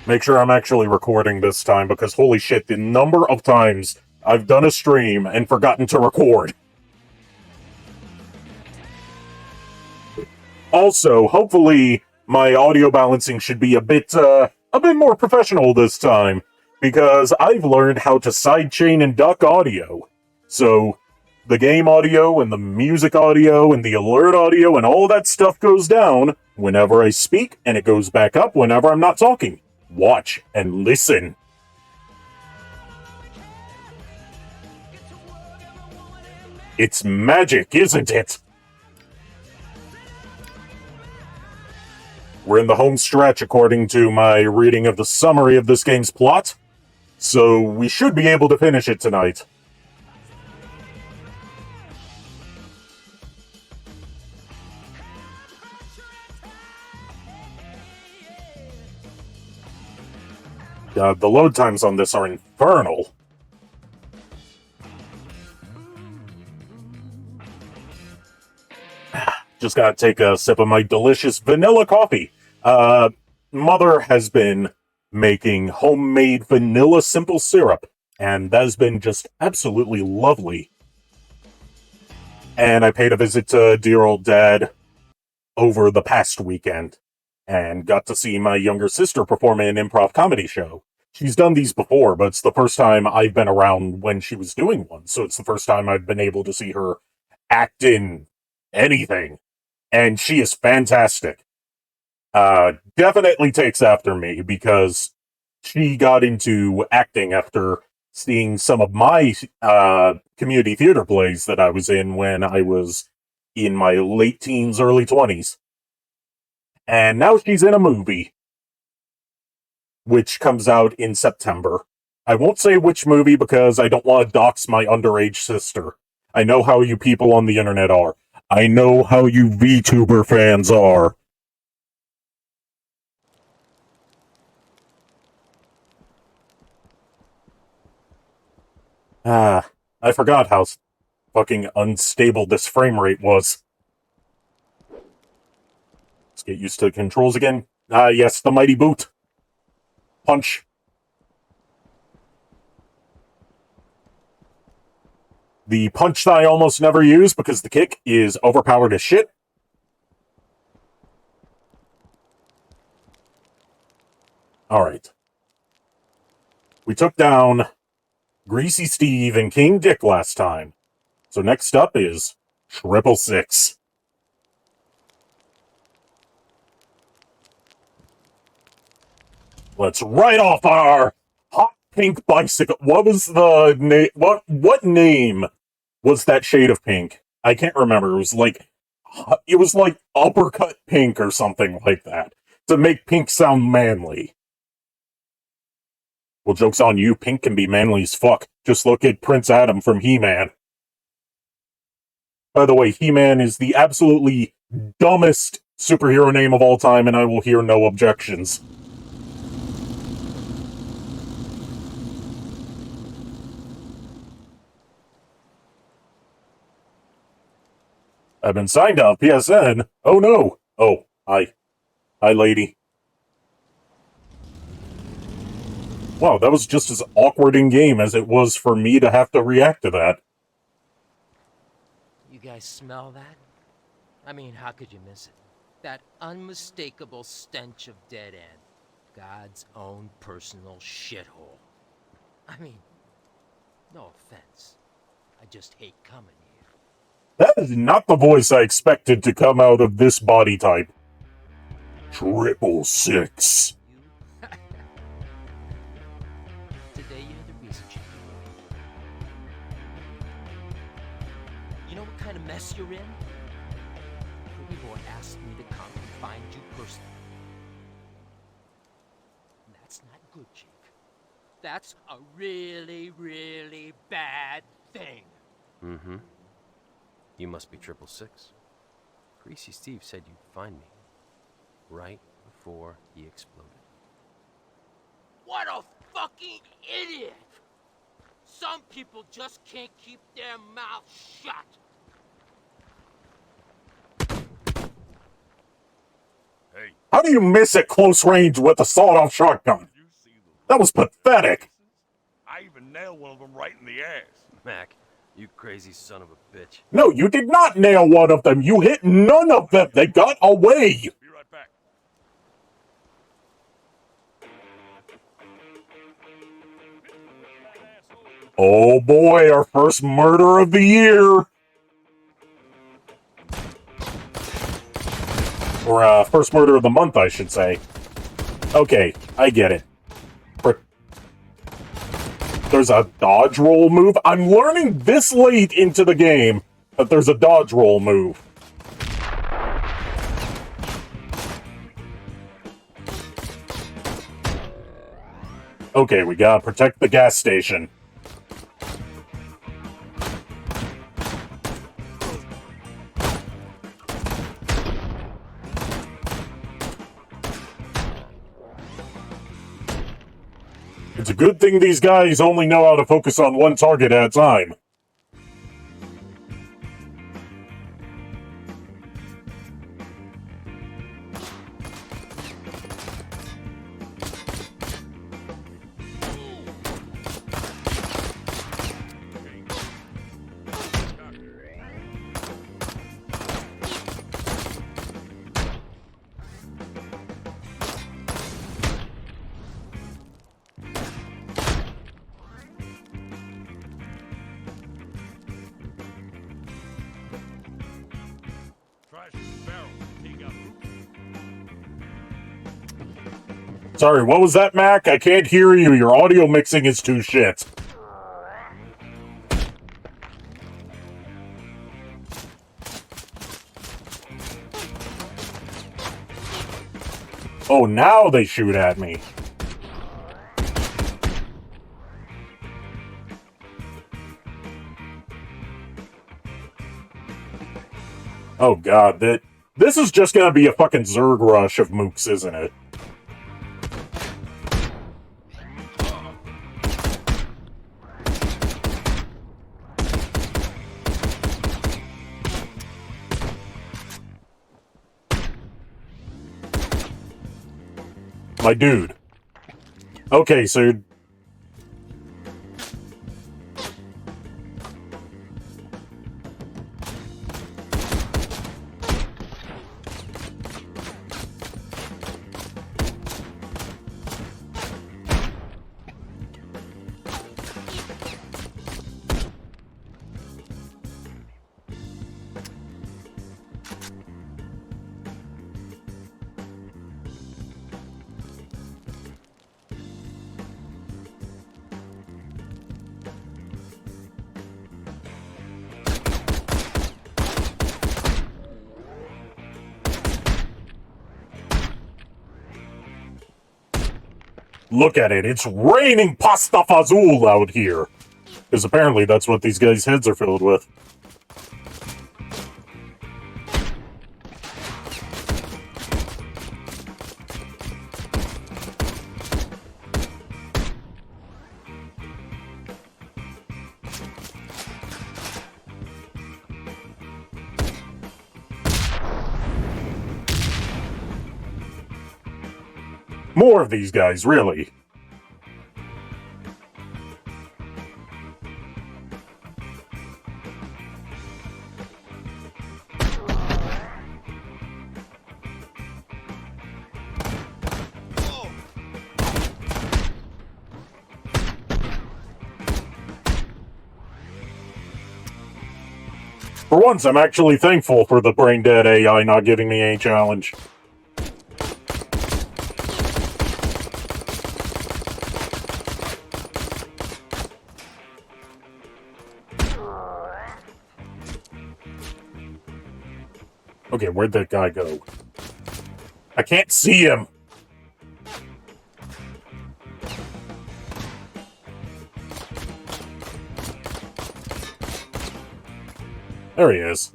make sure I'm actually recording this time, because holy shit, the number of times I've done a stream and forgotten to record. Also, hopefully, my audio balancing should be a bit more professional this time, because I've learned how to sidechain and duck audio. So, the game audio and the music audio and the alert audio and all that stuff goes down whenever I speak, and it goes back up whenever I'm not talking. Watch and listen. It's magic, isn't it? We're in the home stretch according to my reading of the summary of this game's plot, so we should be able to finish it tonight. The load times on this are infernal. Just gotta take a sip of my delicious vanilla coffee. Mother has been making homemade vanilla simple syrup, and that has been just absolutely lovely. And I paid a visit to dear old dad over the past weekend, and got to see my younger sister perform in an improv comedy show. She's done these before, but it's the first time I've been around when she was doing one, so it's the first time I've been able to see her act in anything. And she is fantastic. Definitely takes after me, because she got into acting after seeing some of my community theater plays that I was in when I was in my late teens, early 20s. And now she's in a movie, which comes out in September. I won't say which movie because I don't want to dox my underage sister. I know how you people on the internet are. I know how you VTuber fans are. I forgot how fucking unstable this frame rate was. Let's get used to the controls again. Yes, the mighty boot. Punch. The punch that I almost never use because the kick is overpowered as shit. Alright. We took down Greasy Steve and King Dick last time. So next up is 666. Let's ride off on our hot pink bicycle. What was the name? What name was that shade of pink? I can't remember. It was like uppercut pink or something like that to make pink sound manly. Well, joke's on you. Pink can be manly as fuck. Just look at Prince Adam from He-Man. By the way, He-Man is the absolutely dumbest superhero name of all time, and I will hear no objections. I've been signed off PSN. Oh no. Oh, hi. Hi, lady. Wow, that was just as awkward in game as it was for me to have to react to that. You guys smell that? I mean, how could you miss it? That unmistakable stench of dead end. God's own personal shithole. I mean, no offense. I just hate coming here. That is not the voice I expected to come out of this body type. 666. Today you had the reason, Chief. You know what kind of mess you're in? Igor asked me to come and find you personally. And that's not good, Jake. That's a really, really bad thing. Mm-hmm. You must be 666. Greasy Steve said you'd find me. Right before he exploded. What a fucking idiot! Some people just can't keep their mouths shut. How do you miss at close range with a sawed-off shotgun? That was pathetic. I even nailed one of them right in the ass. Mac, you crazy son of a bitch. No, you did not nail one of them. You hit none of them. They got away. Be right back. Oh boy, our first murder of the year. Or, first murder of the month, I should say. Okay, I get it. There's a dodge roll move? I'm learning this late into the game that there's a dodge roll move. Okay, we gotta protect the gas station. It's a good thing these guys only know how to focus on one target at a time. Sorry, what was that, Mac? I can't hear you. Your audio mixing is too shit. Oh, now they shoot at me. Oh god, this is just gonna be a fucking Zerg rush of mooks, isn't it? My dude. Okay, so... Look at it, it's raining pasta fazool out here! Because apparently that's what these guys' heads are filled with. More of these guys, really. For once, I'm actually thankful for the brain-dead AI not giving me a challenge. Okay, where'd that guy go? I can't see him! There he is.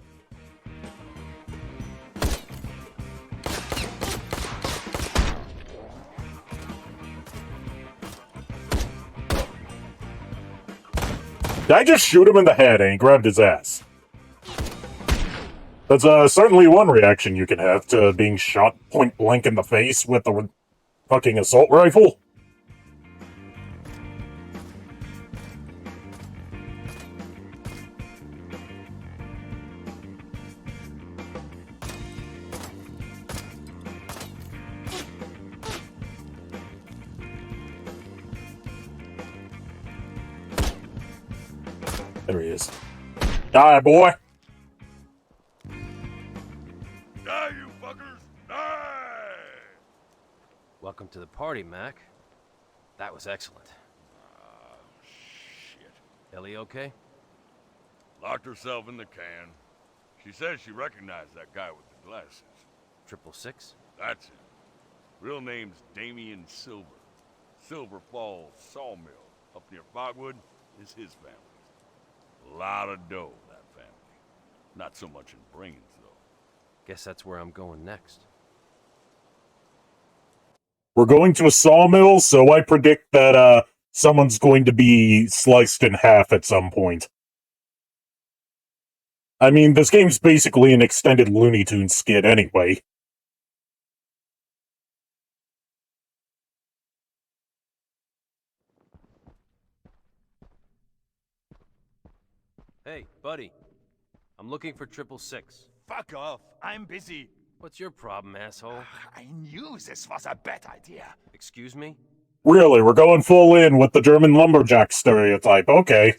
Did I just shoot him in the head and he grabbed his ass? That's certainly one reaction you can have to being shot point blank in the face with a fucking assault rifle. There he is. Die, boy! Die, you fuckers! Die! Welcome to the party, Mac. That was excellent. Shit. Ellie okay? Locked herself in the can. She says she recognized that guy with the glasses. 666? That's it. Real name's Damien Silver. Silver Falls Sawmill up near Fogwood is his family's. A lot of dough, that family. Not so much in brains, though. Guess that's where I'm going next. We're going to a sawmill, so I predict that someone's going to be sliced in half at some point. I mean, this game's basically an extended Looney Tunes skit anyway. Hey, buddy. I'm looking for 666. Fuck off. I'm busy. What's your problem, asshole? I knew this was a bad idea. Excuse me? Really, we're going full in with the German lumberjack stereotype, okay.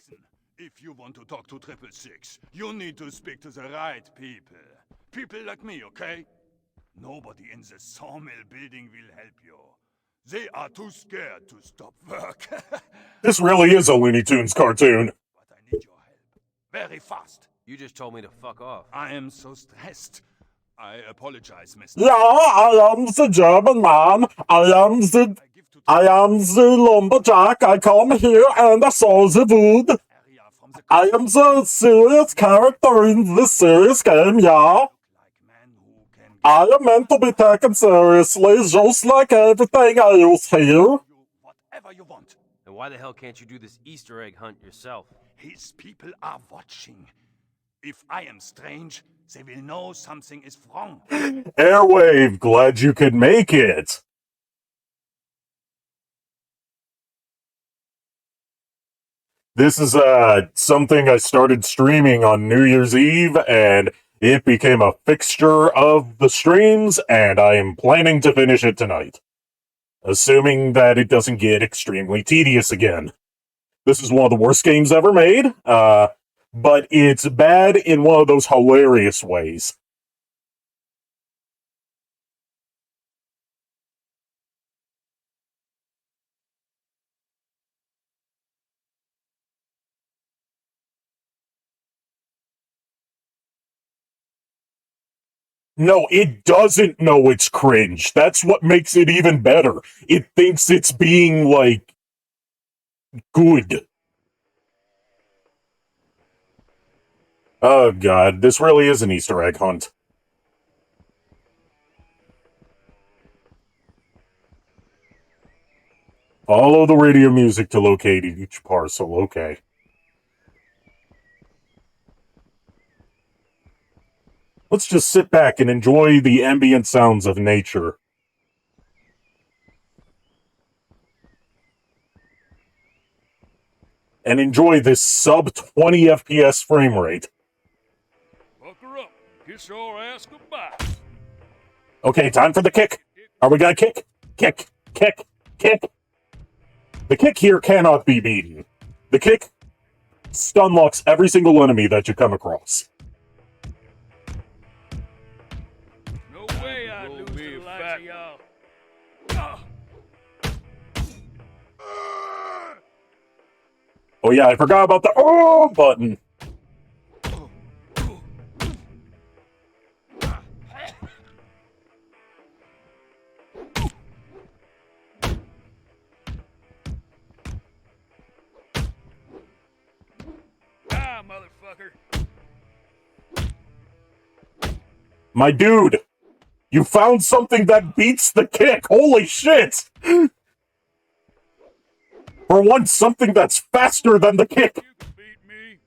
If you want to talk to 666, you need to speak to the right people. People like me, okay? Nobody in the sawmill building will help you. They are too scared to stop work. This really is a Looney Tunes cartoon. But I need your help. Very fast. You just told me to fuck off. I am so stressed. I apologize, Mr. Yeah, I am the German man. I am the lumberjack. I come here and I saw the wood. Area from the I am the serious character in this serious game, yeah. like man who can I am meant to be taken seriously, just like everything else here. you whatever you want. And why the hell can't you do this Easter egg hunt yourself? His people are watching. If I am strange, they will know something is wrong. Airwave, glad you could make it. This is something I started streaming on New Year's Eve, and it became a fixture of the streams, and I am planning to finish it tonight. Assuming that it doesn't get extremely tedious again. This is one of the worst games ever made, but it's bad in one of those hilarious ways. No, it doesn't know it's cringe. That's what makes it even better. It thinks it's being, like, good. Oh god, this really is an Easter egg hunt. Follow the radio music to locate each parcel, okay. Let's just sit back and enjoy the ambient sounds of nature. And enjoy this sub 20 FPS frame rate. Fuck her up. Kiss your ass goodbye. Okay, time for the kick. Are we gonna kick? Kick, kick, kick. The kick here cannot be beaten. The kick stun locks every single enemy that you come across. No way I'd lose to the likes of y'all. Oh yeah, I forgot about the oh button. Ah, motherfucker. My dude, you found something that beats the kick. Holy shit! For once, something that's faster than the kick. You can beat me.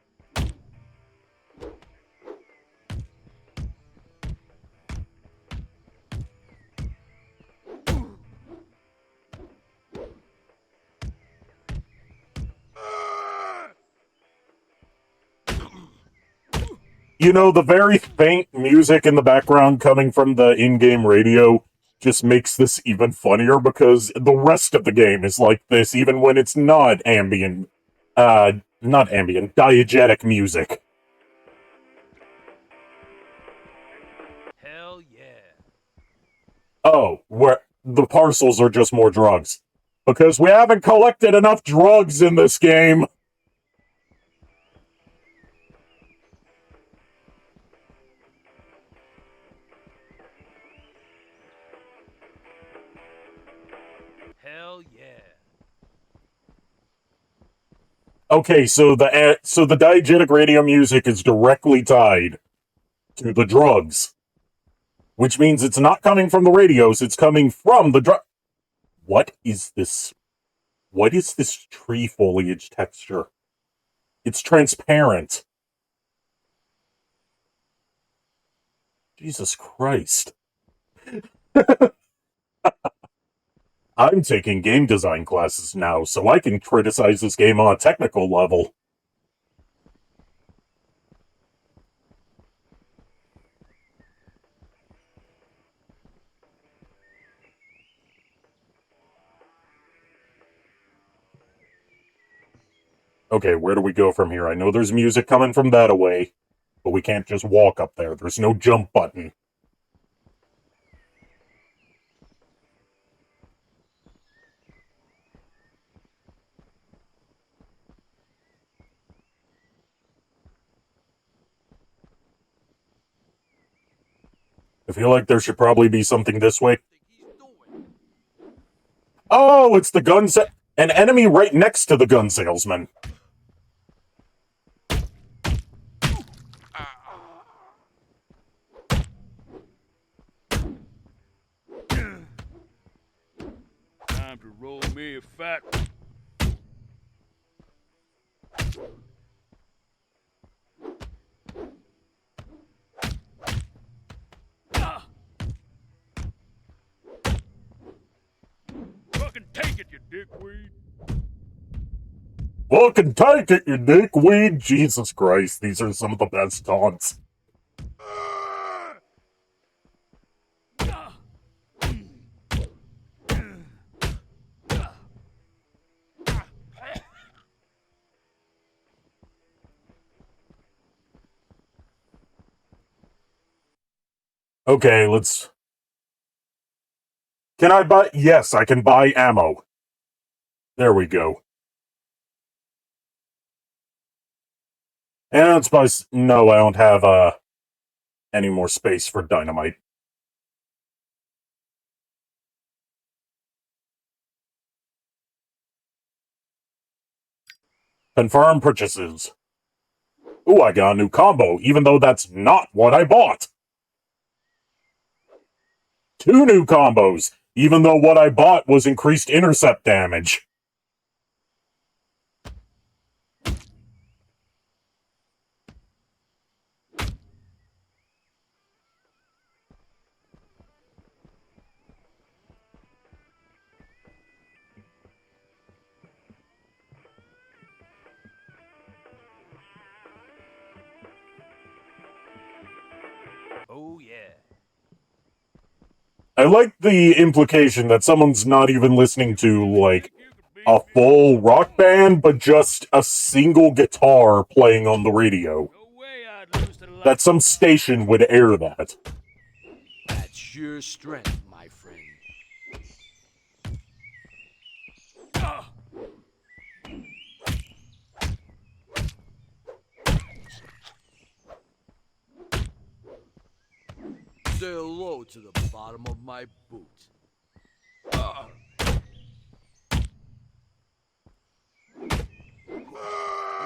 You know, the very faint music in the background coming from the in-game radio just makes this even funnier because the rest of the game is like this, even when it's not ambient not ambient, diegetic music. Hell yeah. Oh, where the parcels are just more drugs. Because we haven't collected enough drugs in this game. Hell yeah. Okay, so the diegetic radio music is directly tied to the drugs, which means it's not coming from the radios, it's coming from the drug. What is this? What is this tree foliage texture? It's transparent. Jesus Christ. I'm taking game design classes now, so I can criticize this game on a technical level. Okay, where do we go from here? I know there's music coming from that away, but we can't just walk up there. There's no jump button. I feel like there should probably be something this way. Oh, it's the gun set. An enemy right next to the gun salesman. Time to roll me a fat. Fucking take it, you dickweed. Fucking take it, you dickweed! Jesus Christ, these are some of the best taunts. Okay, let's... Can I buy... Yes, I can buy ammo. There we go. And let's buy... No, I don't have, any more space for dynamite. Confirm purchases. Ooh, I got a new combo, even though that's not what I bought. 2 new combos, even though what I bought was increased intercept damage. Oh yeah. I like the implication that someone's not even listening to, like, a full rock band, but just a single guitar playing on the radio. No way I'd lose to the That some station would air that. That's your strength, my friend. Say hello to the bottom of my boot.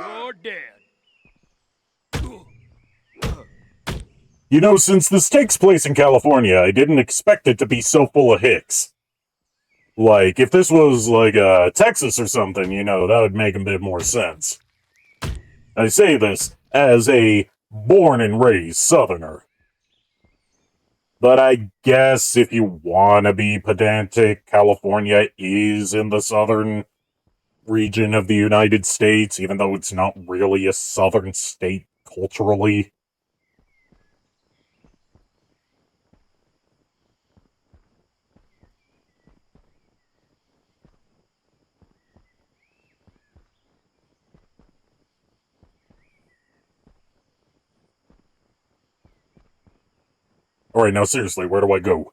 You're dead. You know, since this takes place in California, I didn't expect it to be so full of hicks. Like, if this was, like, Texas or something, you know, that would make a bit more sense. I say this as a born and raised Southerner. But I guess if you want to be pedantic, California is in the southern region of the United States, even though it's not really a southern state culturally. Alright, now seriously, where do I go?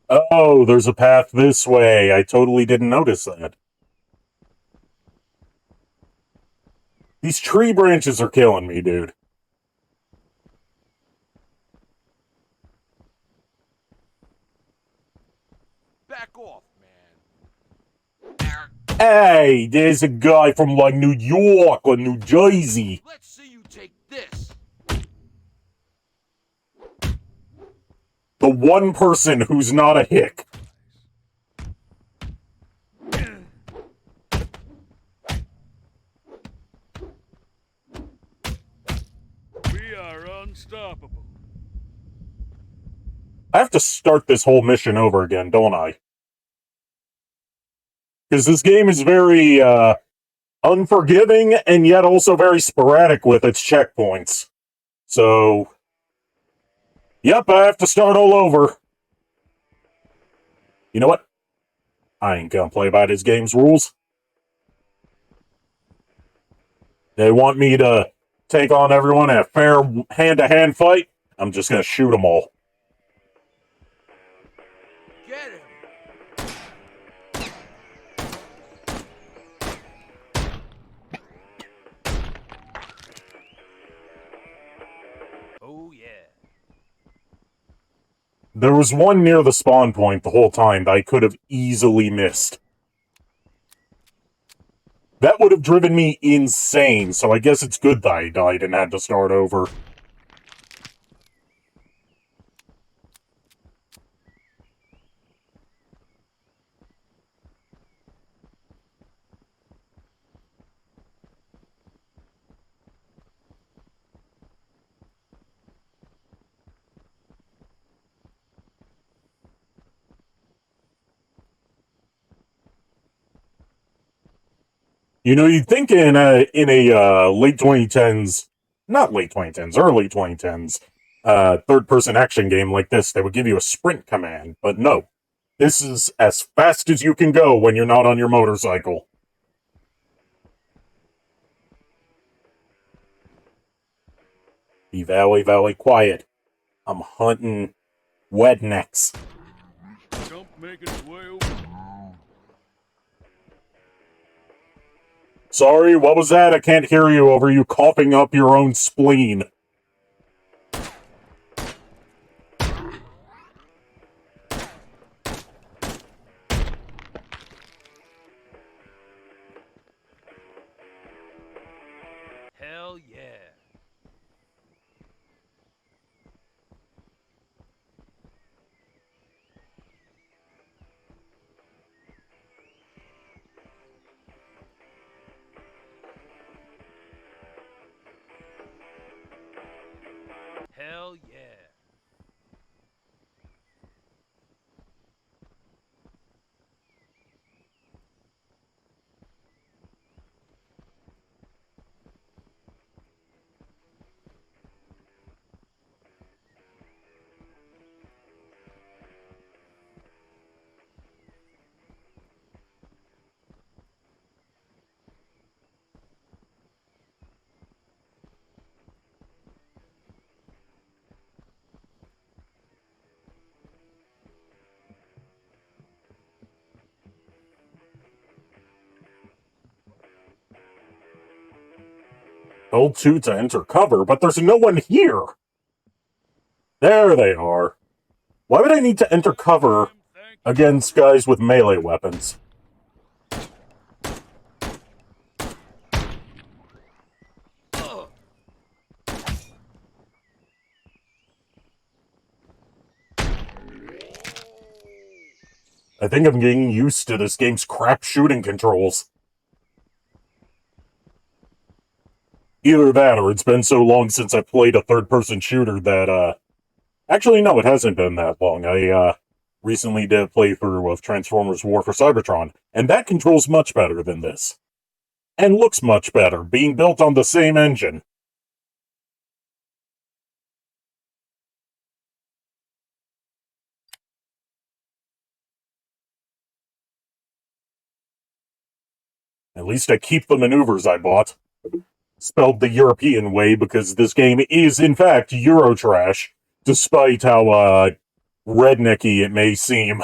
Oh, there's a path this way. I totally didn't notice that. These tree branches are killing me, dude. Back off, man. Hey, there's a guy from, like, New York or New Jersey. Let's see you take this. The one person who's not a hick. We are unstoppable. I have to start this whole mission over again, don't I? Because this game is very, unforgiving and yet also very sporadic with its checkpoints. So, yep, I have to start all over. You know what? I ain't gonna play by this game's rules. They want me to take on everyone in a fair hand-to-hand fight. I'm just gonna shoot them all. Get him. Oh, yeah. There was one near the spawn point the whole time that I could have easily missed. That would have driven me insane, so I guess it's good that I died and had to start over. You know, you'd think in a late 2010s, not late 2010s, early 2010s, third-person action game like this, they would give you a sprint command, but no. This is as fast as you can go when you're not on your motorcycle. Be very quiet. I'm hunting rednecks. Don't make its way over. Sorry, what was that? I can't hear you over you coughing up your own spleen. Hell yeah. Hell yeah. L2 to enter cover, but there's no one here. There they are. Why would I need to enter cover against guys with melee weapons? I think I'm getting used to this game's crap shooting controls. Either that, or it's been so long since I played a third-person shooter that, actually, no, it hasn't been that long. I, recently did a playthrough of Transformers War for Cybertron, and that controls much better than this. And looks much better, being built on the same engine. At least I keep the maneuvers I bought. Spelled the European way because this game is, in fact, Eurotrash, despite how, rednecky it may seem.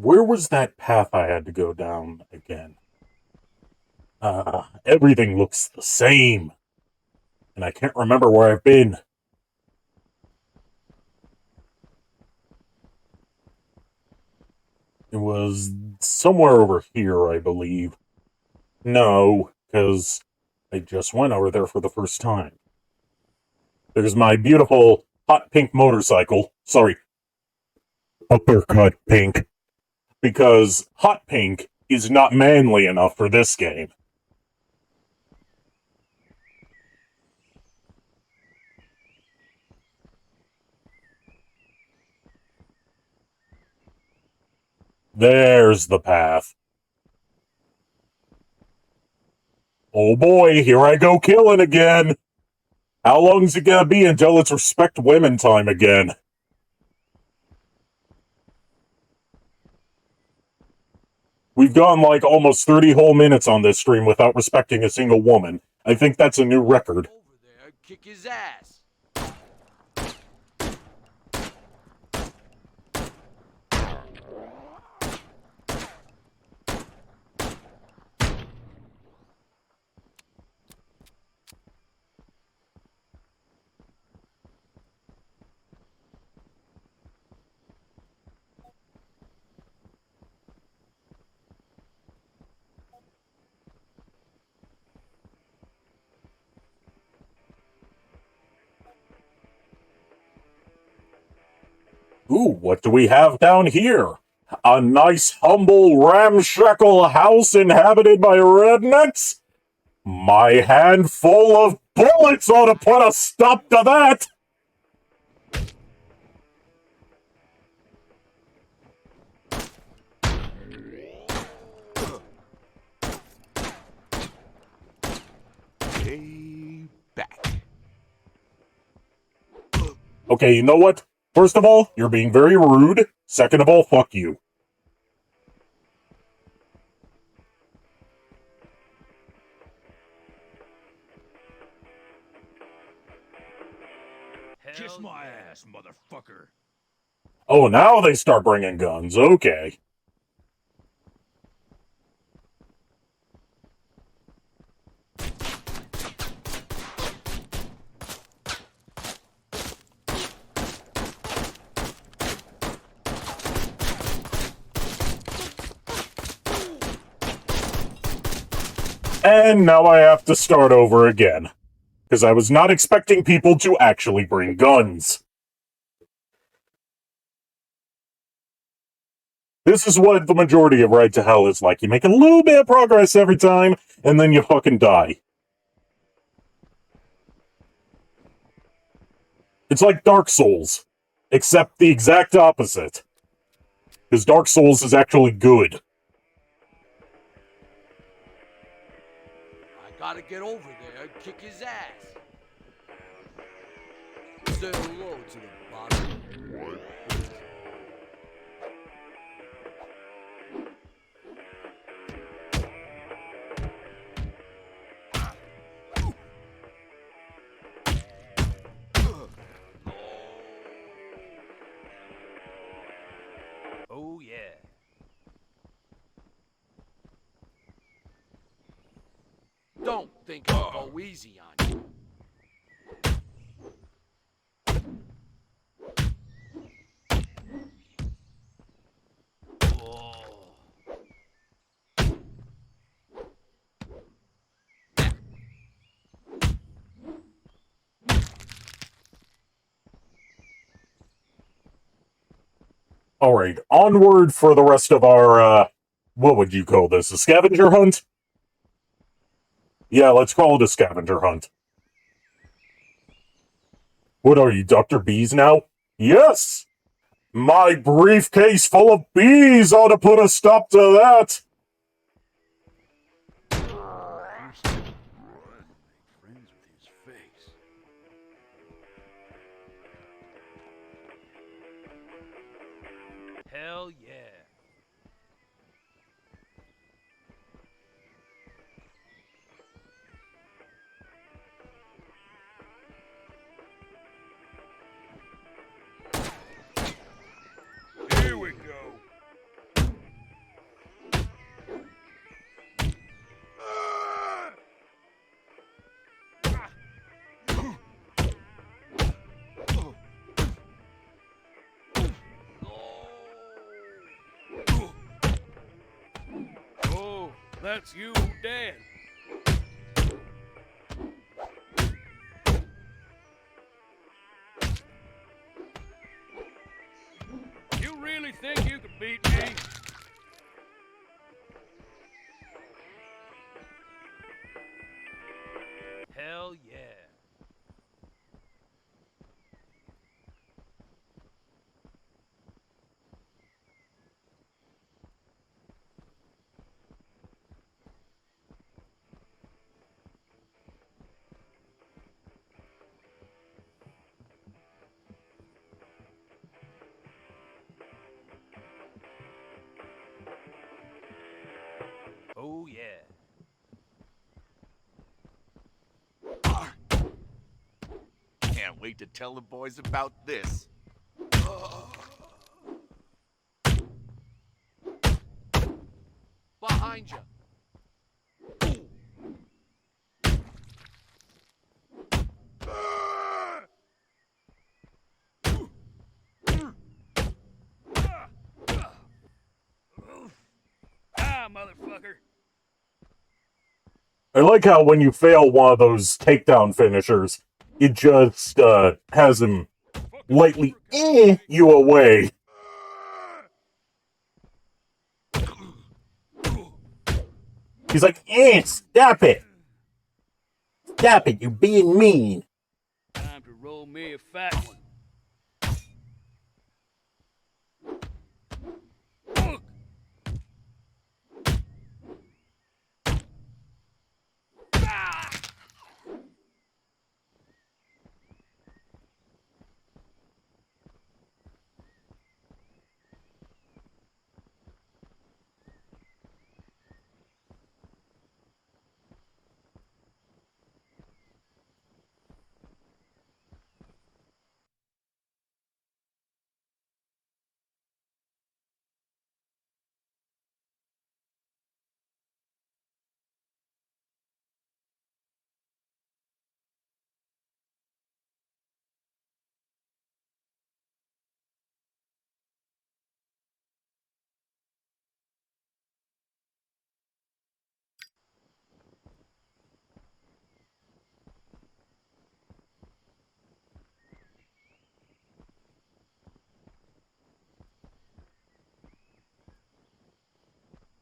Where was that path I had to go down again? Everything looks the same. And I can't remember where I've been. It was somewhere over here, I believe. No, because I just went over there for the first time. There's my beautiful hot pink motorcycle. Sorry, uppercut pink. Because hot pink is not manly enough for this game. There's the path. Oh boy, here I go killing again. How long's it gonna be until it's respect women time again? We've gone like almost 30 whole minutes on this stream without respecting a single woman. I think that's a new record. Over there, kick his ass. Ooh, what do we have down here? A nice, humble, ramshackle house inhabited by rednecks? My handful of bullets ought to put a stop to that! Way back. Okay, you know what? First of all, you're being very rude. Second of all, fuck you. Kiss Hell my yeah. ass, motherfucker. Oh, now they start bringing guns. Okay. And now I have to start over again. Because I was not expecting people to actually bring guns. This is what the majority of Ride to Hell is like. You make a little bit of progress every time, and then you fucking die. It's like Dark Souls, except the exact opposite. Because Dark Souls is actually good. I gotta get over there and kick his ass. Say hello to the bottom. Oh, yeah. Don't think I'll go easy on you. Alright, onward for the rest of our, what would you call this? A scavenger hunt? Yeah, let's call it a scavenger hunt. What are you, Dr. Bees now? Yes! My briefcase full of bees ought to put a stop to that! Friends with his face. Hell yeah. Here we go. Oh, that's you, Dan. You really think you can beat me? Hell yeah. Oh yeah. Can't wait to tell the boys about this. Behind you. Ah, motherfucker. I like how when you fail one of those takedown finishers, it just, has him lightly you away. He's like, stop it! Stop it, you're being mean. Time to roll me a fat one.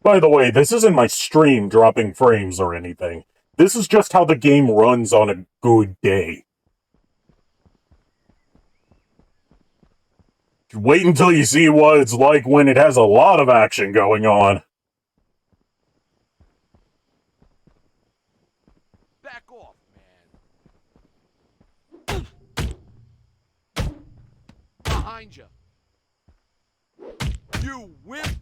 By the way, this isn't my stream dropping frames or anything. This is just how the game runs on a good day. Wait until you see what it's like when it has a lot of action going on. Back off, man. Behind you. You wimp!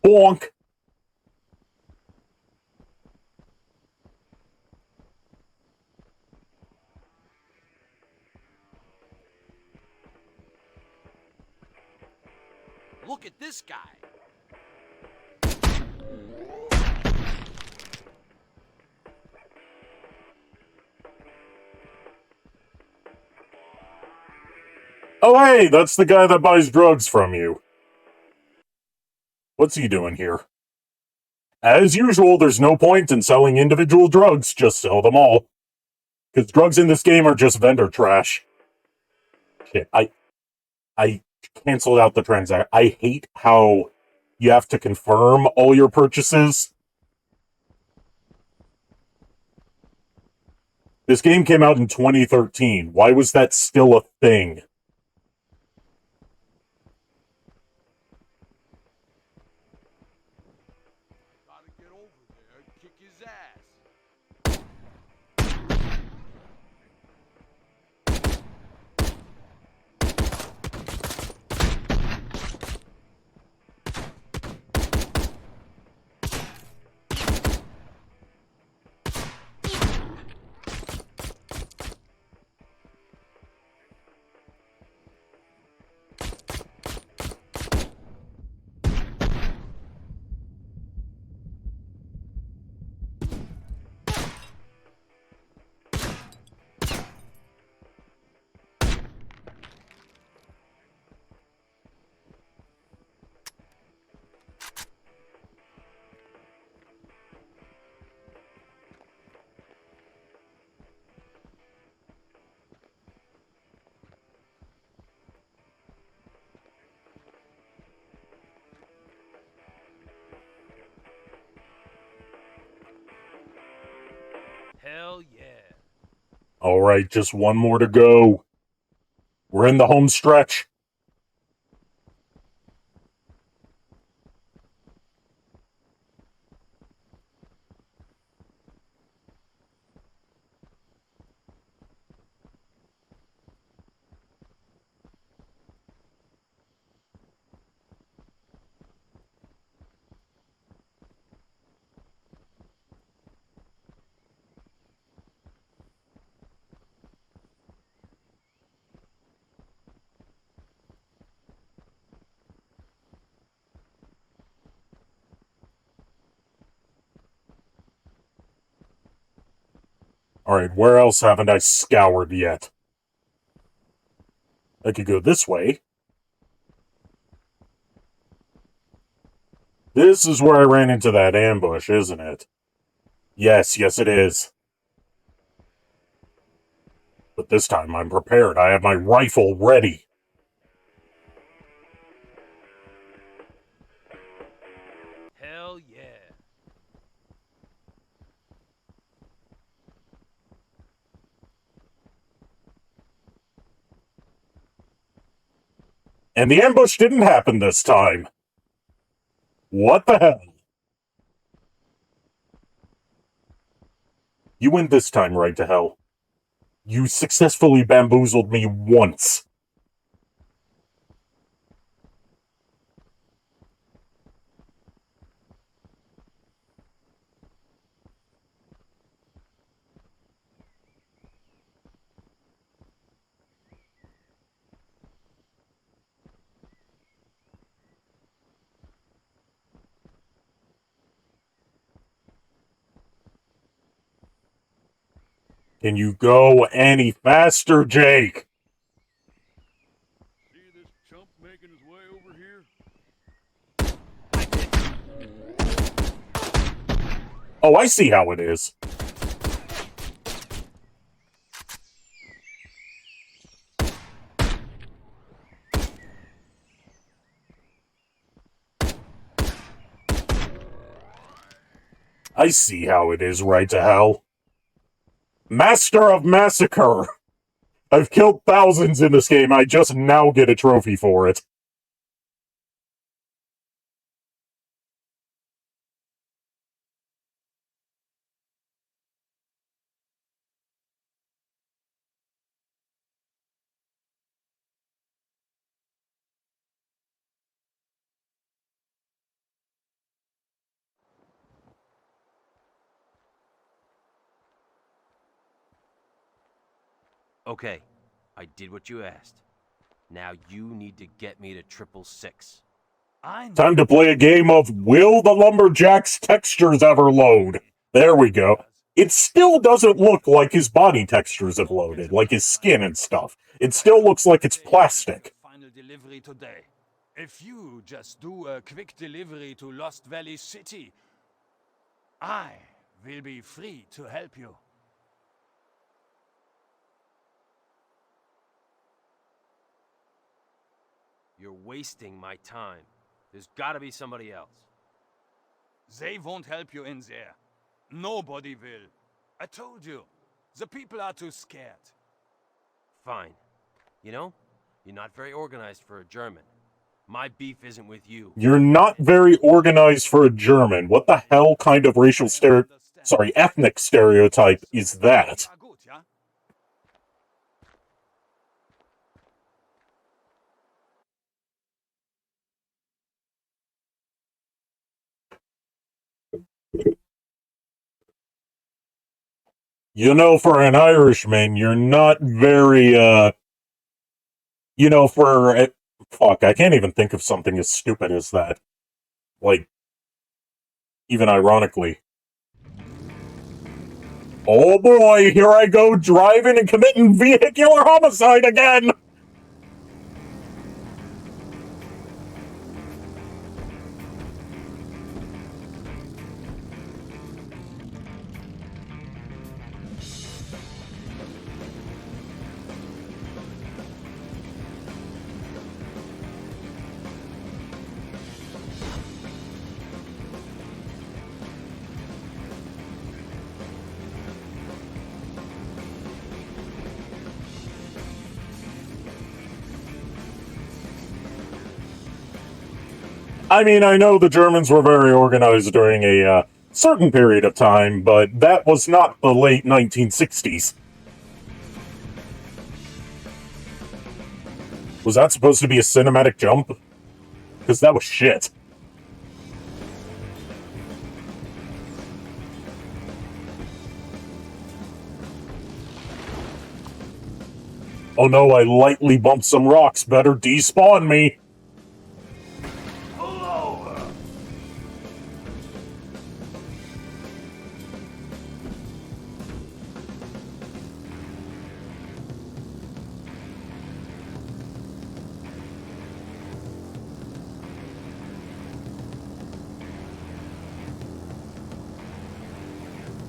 Bonk! Look at this guy. Oh, hey, that's the guy that buys drugs from you. What's he doing here? As usual, there's no point in selling individual drugs, just sell them all. Because drugs in this game are just vendor trash. Shit, I canceled out the transaction. I hate how you have to confirm all your purchases. This game came out in 2013. Why was that still a thing? Gotta get over there and kick his ass. Hell yeah. Alright, just one more to go. We're in the home stretch. Alright, where else haven't I scoured yet? I could go this way. This is where I ran into that ambush, isn't it? Yes, it is. But this time I'm prepared. I have my rifle ready. Hell yeah. And the ambush didn't happen this time. What the hell? You went this time, right to hell. You successfully bamboozled me once. Can you go any faster, Jake? See this chump making his way over here? Oh, I see how it is. I see how it is, right to hell. Master of Massacre! I've killed thousands in this game, I just now get a trophy for it. Okay, I did what you asked. Now you need to get me to 666. I know Time to play a game of Will the Lumberjack's textures ever load? There we go. It still doesn't look like his body textures have loaded, like his skin and stuff. It still looks like it's plastic. Final delivery today. If you just do a quick delivery to Lost Valley City, I will be free to help you. You're wasting my time. There's gotta be somebody else. They won't help you in there. Nobody will. I told you. The people are too scared. Fine. You know, you're not very organized for a German. My beef isn't with you. You're not very organized for a German. What the hell kind of ethnic stereotype is that? War gut, ja? You know, for an Irishman, you're not very, fuck, I can't even think of something as stupid as that. Like, even ironically. Oh boy, here I go driving and committing vehicular homicide again! I mean, I know the Germans were very organized during a certain period of time, but that was not the late 1960s. Was that supposed to be a cinematic jump? Because that was shit. Oh no, I lightly bumped some rocks. Better despawn me.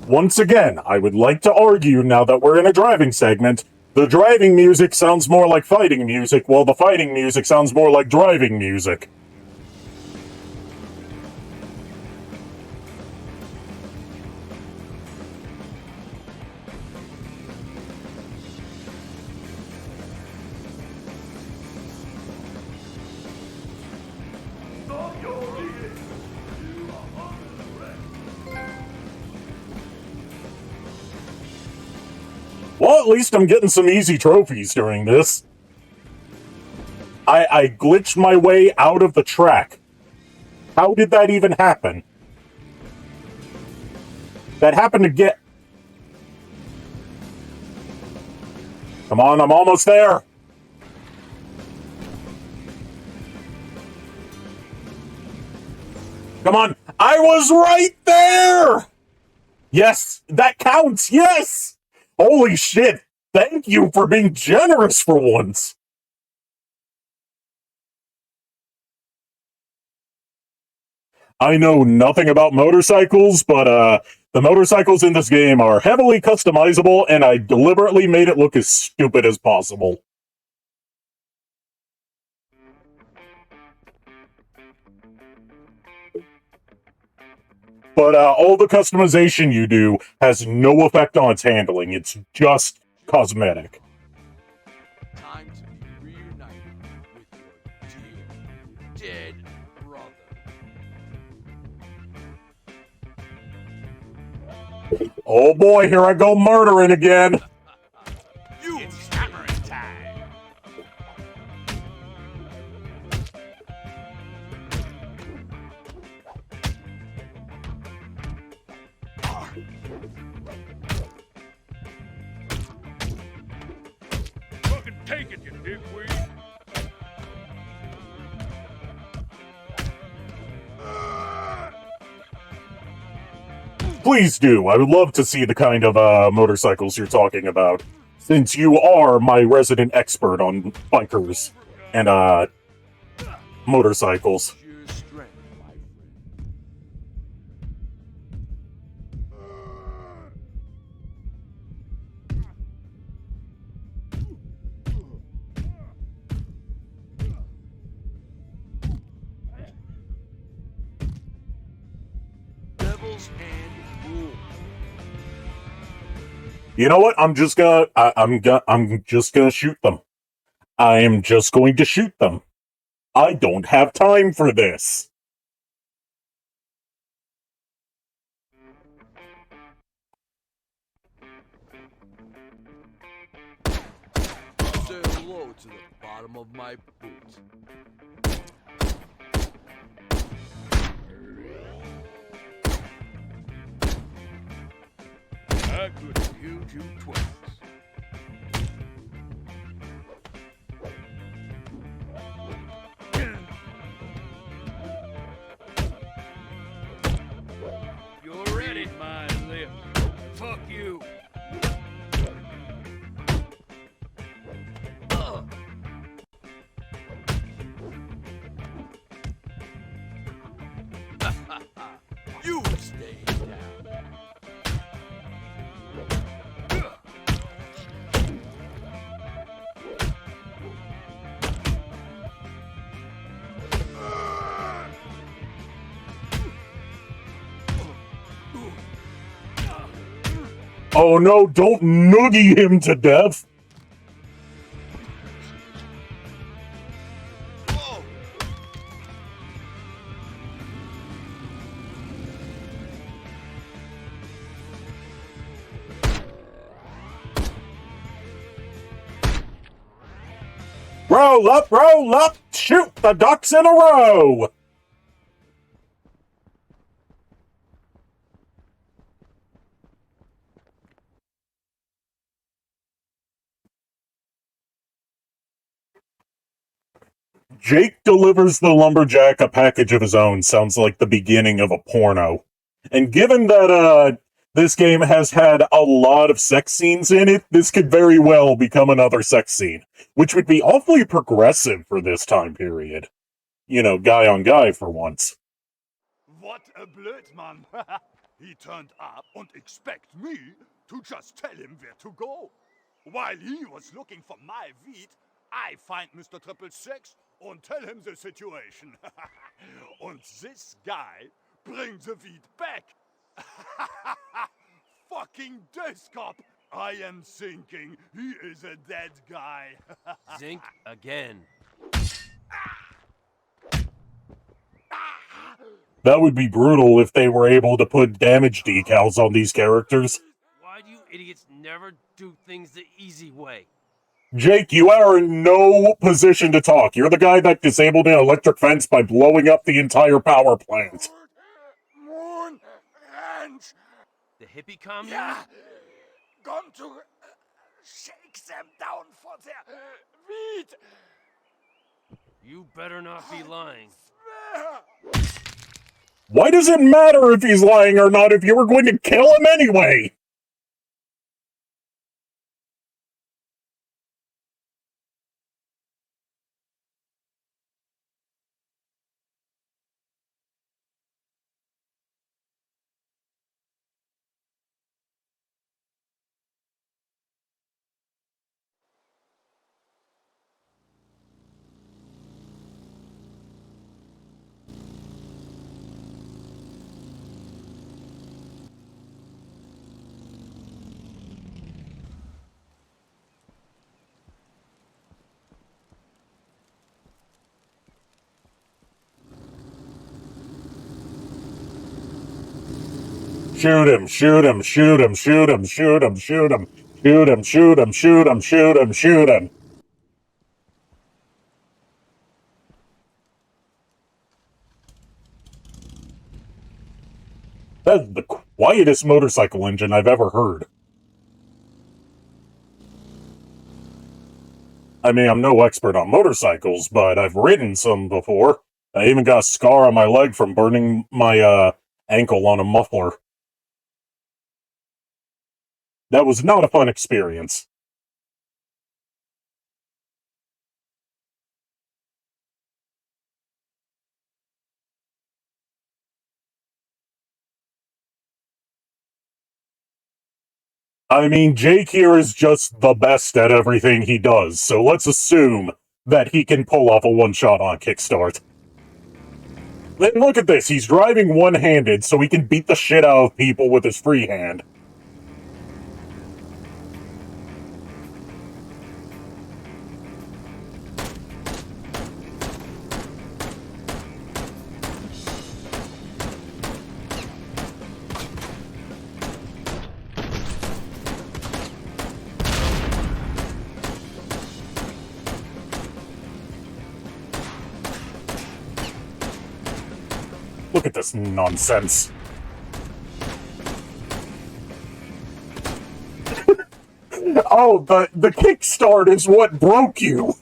Once again, I would like to argue, now that we're in a driving segment, the driving music sounds more like fighting music, while the fighting music sounds more like driving music. Well, at least I'm getting some easy trophies during this. I glitched my way out of the track. How did that even happen? That happened to get... Come on, I'm almost there! Come on, I was right there! Yes, that counts, yes! Holy shit! Thank you for being generous for once! I know nothing about motorcycles, but the motorcycles in this game are heavily customizable, and I deliberately made it look as stupid as possible. But all the customization you do has no effect on its handling. It's just cosmetic. Time to be reunited with your dear, dead brother. Oh boy, here I go murdering again! It's hammering time. Fucking take it, you dickweed. Please do. I would love to see the kind of motorcycles you're talking about, since you are my resident expert on bikers and motorcycles. Your strength, my friend. Devil's hand rule. You know what? I'm just gonna shoot them. I am just going to shoot them. I don't have time for this. Say hello to the bottom of my boot. I could have killed you twice. You're ready, my lip. Fuck you. You stay down. Oh no, don't noogie him to death! Whoa! Roll up, shoot the ducks in a row! Jake delivers the lumberjack a package of his own sounds like the beginning of a porno. And given that, this game has had a lot of sex scenes in it, this could very well become another sex scene, which would be awfully progressive for this time period. You know, guy on guy for once. What a Blödmann! He turned up and expect me to just tell him where to go. While he was looking for my weed, I find Mr. 666 and tell him the situation. And this guy brings the weed back. Fucking death cop! I am thinking he is a dead guy. Zinc again. That would be brutal if they were able to put damage decals on these characters. Why do you idiots never do things the easy way? Jake, you are in no position to talk. You're the guy that disabled an electric fence by blowing up the entire power plant. Moon Ranch! The hippie commune? Yeah! Gone to shake them down for their weed! You better not be lying. Swear! Why does it matter if he's lying or not if you were going to kill him anyway? Shoot him, shoot him, shoot him, shoot him, shoot him, shoot him, shoot him, shoot him, shoot him, shoot him, shoot him. That's the quietest motorcycle engine I've ever heard. I mean, I'm no expert on motorcycles, but I've ridden some before. I even got a scar on my leg from burning my ankle on a muffler. That was not a fun experience. I mean, Jake here is just the best at everything he does, so let's assume that he can pull off a one-shot on Kickstart. Then look at this, he's driving one-handed so he can beat the shit out of people with his free hand. Look at this nonsense. Oh, the kickstart is what broke you.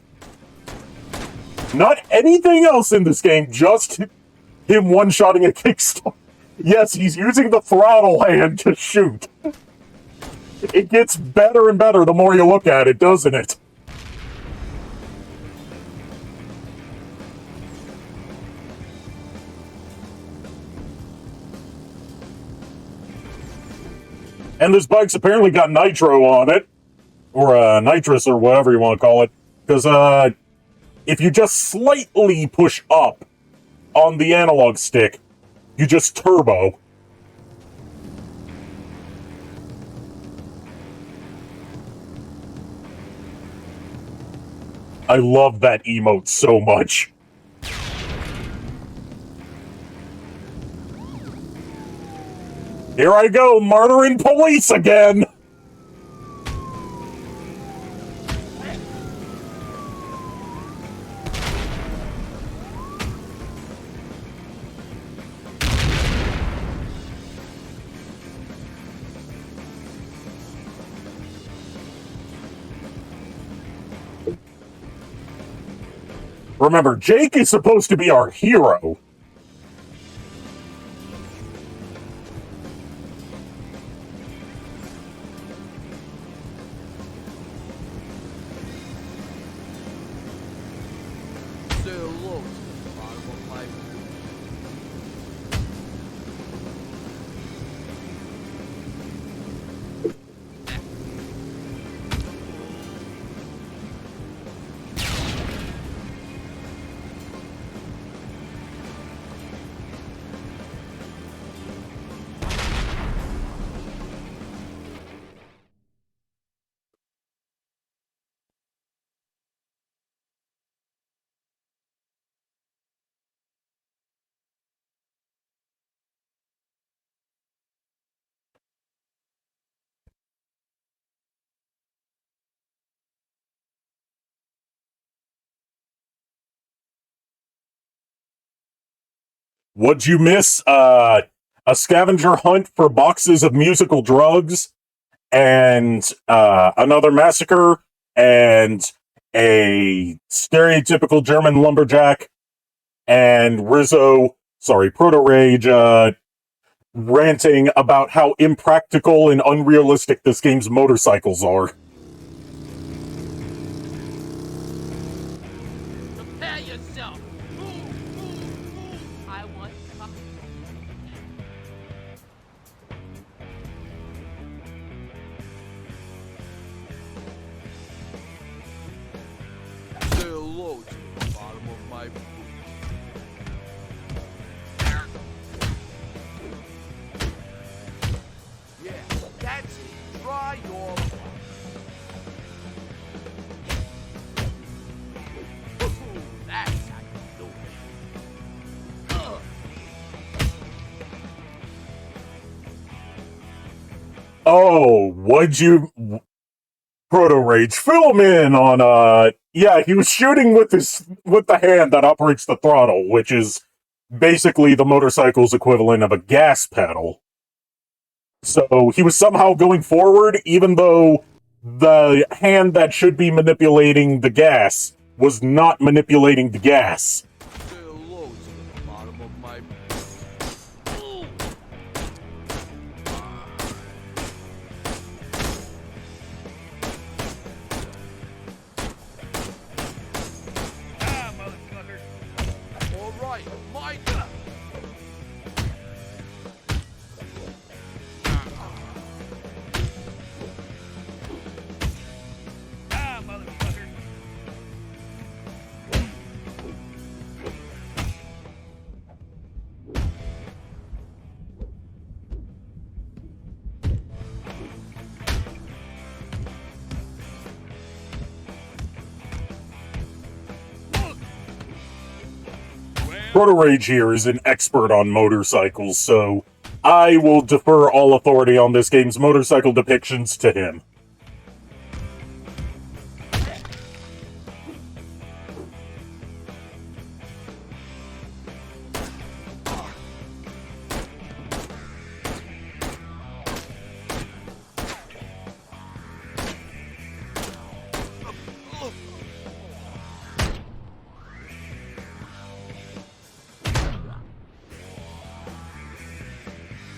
Not anything else in this game, just him one-shotting a kickstart. Yes, he's using the throttle hand to shoot. It gets better and better the more you look at it, doesn't it? And this bike's apparently got nitro on it. Or nitrous, or whatever you want to call it. Because if you just slightly push up on the analog stick, you just turbo. I love that emote so much. Here I go, murdering police again! Remember, Jake is supposed to be our hero. Say hello to the bottom of my boot. What'd you miss? A scavenger hunt for boxes of musical drugs, and another massacre, and a stereotypical German lumberjack, and Proto Rage, ranting about how impractical and unrealistic this game's motorcycles are. Prepare yourself. Move. I want coffee. Say hello to the bottom of my boot. Yeah, that's it. Try your luck. That's how you do it. Oh, what'd you... Proto Rage, fill him in on, yeah, he was shooting with the hand that operates the throttle, which is basically the motorcycle's equivalent of a gas pedal. So he was somehow going forward, even though the hand that should be manipulating the gas was not manipulating the gas. Say hello to the bottom of my boot. Proto Rage here is an expert on motorcycles, so I will defer all authority on this game's motorcycle depictions to him.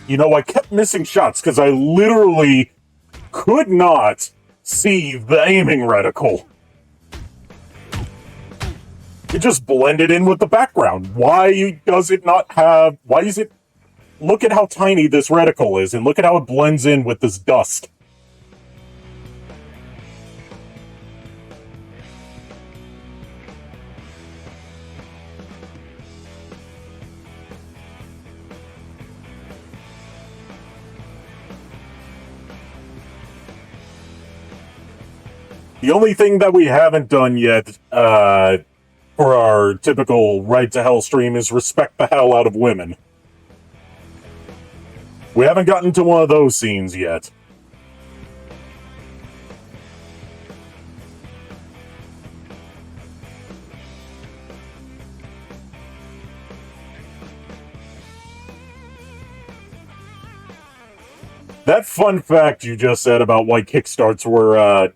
You know, I kept missing shots because I literally could not see the aiming reticle. It just blended in with the background. Why does it not have... Why is it... Look at how tiny this reticle is, and look at how it blends in with this dust. The only thing that we haven't done yet, for our typical Right to Hell stream is respect the hell out of women. We haven't gotten to one of those scenes yet. That fun fact you just said about why Kickstarts were,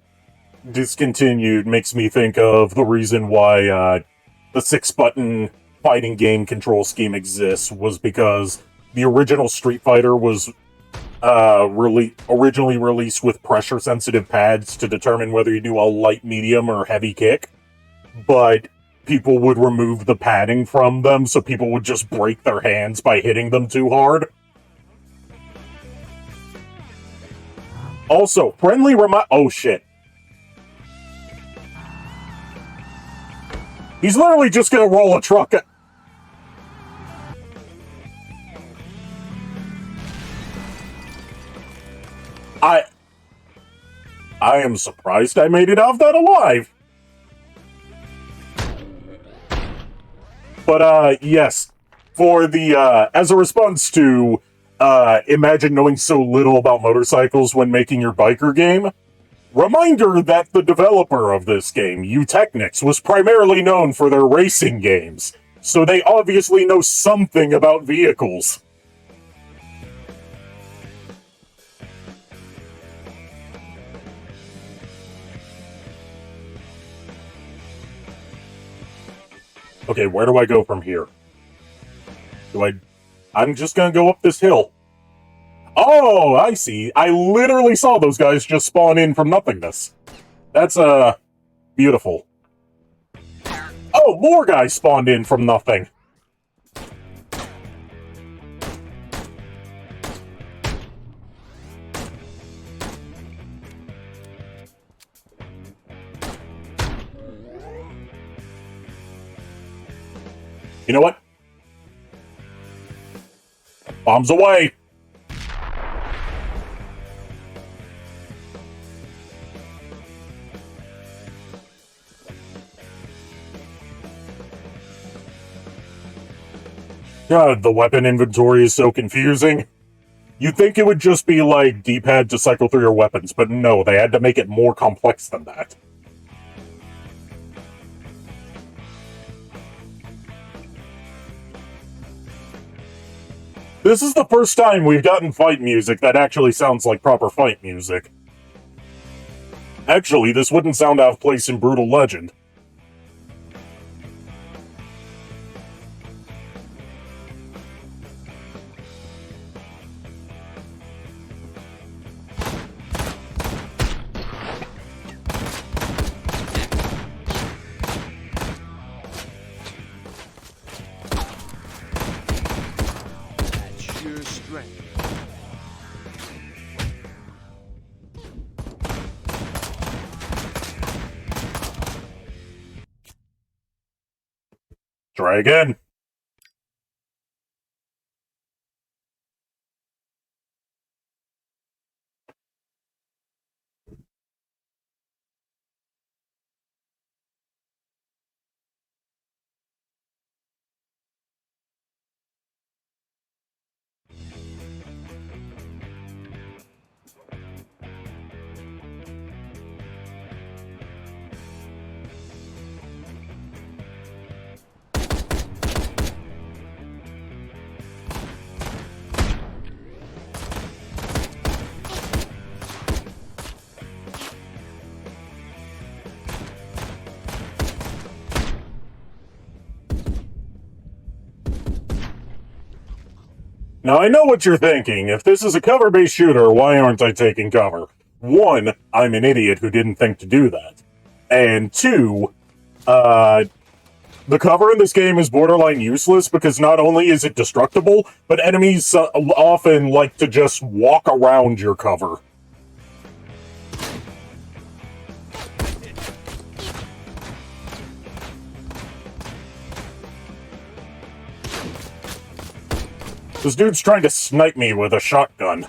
discontinued makes me think of the reason why the 6-button fighting game control scheme exists was because the original Street Fighter was originally released with pressure-sensitive pads to determine whether you do a light, medium, or heavy kick, but people would remove the padding from them, so people would just break their hands by hitting them too hard. Also, oh shit. He's literally just gonna roll a truck at... I am surprised I made it out of that alive. But, yes. For the, as a response to, imagine knowing so little about motorcycles when making your biker game, reminder that the developer of this game, Eutechnics, was primarily known for their racing games, so they obviously know something about vehicles. Okay, where do I go from here? I'm just gonna go up this hill. Oh, I see. I literally saw those guys just spawn in from nothingness. That's, beautiful. Oh, more guys spawned in from nothing. You know what? Bombs away! God, the weapon inventory is so confusing. You'd think it would just be like D-pad to cycle through your weapons, but no, they had to make it more complex than that. This is the first time we've gotten fight music that actually sounds like proper fight music. Actually, this wouldn't sound out of place in Brutal Legend. Try again. Now, I know what you're thinking. If this is a cover-based shooter, why aren't I taking cover? One, I'm an idiot who didn't think to do that. And two, the cover in this game is borderline useless because not only is it destructible, but enemies often like to just walk around your cover. This dude's trying to snipe me with a shotgun.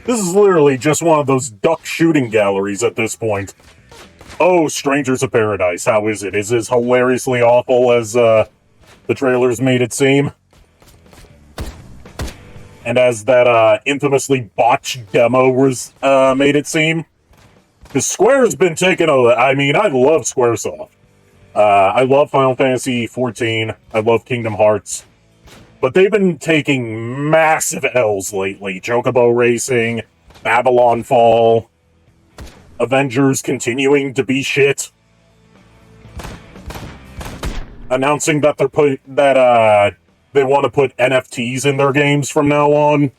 This is literally just one of those duck shooting galleries at this point. Oh, Strangers of Paradise, how is it? Is it as hilariously awful as, the trailers made it seem? And as that, infamously botched demo was, made it seem? Because Square's been taking over. I mean, I love Squaresoft. I love Final Fantasy XIV. I love Kingdom Hearts. But they've been taking massive L's lately. Chocobo Racing, Babylon Fall, Avengers continuing to be shit. Announcing that they want to put NFTs in their games from now on.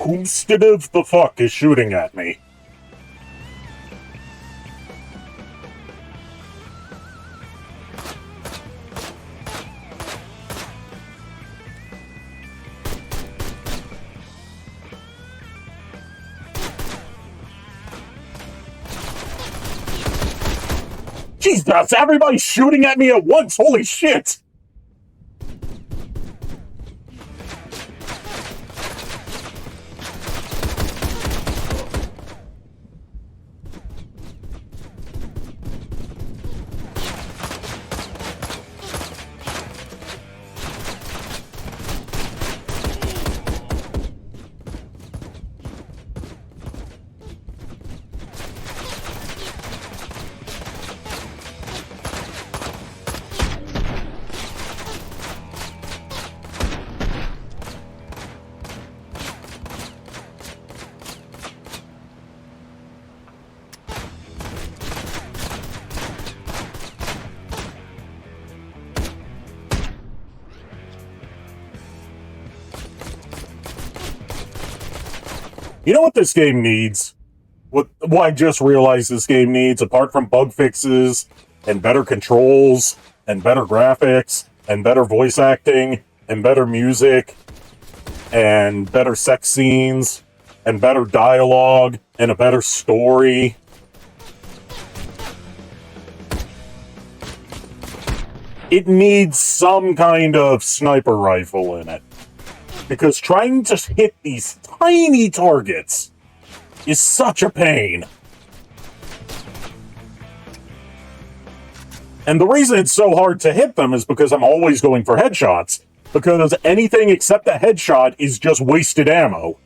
Whomstead of the fuck is shooting at me? Jesus, everybody's shooting at me at once, holy shit! You know what this game needs? What I just realized this game needs, apart from bug fixes, and better controls, and better graphics, and better voice acting, and better music, and better sex scenes, and better dialogue, and a better story. It needs some kind of sniper rifle in it. Because trying to hit these tiny targets is such a pain. And the reason it's so hard to hit them is because I'm always going for headshots. Because anything except a headshot is just wasted ammo.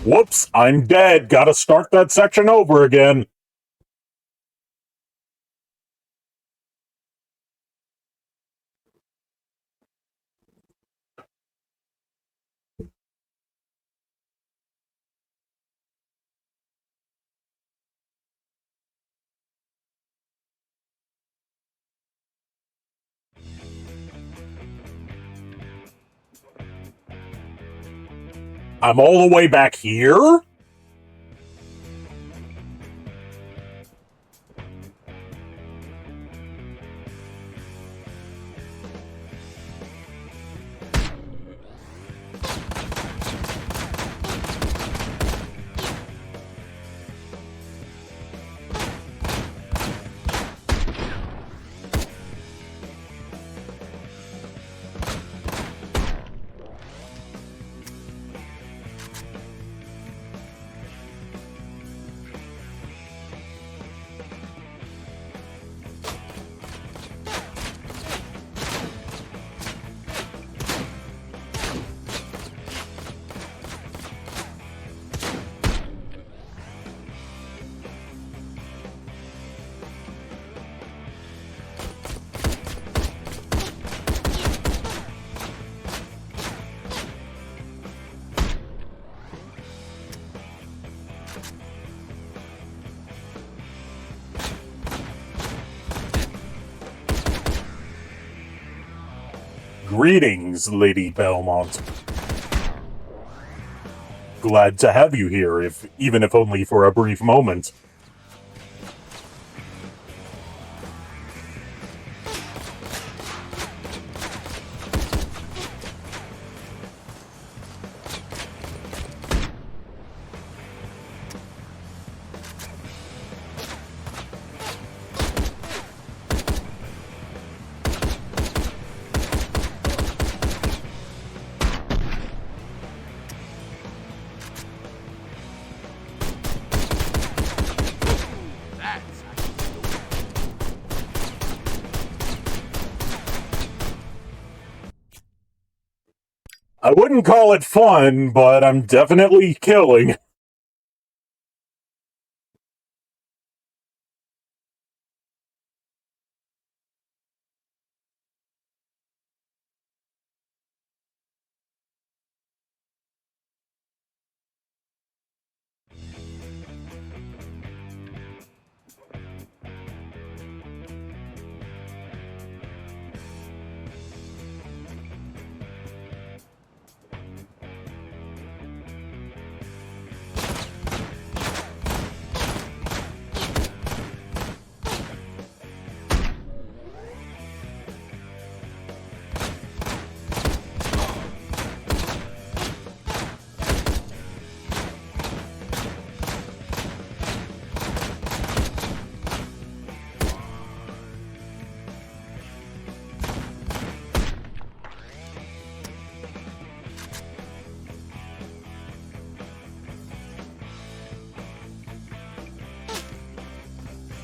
Whoops, I'm dead. Gotta start that section over again. I'm all the way back here? Greetings, Lady Belmont. Glad to have you here, even if only for a brief moment. I wouldn't call it fun, but I'm definitely killing.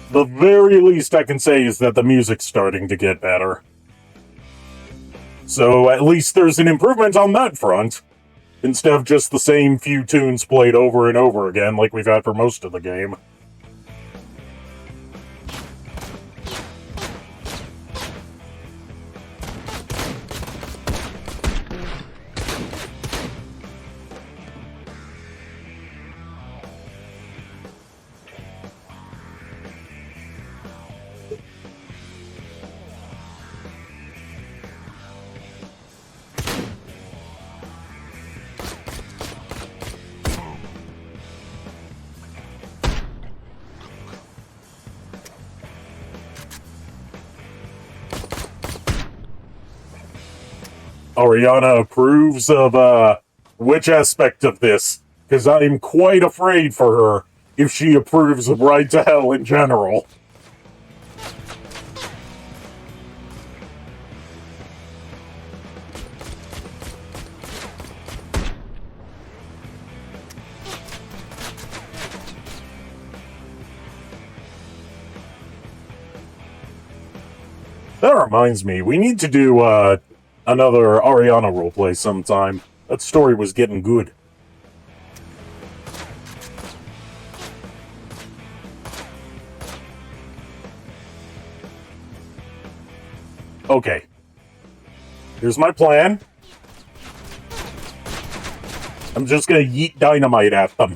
The very least I can say is that the music's starting to get better. So at least there's an improvement on that front, instead of just the same few tunes played over and over again like we've had for most of the game. Ariana approves of, which aspect of this? Because I'm quite afraid for her if she approves of Ride to Hell in general. That reminds me, we need to do, another Ariana roleplay sometime. That story was getting good. Okay. Here's my plan. I'm just gonna yeet dynamite at them.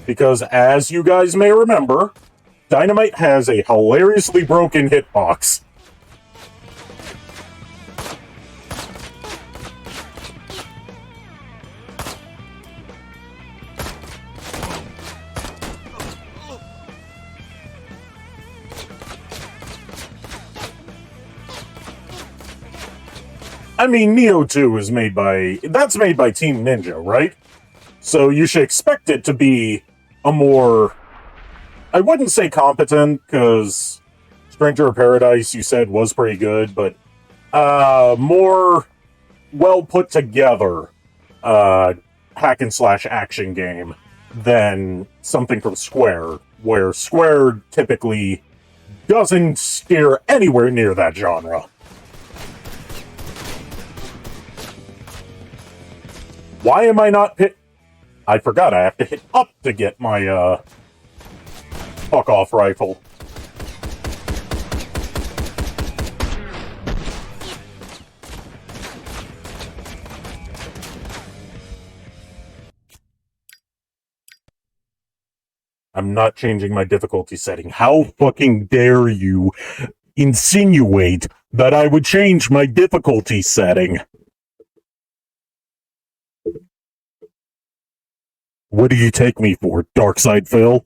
Because, as you guys may remember, Dynamite has a hilariously broken hitbox. I mean, Neo 2 is made by Team Ninja, right? So you should expect it to be a more, I wouldn't say competent, because Stranger of Paradise, you said, was pretty good, but more well put together hack and slash action game than something from Square, where Square typically doesn't steer anywhere near that genre. Why am I not hit? I forgot I have to hit up to get my fuck-off rifle. I'm not changing my difficulty setting. How fucking dare you insinuate that I would change my difficulty setting? What do you take me for, Darkside Phil?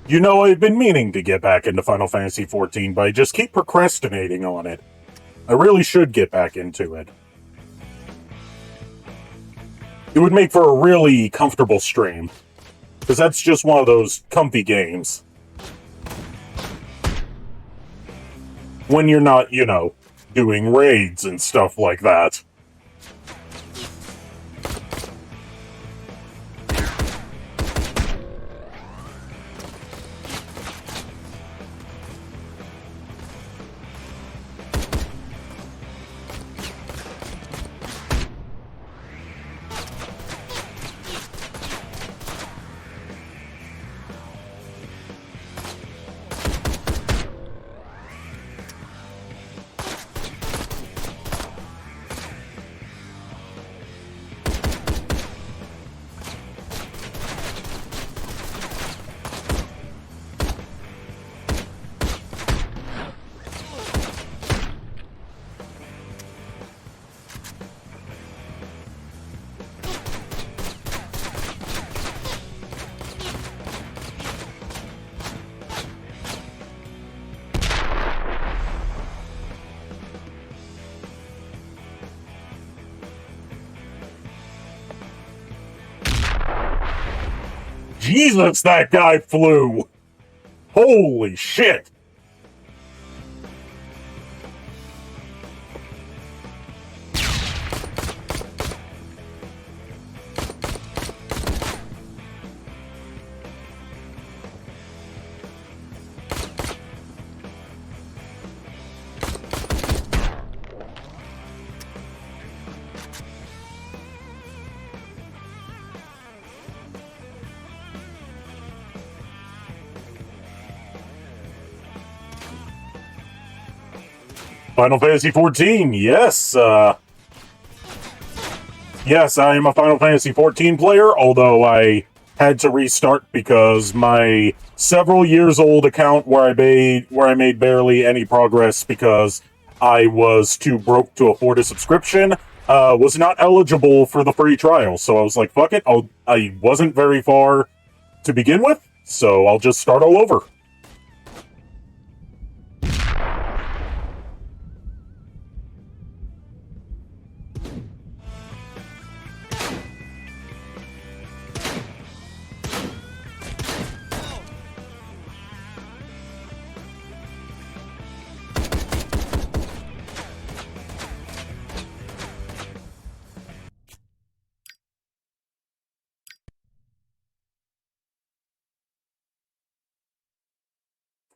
You know, I've been meaning to get back into Final Fantasy XIV, but I just keep procrastinating on it. I really should get back into it. It would make for a really comfortable stream, because that's just one of those comfy games. When you're not, you know, doing raids and stuff like that. Jesus, that guy flew! Holy shit! Final Fantasy XIV, yes, yes, I am a Final Fantasy XIV player, although I had to restart because my several years old account where I made barely any progress because I was too broke to afford a subscription, was not eligible for the free trial. So I was like, fuck it, I wasn't very far to begin with, so I'll just start all over.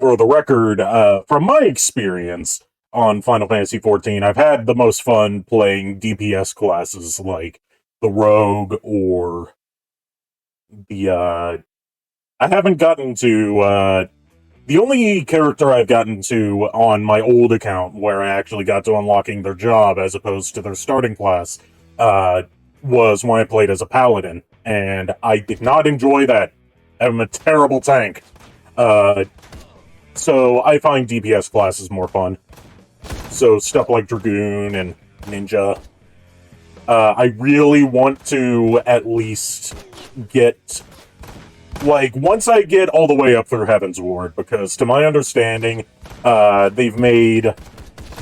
For the record, from my experience on Final Fantasy XIV, I've had the most fun playing DPS classes like the Rogue or the I haven't gotten to, the only character I've gotten to on my old account where I actually got to unlocking their job as opposed to their starting class, was when I played as a paladin, and I did not enjoy that. I'm a terrible tank. So I find DPS classes more fun. So stuff like Dragoon and Ninja. I really want to at least get, like, once I get all the way up through Heaven's Ward, because to my understanding, they've made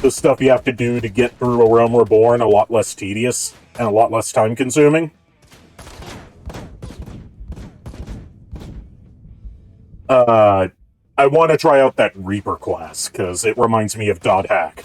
the stuff you have to do to get through A Realm Reborn a lot less tedious and a lot less time-consuming. I want to try out that Reaper class, because it reminds me of Dot Hack.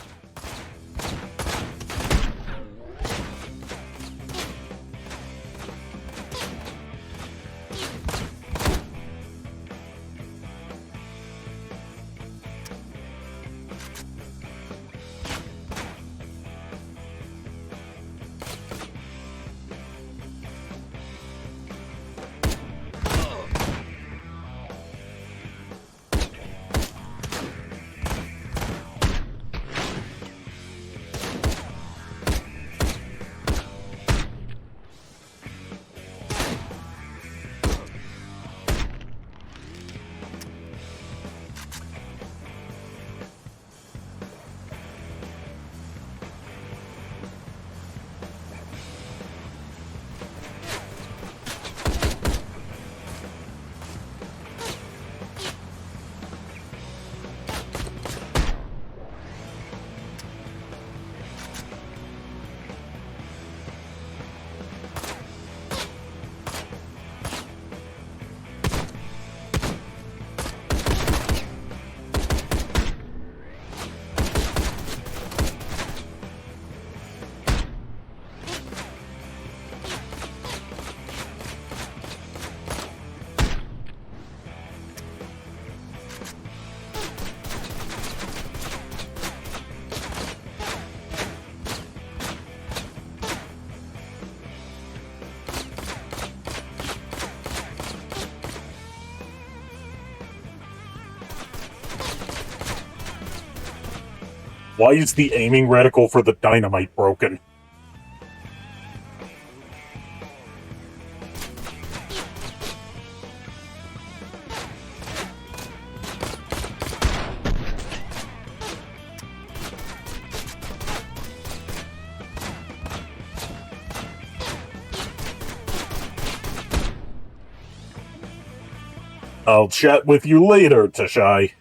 Why is the aiming reticle for the dynamite broken? I'll chat with you later, Tashai.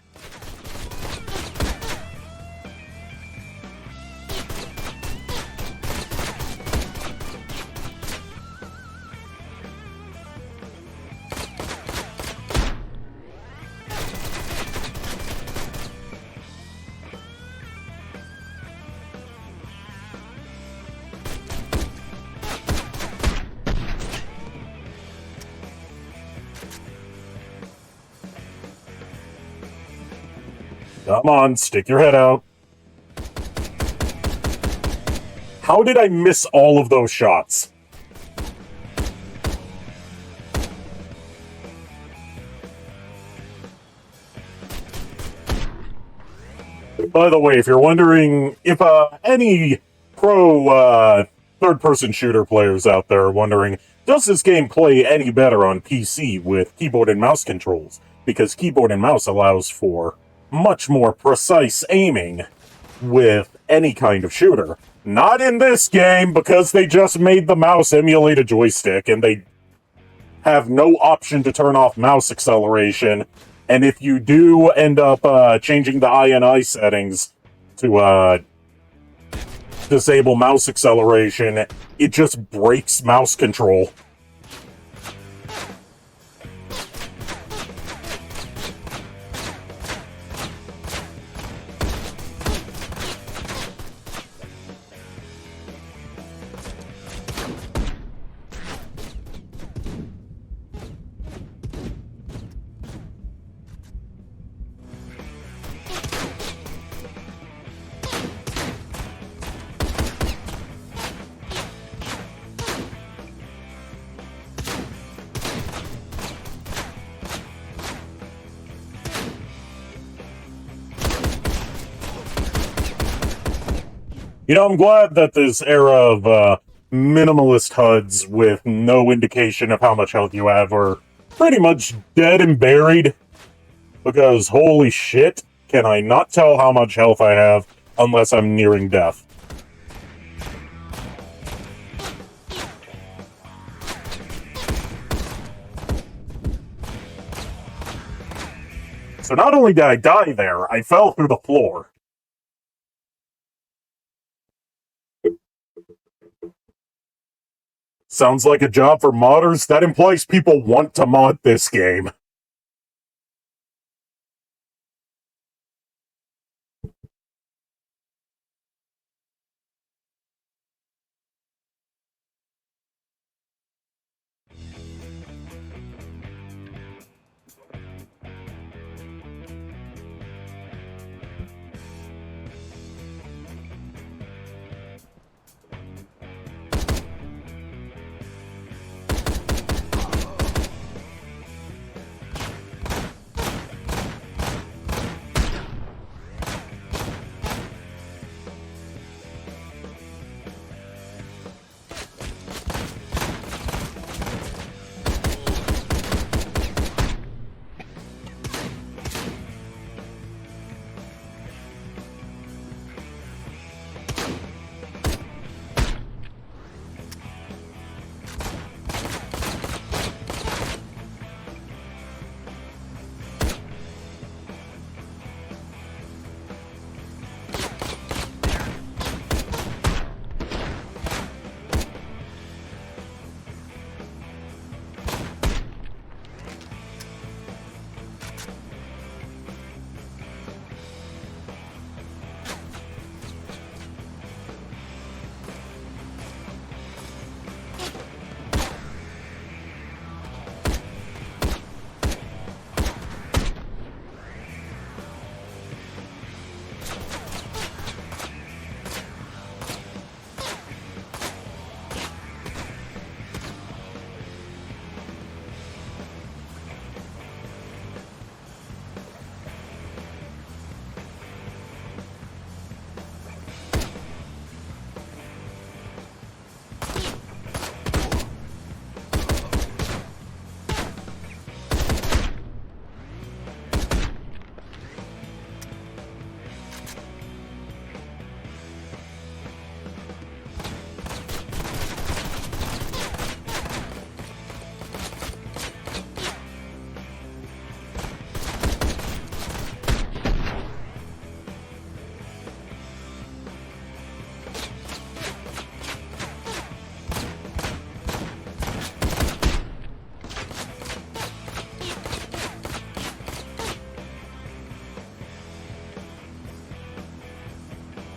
Come on, stick your head out. How did I miss all of those shots? By the way, if you're wondering, if any pro third-person shooter players out there are wondering, does this game play any better on PC with keyboard and mouse controls? Because keyboard and mouse allows for much more precise aiming with any kind of shooter. Not in this game, because they just made the mouse emulate a joystick, and they have no option to turn off mouse acceleration. And if you do end up changing the INI settings to disable mouse acceleration, it just breaks mouse control. You know, I'm glad that this era of minimalist HUDs with no indication of how much health you have are pretty much dead and buried. Because holy shit, can I not tell how much health I have unless I'm nearing death. So not only did I die there, I fell through the floor. Sounds like a job for modders. That implies people want to mod this game.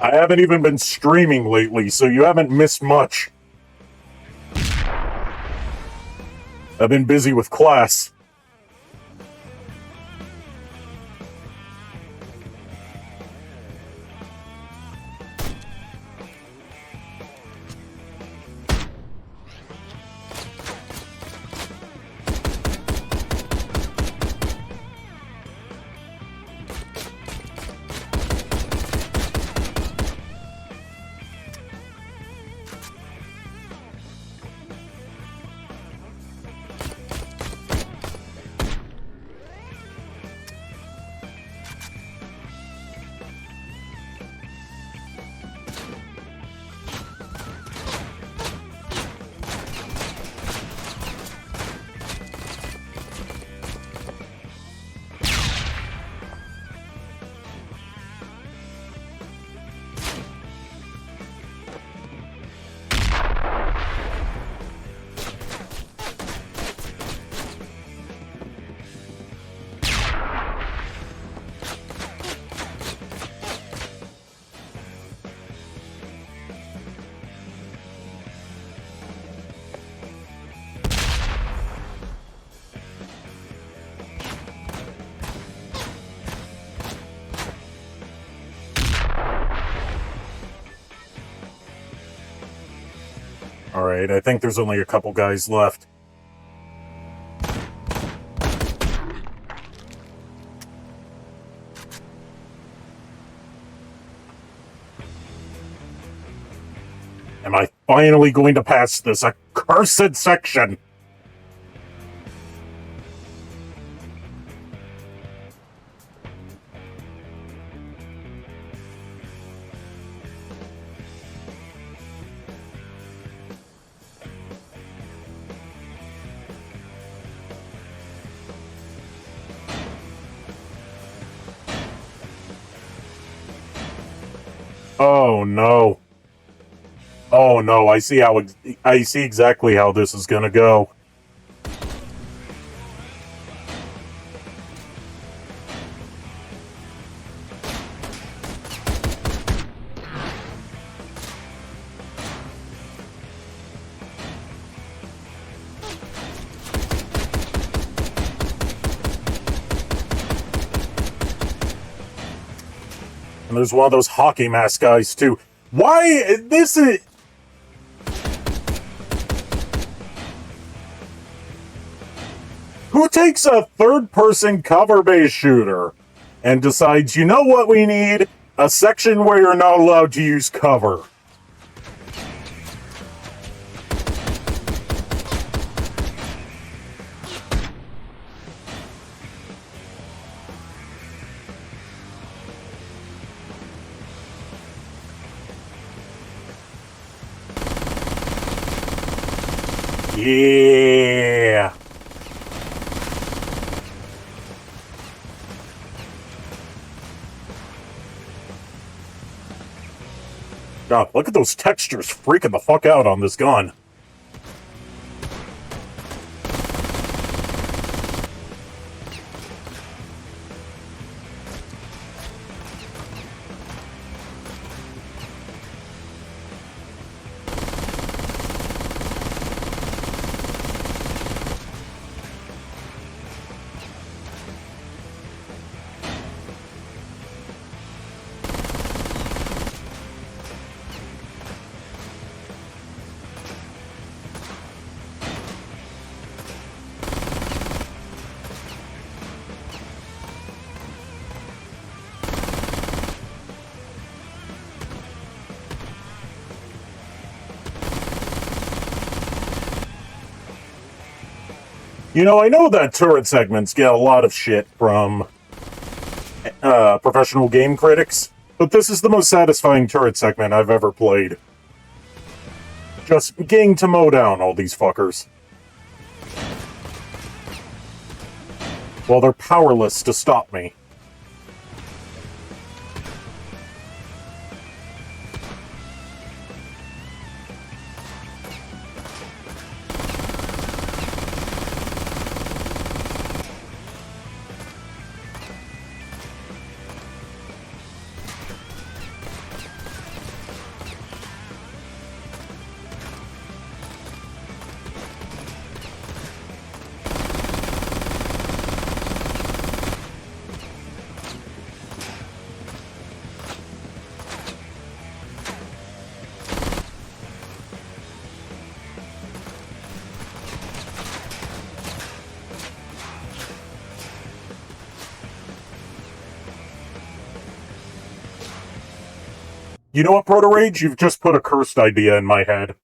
I haven't even been streaming lately, so you haven't missed much. I've been busy with class. Alright, I think there's only a couple guys left. Am I finally going to pass this accursed section? Oh no. Oh no, I see exactly how this is gonna go. And there's one of those hockey mask guys too. Why this is... Who takes a third-person cover-based shooter and decides, you know what we need? A section where you're not allowed to use cover. Yeah. God, look at those textures freaking the fuck out on this gun. You know, I know that turret segments get a lot of shit from professional game critics, but this is the most satisfying turret segment I've ever played. Just getting to mow down all these fuckers. While they're powerless to stop me. You know what, Proto Rage? You've just put a cursed idea in my head.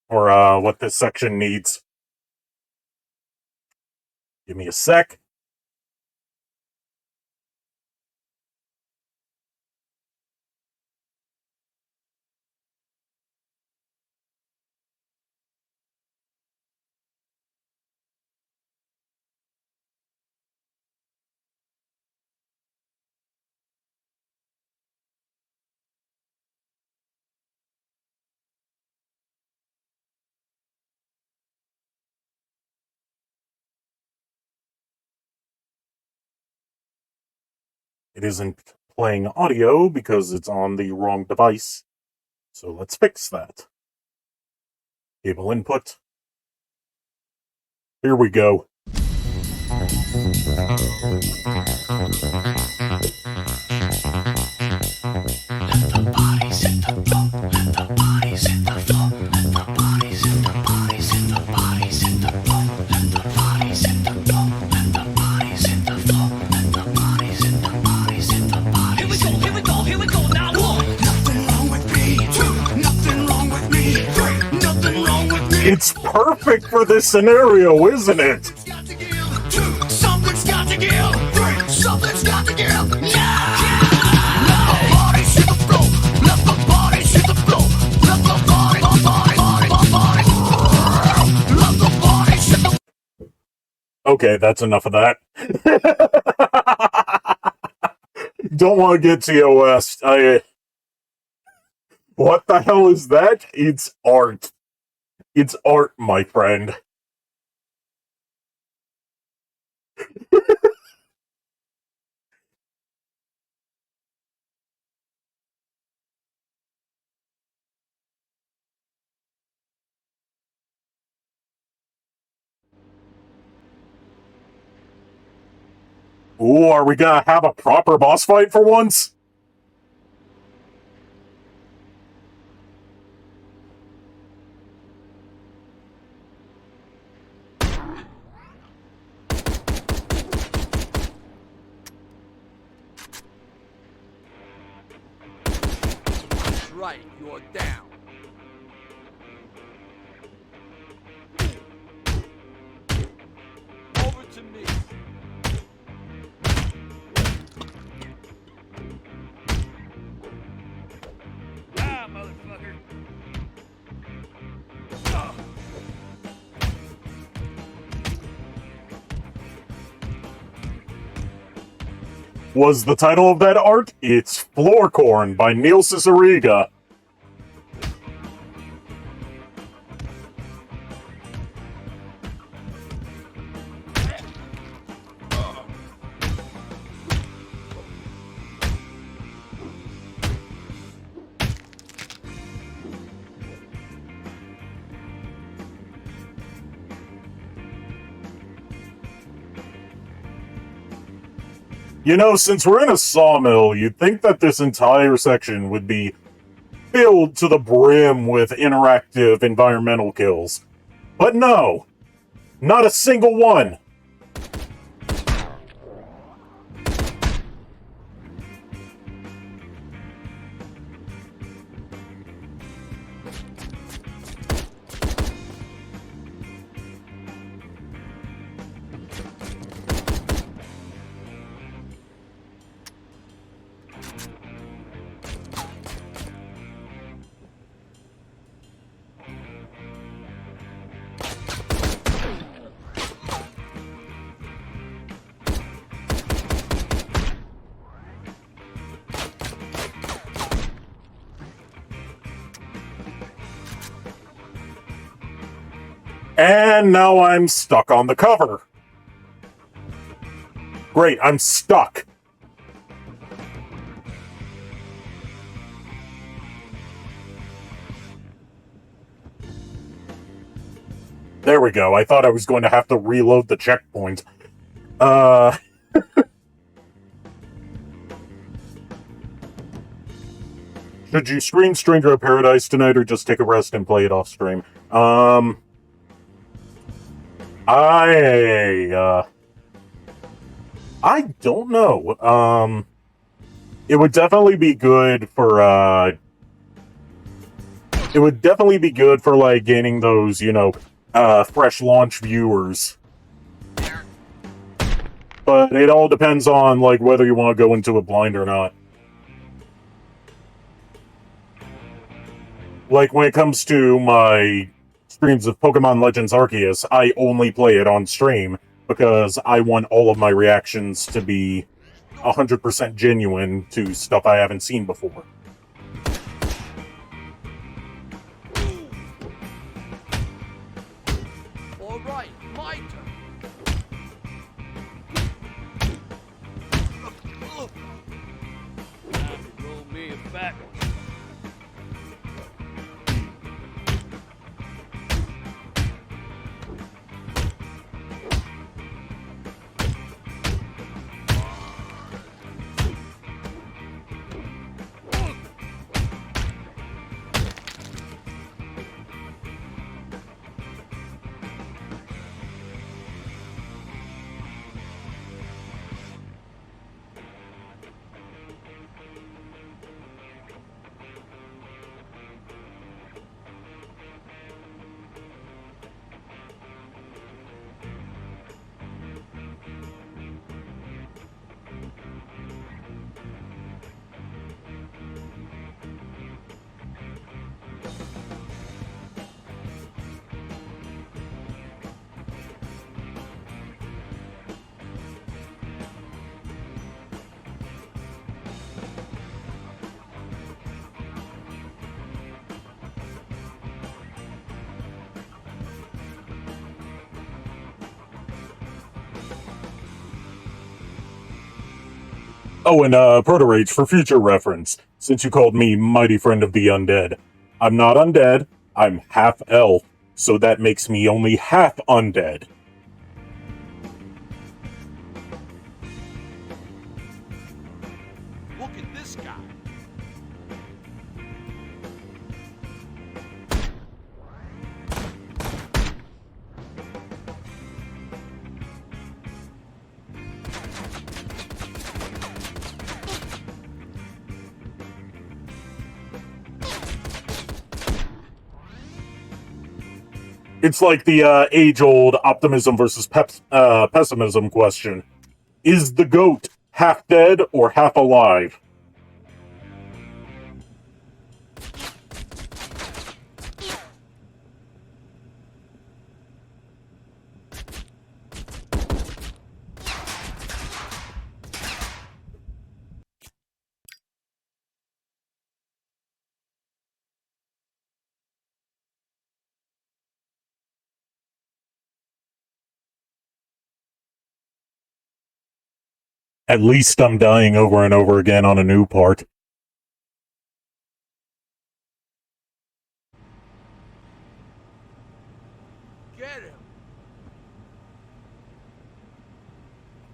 For, what this section needs. Give me a sec. It isn't playing audio because it's on the wrong device. So let's fix that. Cable input. Here we go. Here we go, now one. Nothing wrong with me, two. Nothing wrong with me. It's perfect for this scenario, isn't it? Something's got to give. Three, something's got to give. Let the body hit the floor. Let the body hit the floor. Let the body, let the body hit the. Okay, that's enough of that. Don't want to get TOS. What the hell is that? It's art. It's art, my friend. Ooh, are we gonna have a proper boss fight for once? That's right, you're down. Over to me. Ah, motherfucker. Was the title of that art? It's Floorcorn by Neil Cicierega. You know, since we're in a sawmill, you'd think that this entire section would be filled to the brim with interactive environmental kills. But no! Not a single one! And now I'm stuck on the cover. Great, I'm stuck. There we go. I thought I was going to have to reload the checkpoint. Should you screen Stranger of Paradise tonight or just take a rest and play it off stream? I don't know. It would definitely be good for, like, gaining those, you know, fresh launch viewers. But it all depends on, like, whether you want to go into it blind or not. Like, when it comes to my streams of Pokemon Legends Arceus, I only play it on stream because I want all of my reactions to be 100% genuine to stuff I haven't seen before. All right, my turn. Time to roll me a fat one. Oh, and Proto-Rage, for future reference, since you called me Mighty Friend of the Undead, I'm not undead, I'm half elf, so that makes me only half undead. Look at this guy. It's like the age-old optimism versus pessimism question. Is the goat half dead or half alive? At least I'm dying over and over again on a new part. Get him!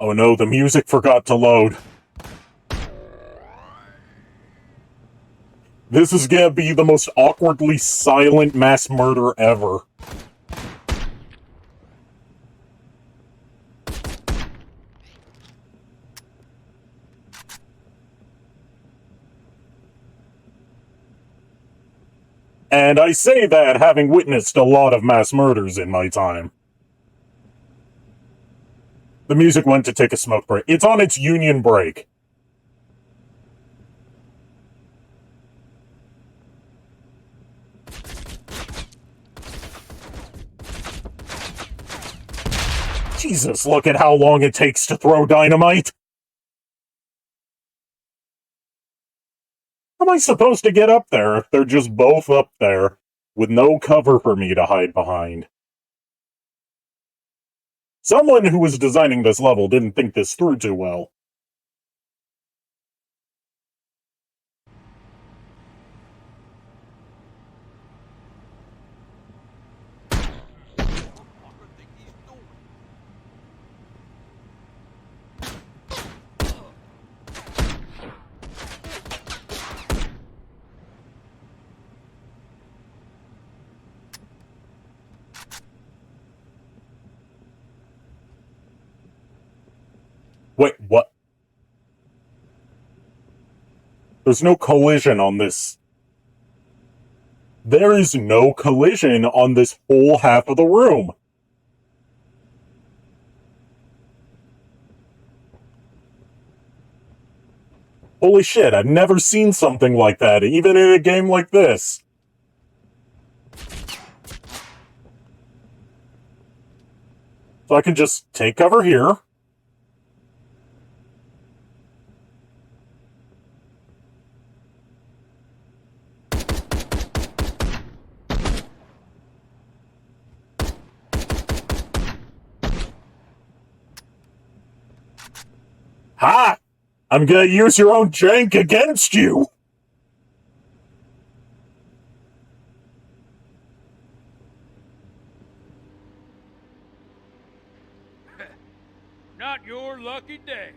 Oh no, the music forgot to load. This is gonna be the most awkwardly silent mass murder ever. And I say that having witnessed a lot of mass murders in my time. The music went to take a smoke break. It's on its union break. Jesus, look at how long it takes to throw dynamite. How am I supposed to get up there if they're just both up there with no cover for me to hide behind? Someone who was designing this level didn't think this through too well. Wait, what? There's no collision on this. There is no collision on this whole half of the room. Holy shit, I've never seen something like that, even in a game like this. So I can just take cover here. Ha! I'm gonna use your own jank against you! Not your lucky day.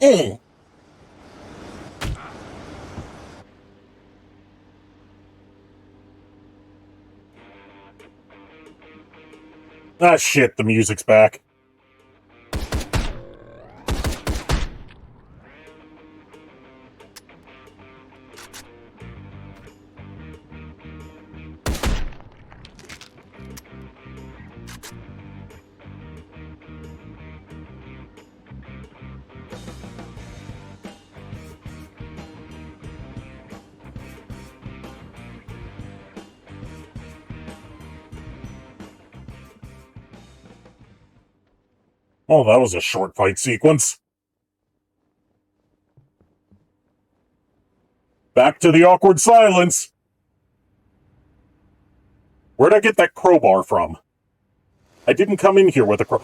Eh. Ah shit, the music's back. Oh, that was a short fight sequence. Back to the awkward silence. Where'd I get that crowbar from? I didn't come in here with a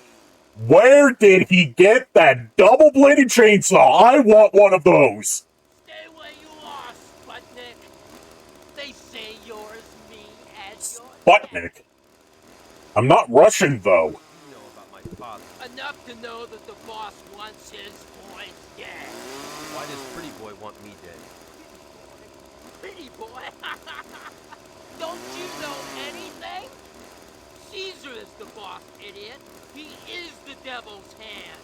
Where did he get that double-bladed chainsaw? I want one of those! Stay where you are, Sputnik. They say you're as mean as your Sputnik? I'm not Russian, though. You know about my father. Enough to know that the boss wants his boy dead. Why does Pretty Boy want me dead? Pretty boy? Don't you know anything? Caesar is the boss, idiot. He is the devil's hand.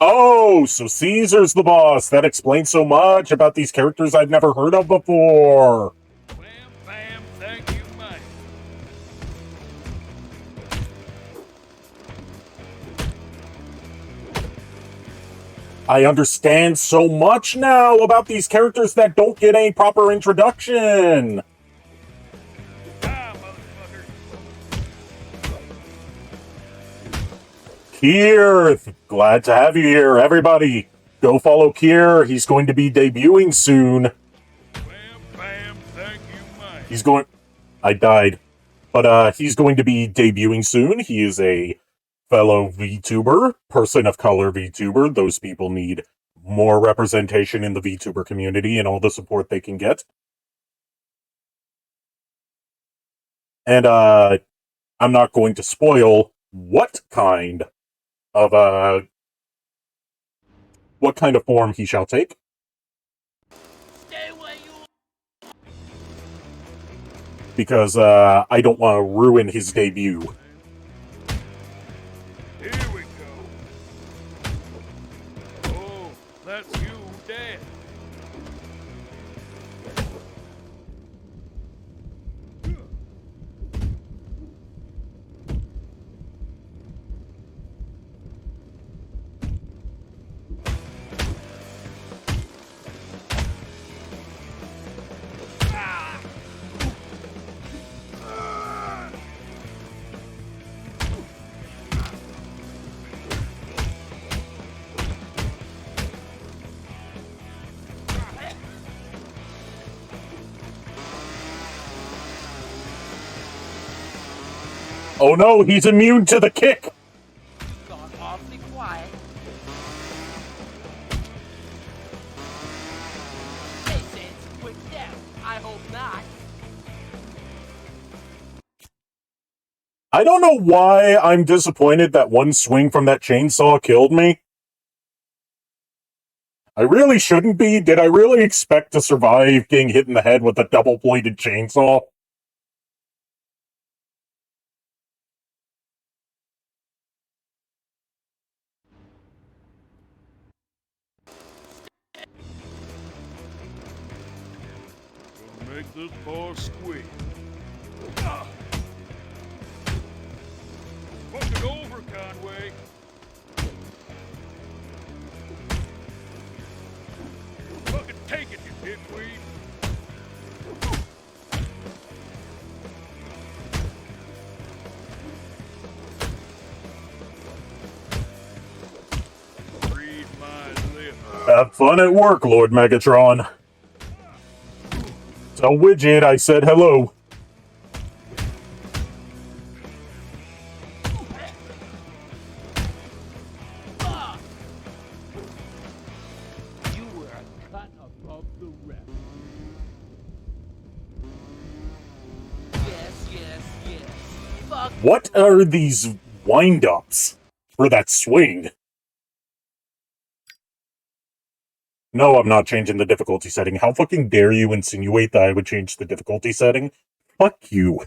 Oh, so Caesar's the boss. That explains so much about these characters I've never heard of before. Bam, bam, thank you, Mike. I understand so much now about these characters that don't get any proper introduction. Ah, motherfucker. Kier, glad to have you here. Everybody, go follow Kier. He's going to be debuting soon. Bam, bam, thank you, Mike. He's going... I died. But, he's going to be debuting soon. He is a fellow VTuber, person of color VTuber. Those people need more representation in the VTuber community and all the support they can get. And, I'm not going to spoil what kind of form he shall take. Stay where you are. Because, I don't want to ruin his debut. Here we go. Oh, that's you, Dad. Oh no, he's immune to the kick! You've gone awfully quiet. They say it's a quick death. I hope not. I don't know why I'm disappointed that one swing from that chainsaw killed me. I really shouldn't be. Did I really expect to survive getting hit in the head with a double-bladed chainsaw? Gonna make this boy squeak. Fuck it over, Conway. Fucking take it, you dickweed. Read my lips. Have fun at work, Lord Megatron. Tell Widget I said hello. You were a cut above the rest. Yes. Fuck. What are these wind-ups for that swing? No, I'm not changing the difficulty setting. How fucking dare you insinuate that I would change the difficulty setting? Fuck you.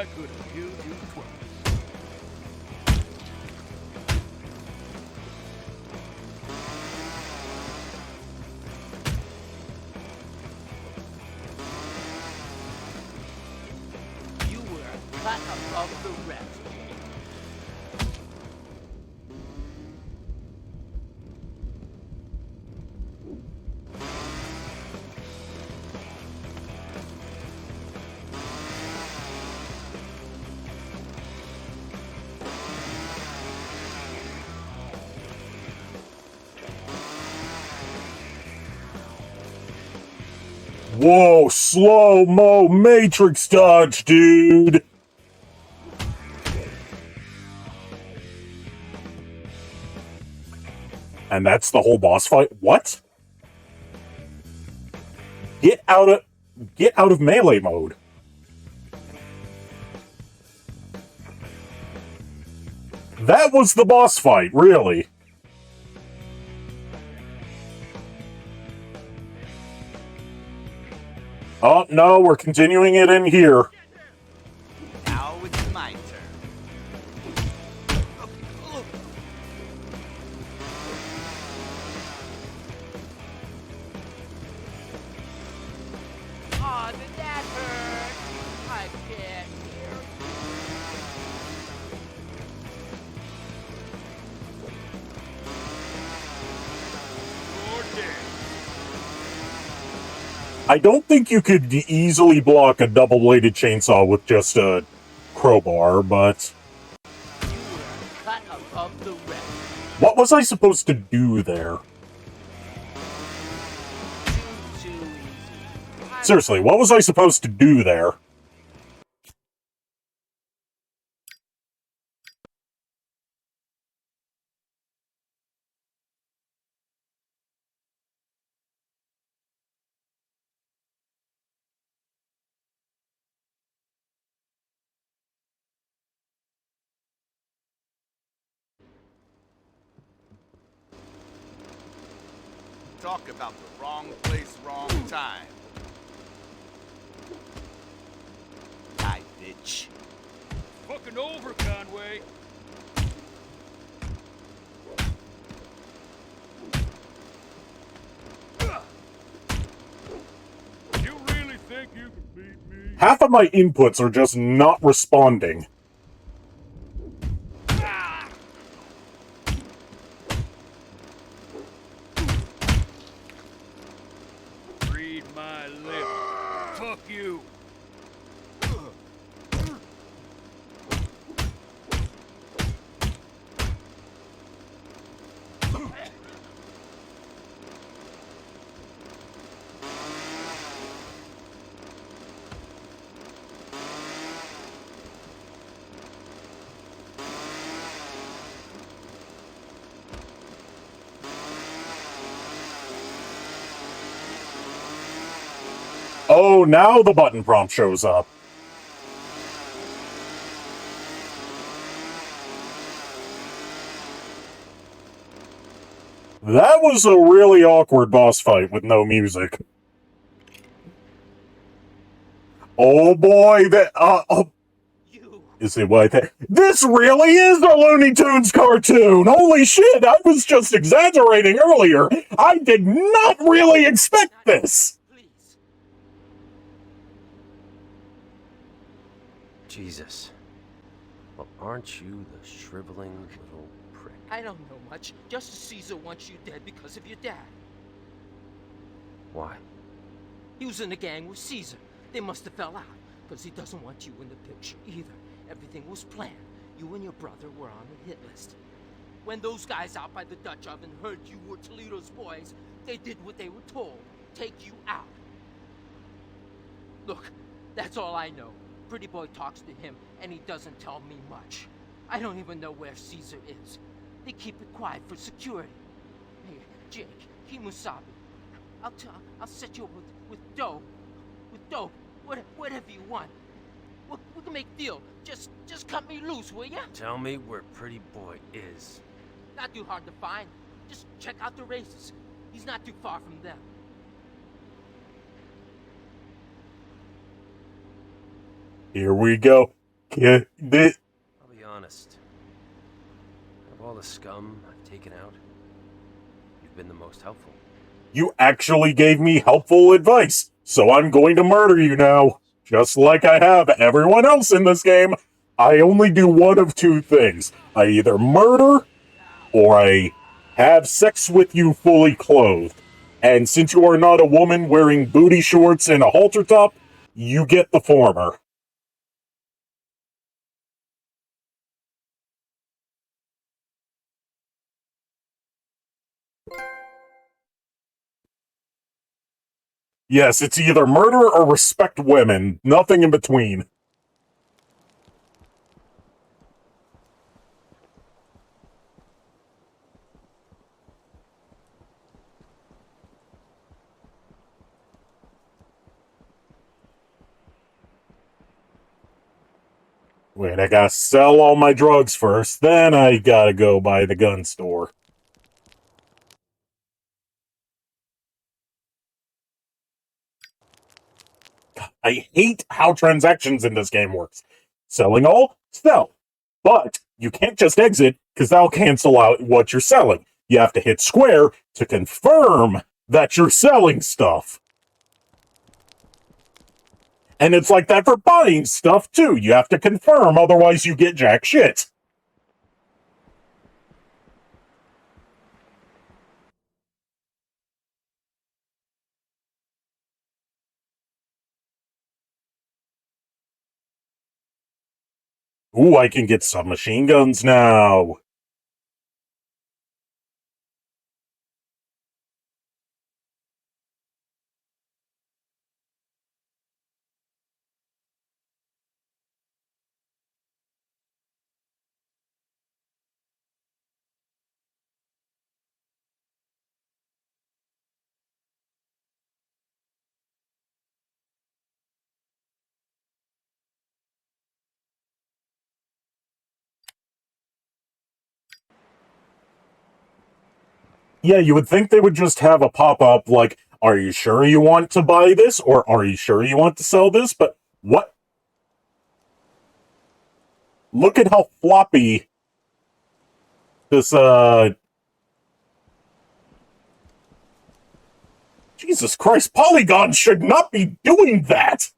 I could have killed you twice. You were a cut above the rest. Whoa, slow-mo Matrix dodge, dude! And that's the whole boss fight? What? Get out of melee mode. That was the boss fight, really. Oh, no, we're continuing it in here. Now it's my turn. Aw, did that hurt? I can't hear. You're dead. I don't think you could easily block a double-bladed chainsaw with just a crowbar, but... You were a cut above the rest. What was I supposed to do there? Too easy. Seriously, what was I supposed to do there? Talk about the wrong place, wrong time. Die, bitch. Fucking over, Conway. You really think you can beat me? Half of my inputs are just not responding. Read my lips. Fuck you. Oh, now the button prompt shows up. That was a really awkward boss fight with no music. Oh boy, You. is it what? This really is a Looney Tunes cartoon! Holy shit, I was just exaggerating earlier! I did not really expect this! Please. Jesus. Well, aren't you the shriveling little prick? I don't know much. Justice Caesar wants you dead because of your dad. Why? He was in a gang with Caesar. They must have fell out, because he doesn't want you in the picture either. Everything was planned. You and your brother were on the hit list. When those guys out by the Dutch oven heard you were Toledo's boys, they did what they were told. Take you out. Look, that's all I know. Pretty Boy talks to him, and he doesn't tell me much. I don't even know where Caesar is. They keep it quiet for security. Hey, Jake, Kimusabi. I'll set you up with dough. With dope. Whatever you want. We can make a deal. Just cut me loose, will ya? Tell me where Pretty Boy is. Not too hard to find. Just check out the races. He's not too far from them. Here we go. Yeah, I'll be honest. Of all the scum I've taken out, you've been the most helpful. you actually gave me helpful advice, so I'm going to murder you now. Just like I have everyone else in this game. I only do one of two things. I either murder, or I have sex with you fully clothed. And since you are not a woman wearing booty shorts and a halter top, you get the former. Yes, it's either murder or respect women. Nothing in between. Wait, I gotta sell all my drugs first, then I gotta go by the gun store. I hate how transactions in this game works. Selling all? Sell. But you can't just exit, because that'll cancel out what you're selling. You have to hit square to confirm that you're selling stuff. And it's like that for buying stuff, too. You have to confirm, otherwise you get jack shit. Ooh, I can get submachine guns now. Yeah, you would think they would just have a pop-up like, are you sure you want to buy this? Or are you sure you want to sell this? But what? Look at how floppy this, Jesus Christ, Polygon should not be doing that!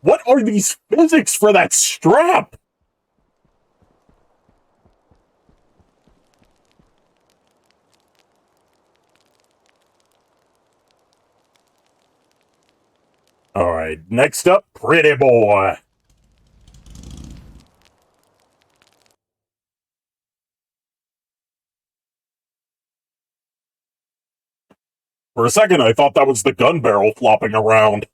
What are these physics for that strap? Alright, next up, Pretty Boy. For a second, I thought that was the gun barrel flopping around.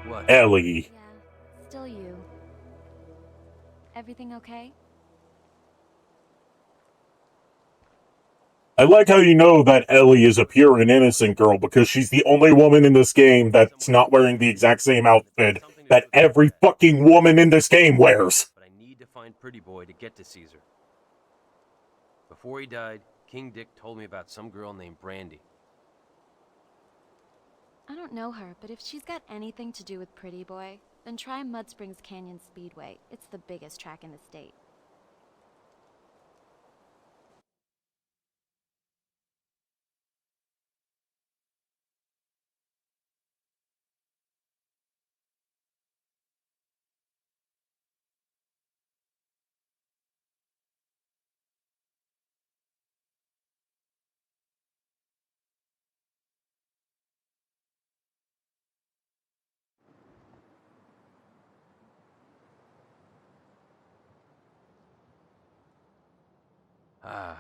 What? Ellie. Yeah, still you. Everything okay? I like how you know that Ellie is a pure and innocent girl because she's the only woman in this game that's not wearing the exact same outfit that every fucking woman in this game wears. But I need to find Pretty Boy to get to Caesar. Before he died, King Dick told me about some girl named Brandy. I don't know her, but if she's got anything to do with Pretty Boy, then try Mud Springs Canyon Speedway. It's the biggest track in the state. Ah,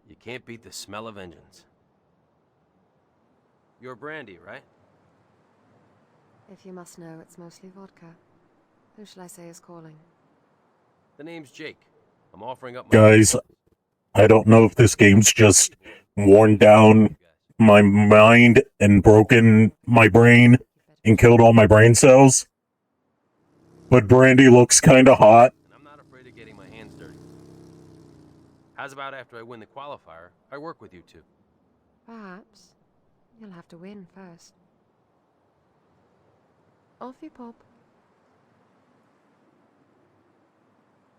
you can't beat the smell of engines. You're Brandy, right? If you must know, it's mostly vodka. Who shall I say is calling? The name's Jake. I'm offering up my... Guys, I don't know if this game's just worn down my mind and broken my brain and killed all my brain cells. But Brandy looks kind of hot. And I'm not afraid of getting my hands dirty. How's about after I win the qualifier, I work with you two? Perhaps. You'll have to win first. Off you pop.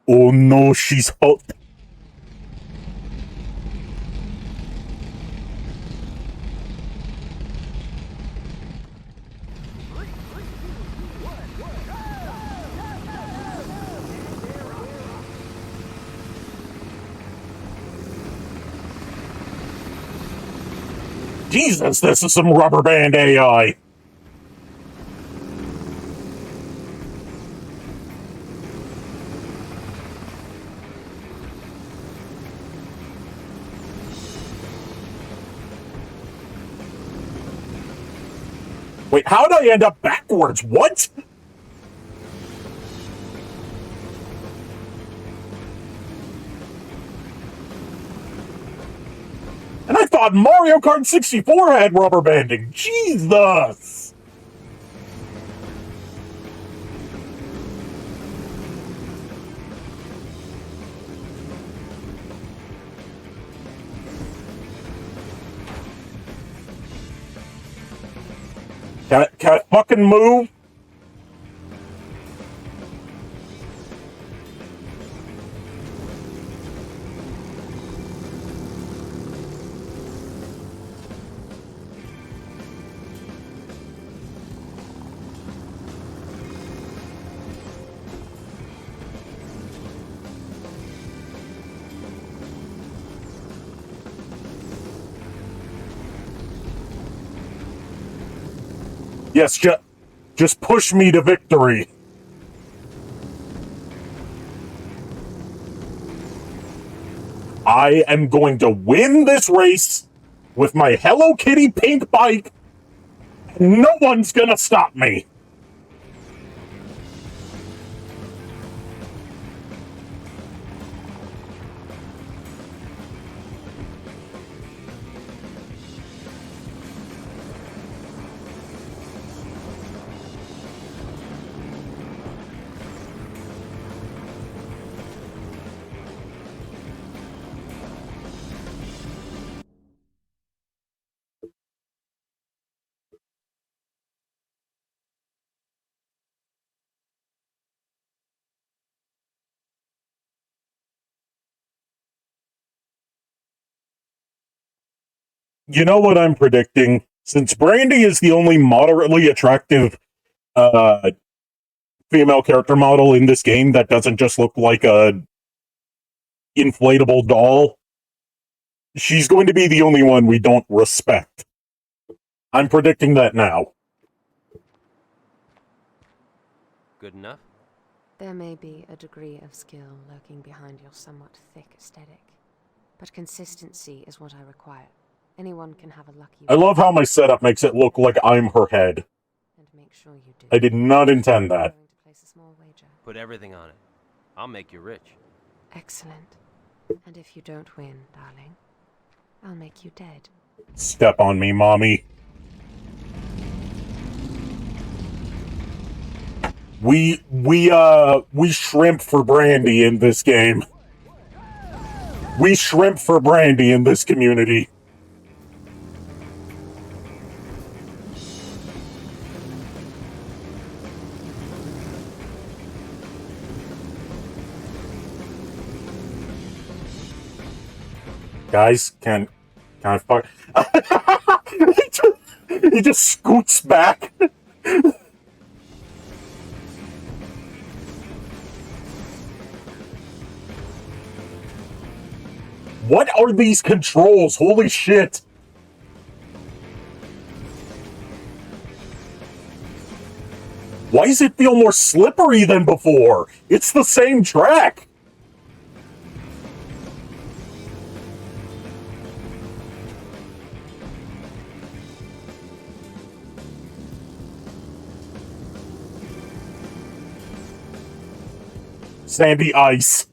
Oh no, she's hot. Jesus, this is some rubber band AI. Wait, how did I end up backwards? What? And I thought Mario Kart 64 had rubber banding. Jesus! Can I fucking move? Yes, just push me to victory. I am going to win this race with my Hello Kitty pink bike. No one's gonna stop me. You know what I'm predicting? Since Brandy is the only moderately attractive female character model in this game that doesn't just look like a inflatable doll, she's going to be the only one we don't respect. I'm predicting that now. Good enough? There may be a degree of skill lurking behind your somewhat thick aesthetic, but consistency is what I require. Anyone can have a lucky... I love how my setup makes it look like I'm her head. And make sure you do. I did not intend that. I'm going to place a small wager. Put everything on it. I'll make you rich. Excellent. And if you don't win, darling, I'll make you dead. Step on me, mommy. We shrimp for Brandy in this game. We shrimp for Brandy in this community. Guys, can I fuck? He just scoots back. What are these controls? Holy shit. Why does it feel more slippery than before? It's the same track. Sandy ice.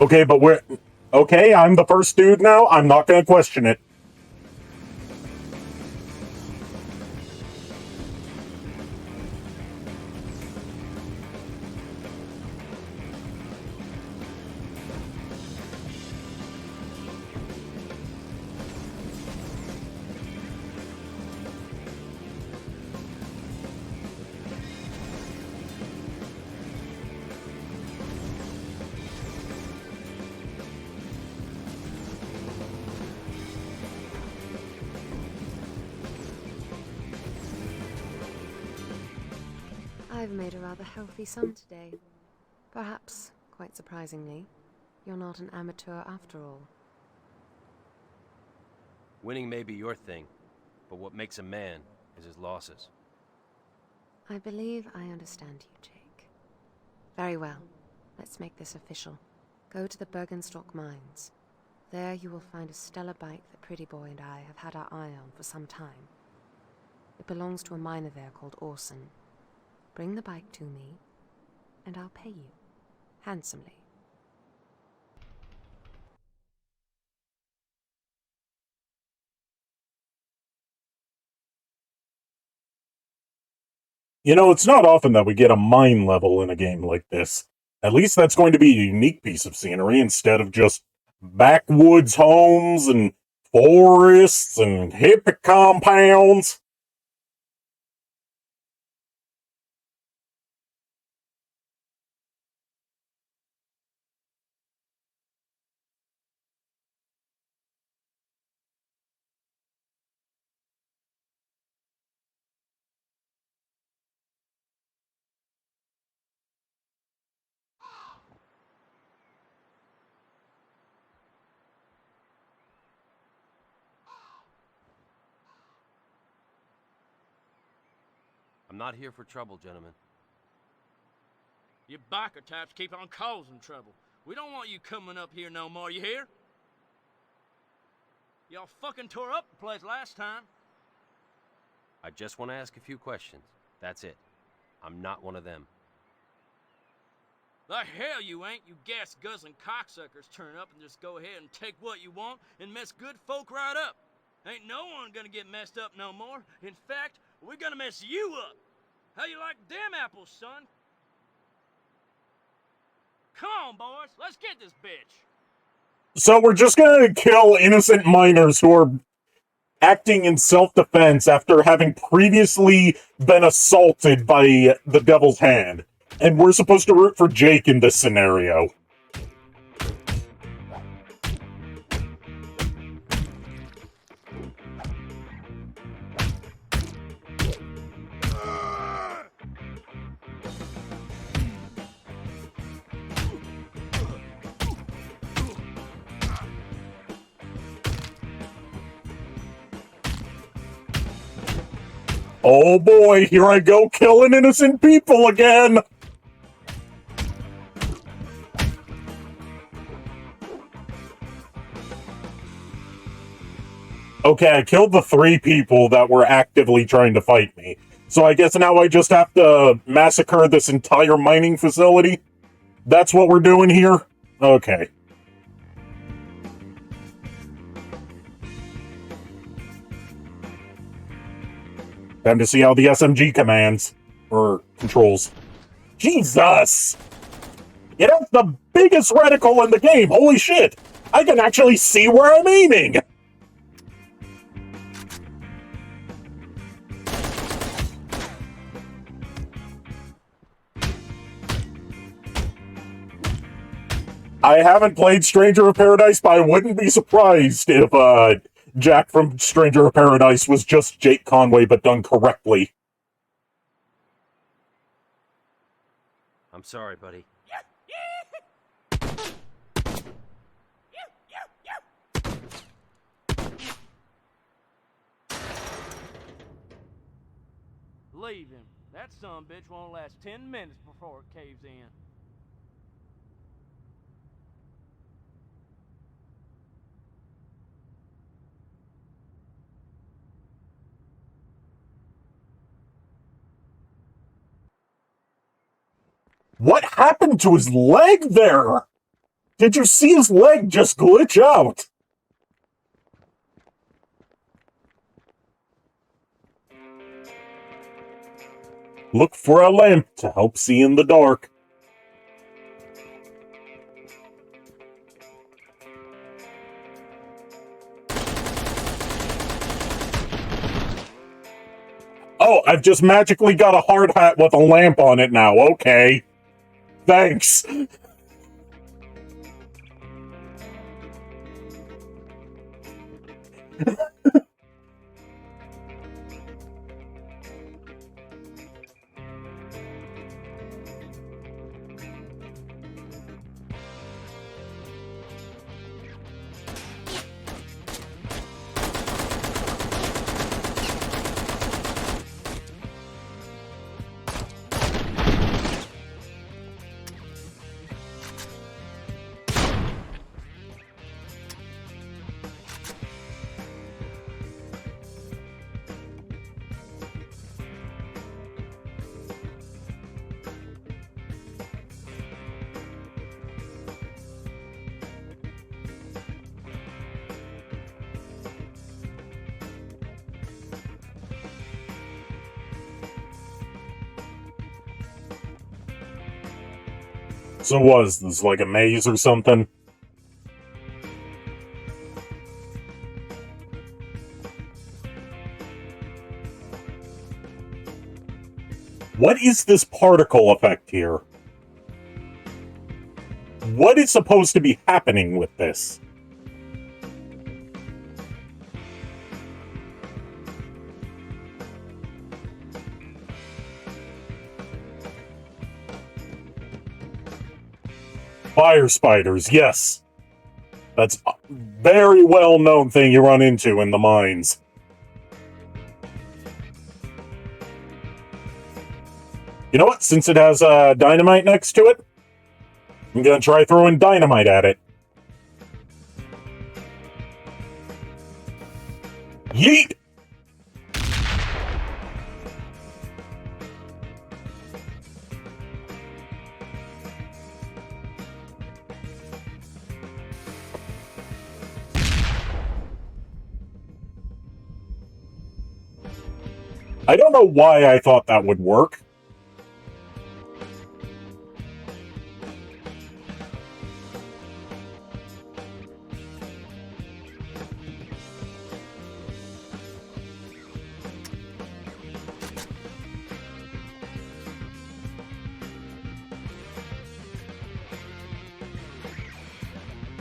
Okay, but we're... Okay, I'm the first dude now. I'm not gonna question it. I've made a rather healthy sum today. Perhaps, quite surprisingly, you're not an amateur after all. Winning may be your thing, but what makes a man is his losses. I believe I understand you, Jake. Very well. Let's make this official. Go to the Bergenstock mines. There you will find a stellar bike that Pretty Boy and I have had our eye on for some time. It belongs to a miner there called Orson. Bring the bike to me, and I'll pay you. Handsomely. You know, it's not often that we get a mine level in a game like this. At least that's going to be a unique piece of scenery instead of just backwoods homes and forests and hippie compounds. I'm not here for trouble, gentlemen. You biker types keep on causing trouble. We don't want you coming up here no more, you hear? Y'all fucking tore up the place last time. I just want to ask a few questions. That's it. I'm not one of them. The hell you ain't, you gas-guzzling cocksuckers turn up and just go ahead and take what you want and mess good folk right up. Ain't no one gonna get messed up no more. In fact, we're gonna mess you up. How you like them apples, son? Come on, boys, let's get this bitch. So we're just gonna kill innocent miners who are acting in self-defense after having previously been assaulted by the Devil's Hand. And we're supposed to root for Jake in this scenario. Oh boy, here I go killing innocent people again! Okay, I killed the 3 people that were actively trying to fight me. So I guess now I just have to massacre this entire mining facility? That's what we're doing here? Okay. Time to see how the SMG commands, or controls. Jesus! It has the biggest reticle in the game, holy shit! I can actually see where I'm aiming! I haven't played Stranger of Paradise, but I wouldn't be surprised if, Jack from Stranger of Paradise was just Jake Conway, but done correctly. I'm sorry, buddy. Leave him. That sumbitch won't last 10 minutes before it caves in. What happened to his leg there? Did you see his leg just glitch out? Look for a lamp to help see in the dark. Oh, I've just magically got a hard hat with a lamp on it now. Okay. Thanks. So was this like a maze or something? What is this particle effect here? What is supposed to be happening with this? Fire spiders, yes. That's a very well-known thing you run into in the mines. You know what? Since it has dynamite next to it, I'm gonna try throwing dynamite at it. Yeet! I don't know why I thought that would work.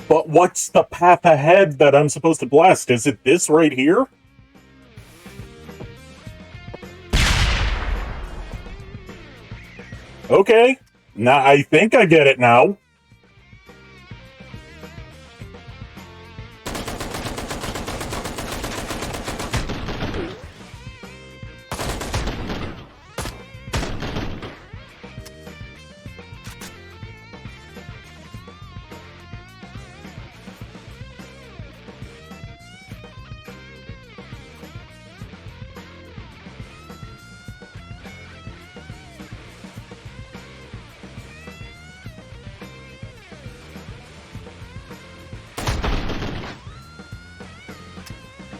But what's the path ahead that I'm supposed to blast? Is it this right here? Okay, now I think I get it now.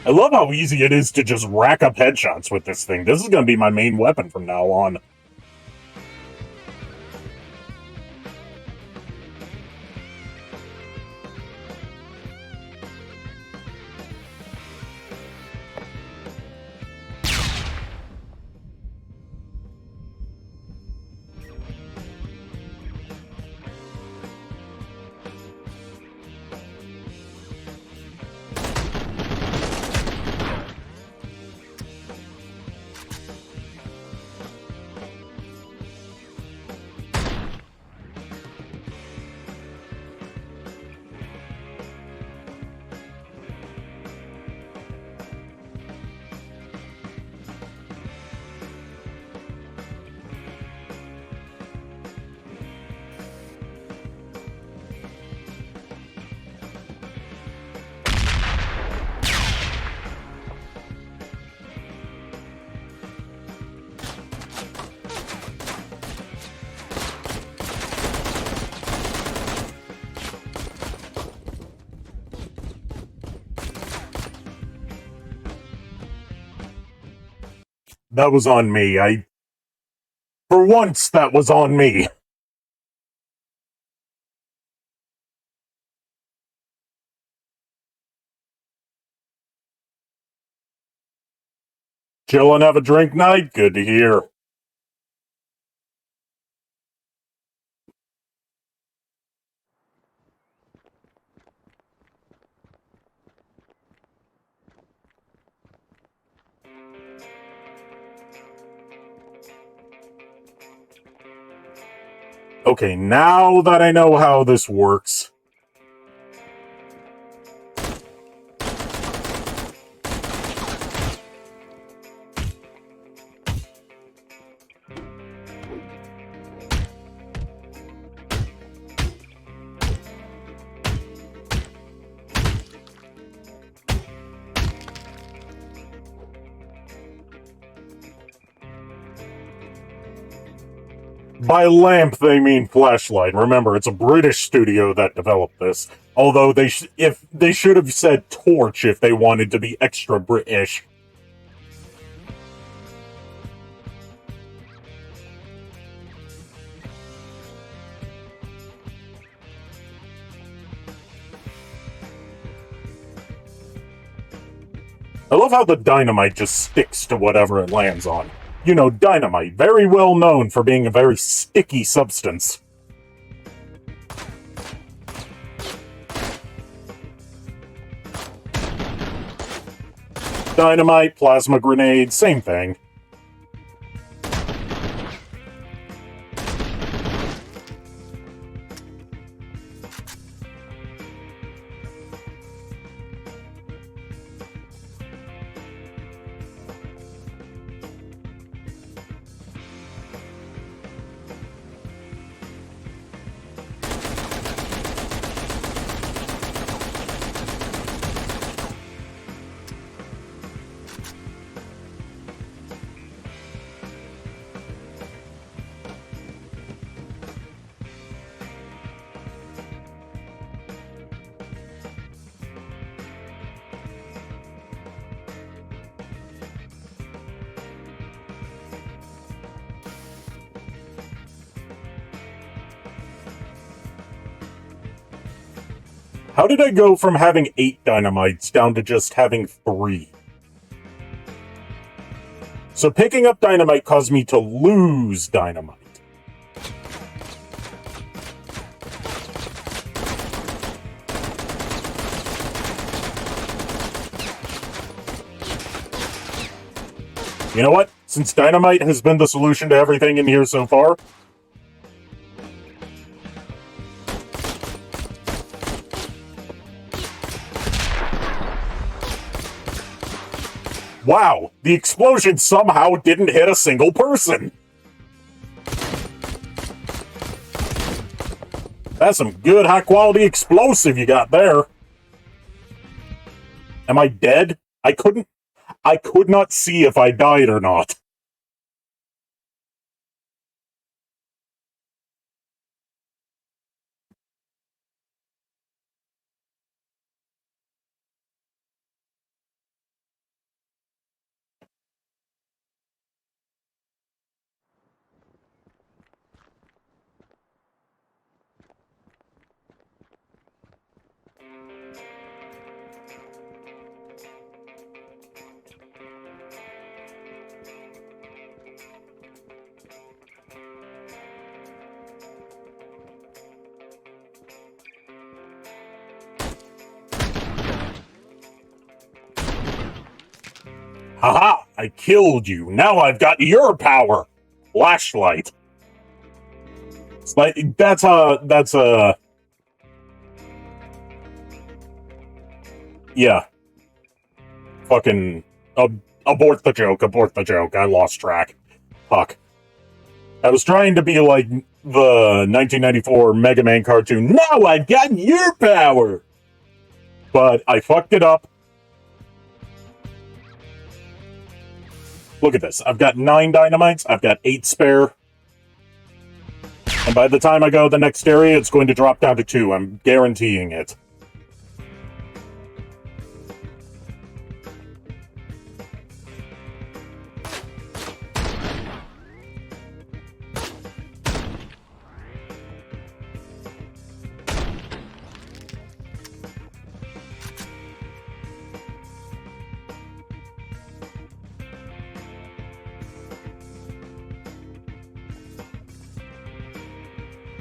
I love how easy it is to just rack up headshots with this thing. This is going to be my main weapon from now on. That was on me. For once, that was on me. Chill and have a drink night? Good to hear. Okay, now that I know how this works... By lamp, they mean flashlight. Remember, it's a British studio that developed this. Although they should have said torch if they wanted to be extra British. I love how the dynamite just sticks to whatever it lands on. You know, dynamite, very well known for being a very sticky substance. Dynamite, plasma grenade, same thing. How did I go from having 8 dynamites down to just having 3? So picking up dynamite caused me to lose dynamite. You know what? Since dynamite has been the solution to everything in here so far, wow, the explosion somehow didn't hit a single person. That's some good high-quality explosive you got there. Am I dead? I could not see if I died or not. Haha! I killed you. Now I've got your power. Flashlight. It's like that's a. Yeah. Fucking abort the joke. Abort the joke. I lost track. Fuck. I was trying to be like the 1994 Mega Man cartoon. Now I've got your power. But I fucked it up. Look at this. I've got 9 dynamites. I've got 8 spare. And by the time I go to the next area, it's going to drop down to 2. I'm guaranteeing it.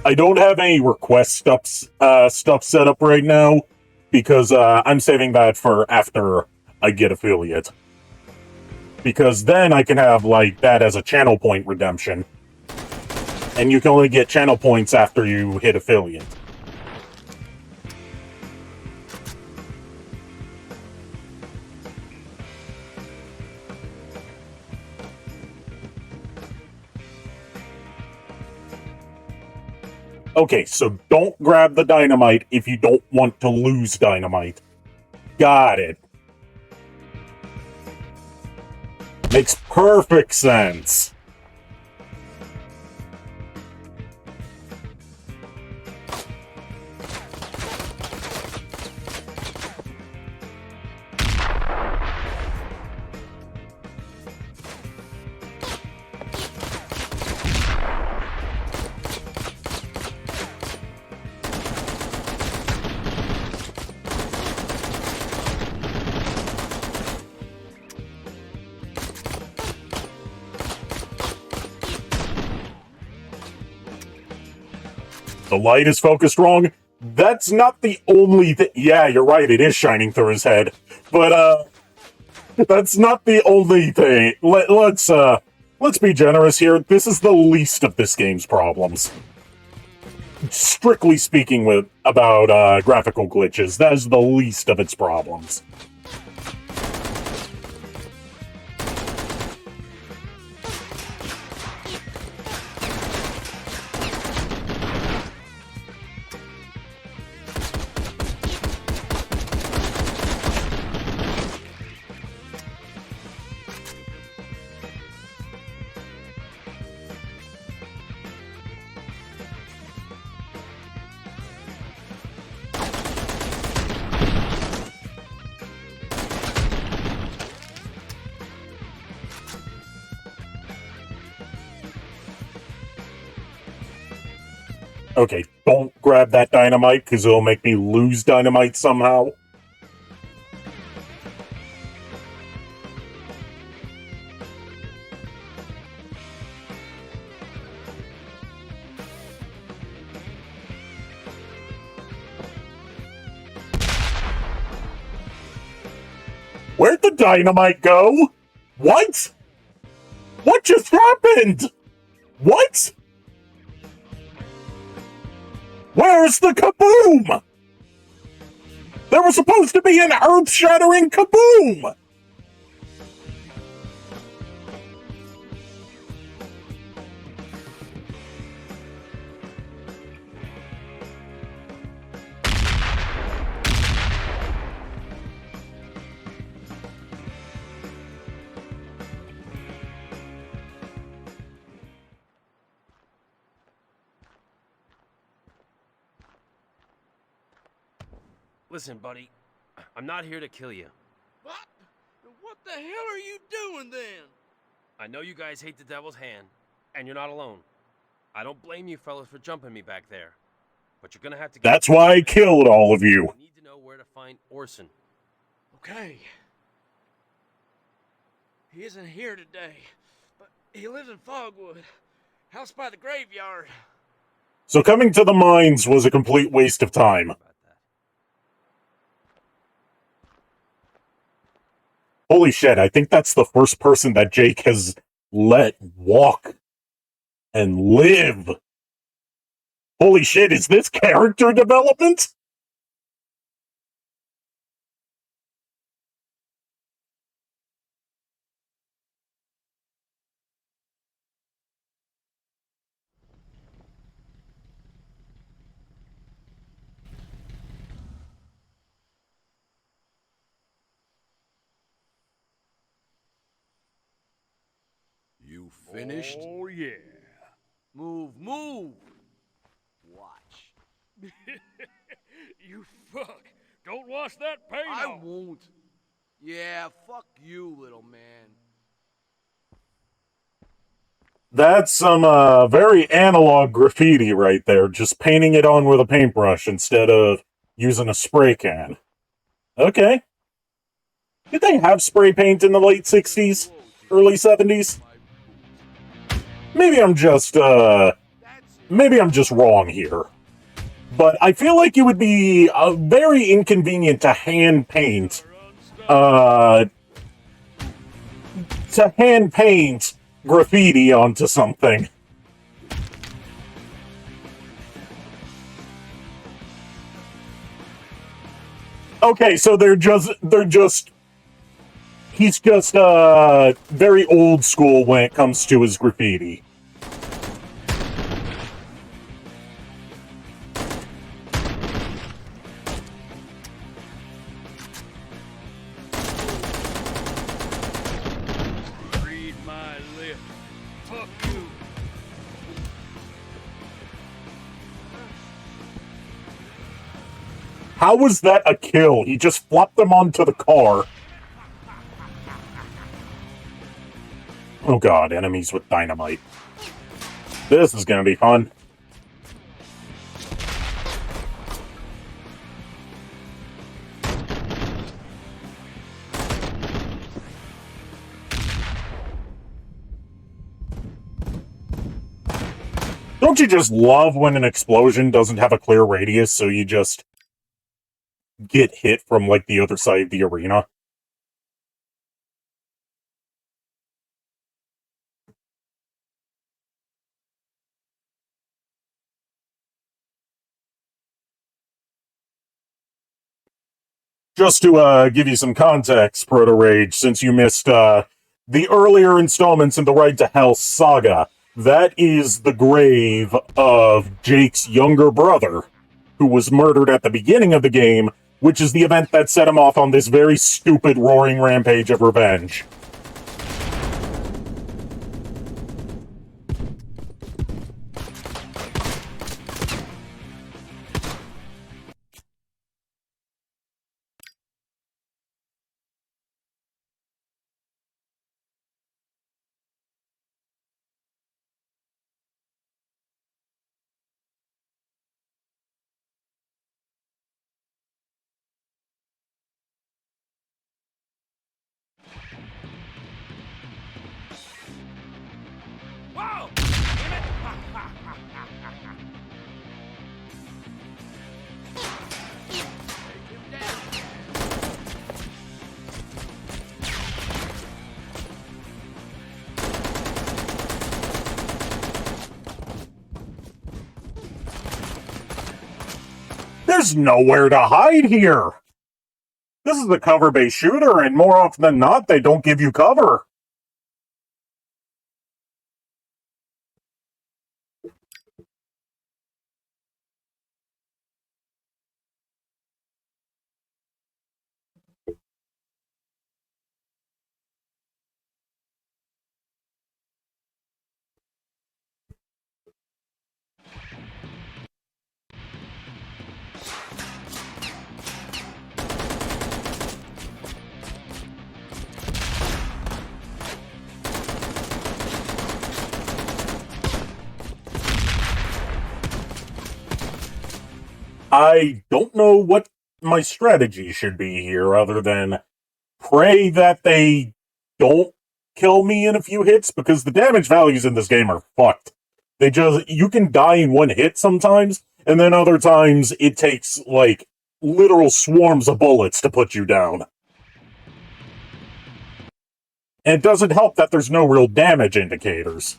I don't have any request stuff set up right now because I'm saving that for after I get affiliate. Because then I can have like that as a channel point redemption. And you can only get channel points after you hit affiliate. Okay, so don't grab the dynamite if you don't want to lose dynamite. Got it. Makes perfect sense. The light is focused wrong. That's not the only thing. Yeah, you're right. It is shining through his head, but that's not the only thing. Let's be generous here. This is the least of this game's problems. Strictly speaking, about graphical glitches, that is the least of its problems. Okay, don't grab that dynamite, because it'll make me lose dynamite somehow. Where'd the dynamite go? What? What just happened? What? Where's the kaboom? There was supposed to be an earth-shattering kaboom! Listen, buddy, I'm not here to kill you. What? What the hell are you doing then? I know you guys hate the devil's hand, and you're not alone. I don't blame you fellas for jumping me back there, but you're gonna have to get... That's why I killed all of you. I need to know where to find Orson. Okay. He isn't here today, but he lives in Fogwood, house by the graveyard. So coming to the mines was a complete waste of time. Holy shit, I think that's the first person that Jake has let walk and live. Holy shit, is this character development? You finished? Oh, yeah. Move, move! Watch. You fuck! Don't wash that paint I off! won't. Yeah, fuck you, little man. That's some very analog graffiti right there, just painting it on with a paintbrush instead of using a spray can. Okay. Did they have spray paint in the late 60s? Early 70s? Maybe I'm just maybe I'm just wrong here, but I feel like it would be very inconvenient to hand paint graffiti onto something. Okay, so he's just very old school when it comes to his graffiti. Read my lip. Fuck you. How was that a kill? He just flopped them onto the car. Oh god, enemies with dynamite. This is gonna be fun. Don't you just love when an explosion doesn't have a clear radius, so you just get hit from, like, the other side of the arena? Just to give you some context, Proto Rage, since you missed the earlier installments in the Ride to Hell saga, that is the grave of Jake's younger brother, who was murdered at the beginning of the game, which is the event that set him off on this very stupid roaring rampage of revenge. Whoa! There's nowhere to hide here! This is a cover-based shooter, and more often than not, they don't give you cover. I don't know what my strategy should be here, other than pray that they don't kill me in a few hits, because the damage values in this game are fucked. You can die in one hit sometimes, and then other times it takes, like, literal swarms of bullets to put you down. And it doesn't help that there's no real damage indicators.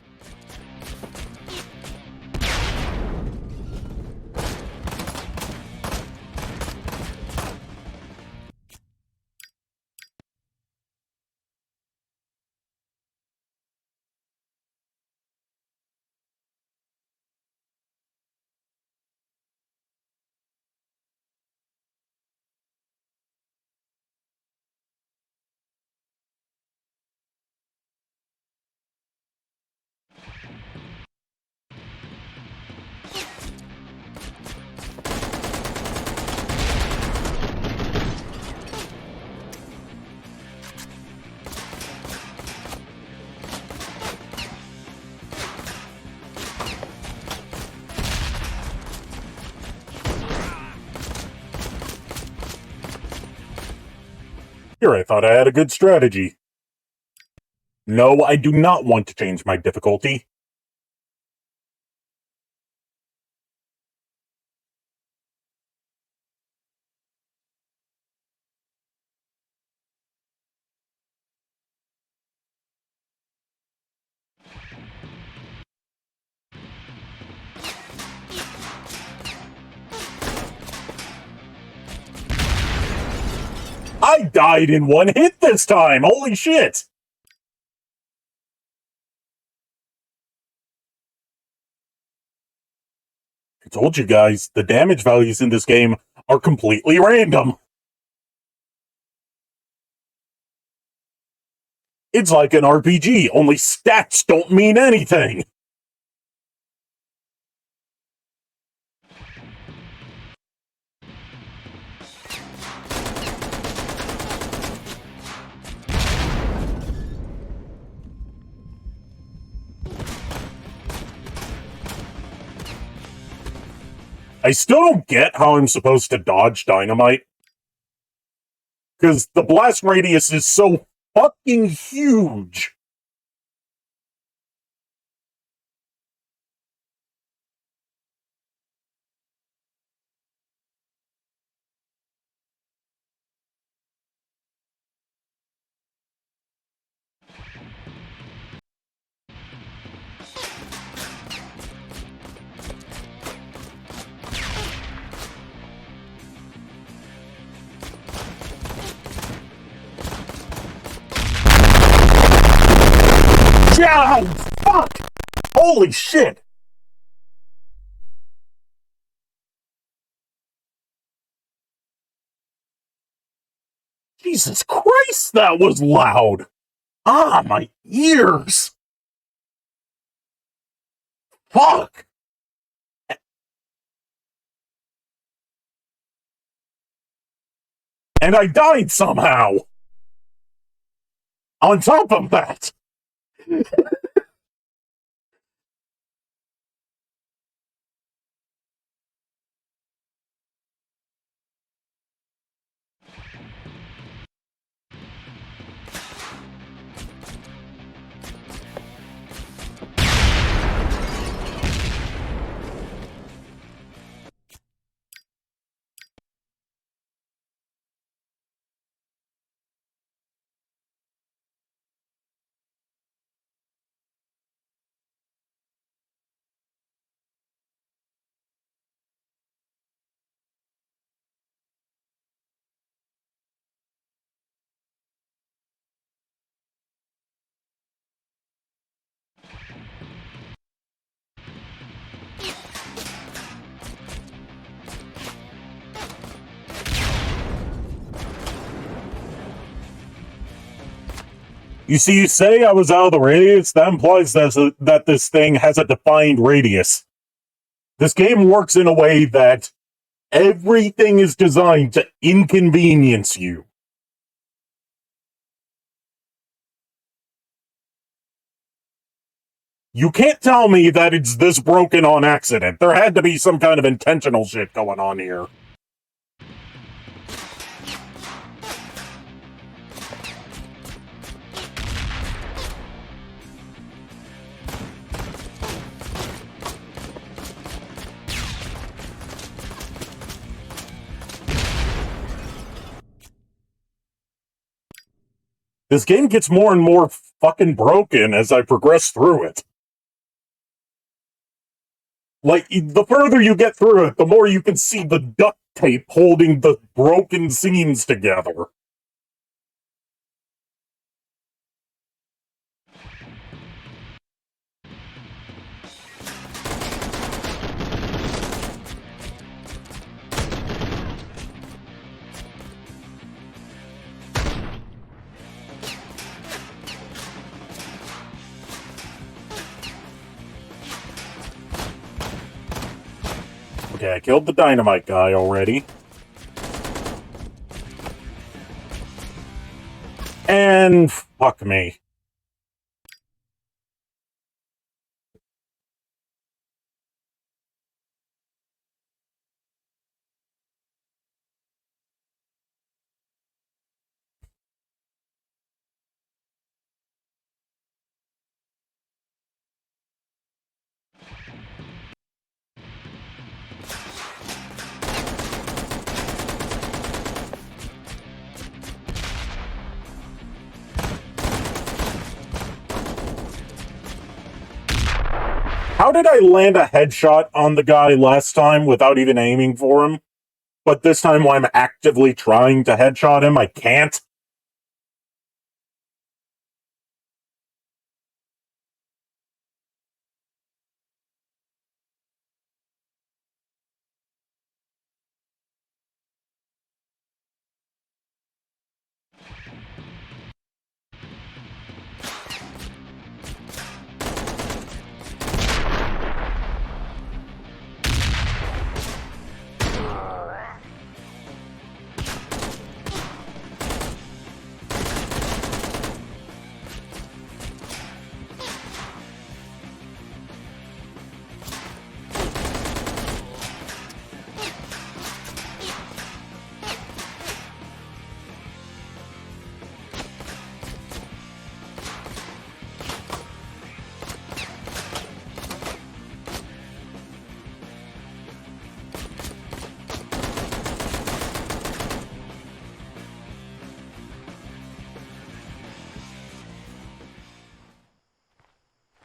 Here, I thought I had a good strategy. No, I do not want to change my difficulty. I died in one hit this time! Holy shit! I told you guys, the damage values in this game are completely random. It's like an RPG, only stats don't mean anything. I still don't get how I'm supposed to dodge dynamite. Because the blast radius is so fucking huge. Ow! Fuck! Holy shit! Jesus Christ, that was loud! Ah, my ears! Fuck! And I died somehow! On top of that! You see, you say I was out of the radius, that implies that this thing has a defined radius. This game works in a way that everything is designed to inconvenience you. You can't tell me that it's this broken on accident. There had to be some kind of intentional shit going on here. This game gets more and more fucking broken as I progress through it. Like, the further you get through it, the more you can see the duct tape holding the broken scenes together. Okay, I killed the dynamite guy already. And fuck me. How did I land a headshot on the guy last time without even aiming for him? but this time when I'm actively trying to headshot him, I can't.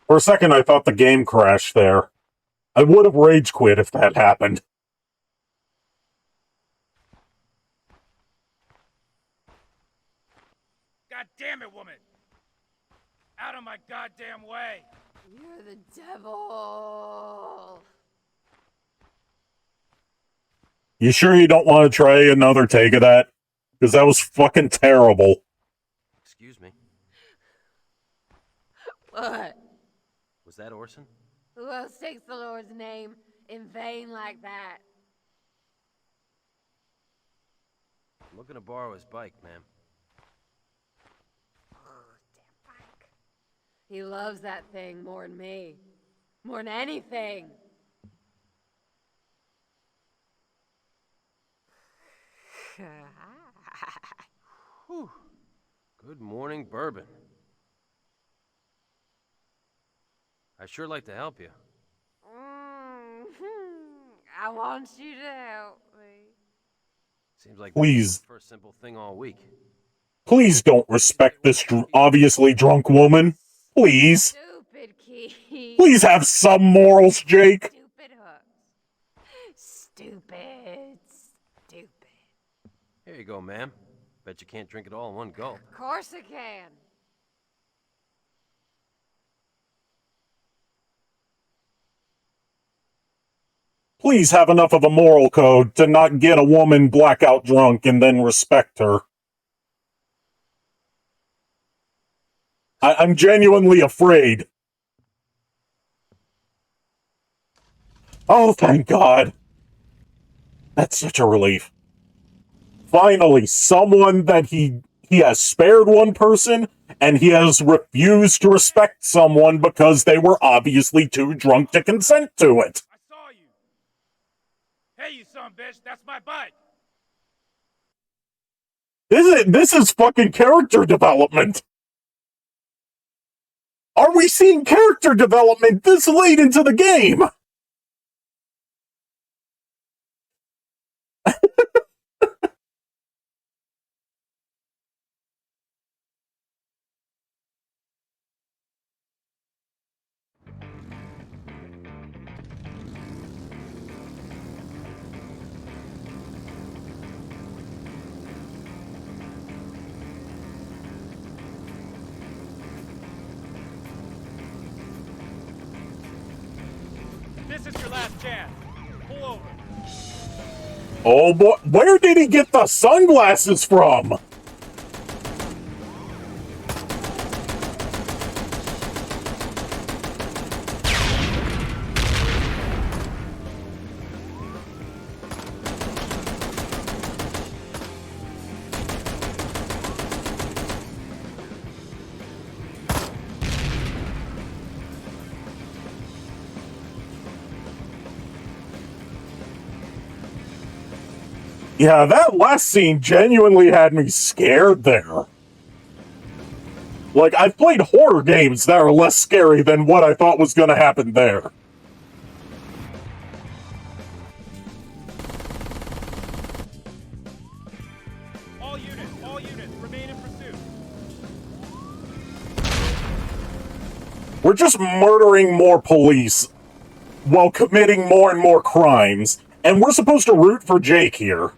For a second, I thought the game crashed there. I would have rage quit if that happened. God damn it, woman! Out of my goddamn way! You're the devil. You sure you don't want to try another take of that? Because that was fucking terrible. Excuse me. What? Was that Orson? Who else takes the Lord's name in vain like that? I'm looking to borrow his bike, ma'am. Oh, damn bike. He loves that thing more than me. More than anything. Whew. Good morning, bourbon. I'd sure like to help you. I want you to help me. Seems like Please. the first simple thing all week. Please don't respect this obviously drunk woman. Please. Stupid Keith. Please have some morals, Jake. Stupid hooks. Stupid. Stupid. Here you go, ma'am. Bet you can't drink it all in one gulp. Of course I can. Please have enough of a moral code to not get a woman blackout drunk and then respect her. I'm genuinely afraid. Oh, thank God. That's such a relief. Finally, someone that he has spared one person, and he has refused to respect someone because they were obviously too drunk to consent to it. I saw you! Hey, you son of a bitch, that's my bike! This is fucking character development. Are we seeing character development this late into the game? This is your last chance. Pull over. Oh boy, where did he get the sunglasses from? Yeah, that last scene genuinely had me scared there. Like, I've played horror games that are less scary than what I thought was gonna happen there. All units, remain in pursuit. We're just murdering more police while committing more and more crimes, And we're supposed to root for Jake here.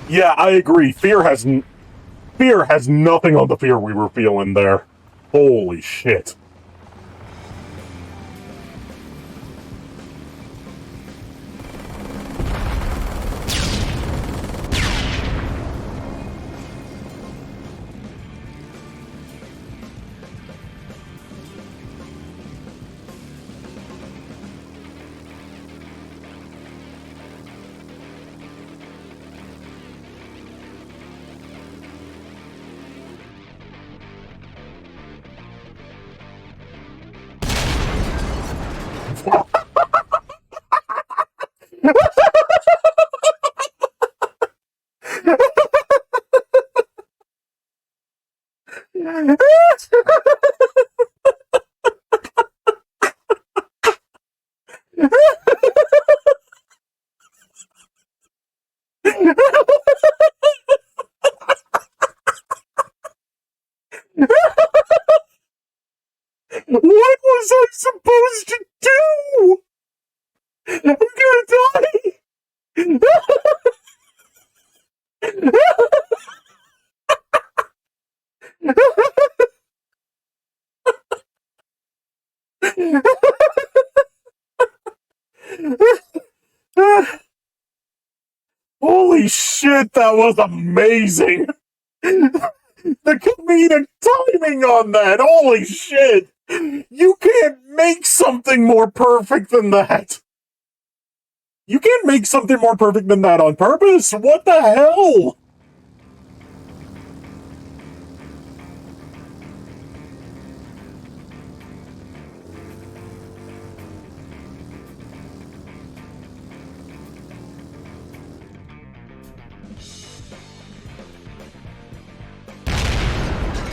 Yeah, I agree. Fear has nothing on the fear we were feeling there. Holy shit. What was I supposed to do? I'm gonna die! Holy shit, that was amazing! The comedic timing on that, holy shit! You can't make something more perfect than that! You can't make something more perfect than that on purpose! What the hell?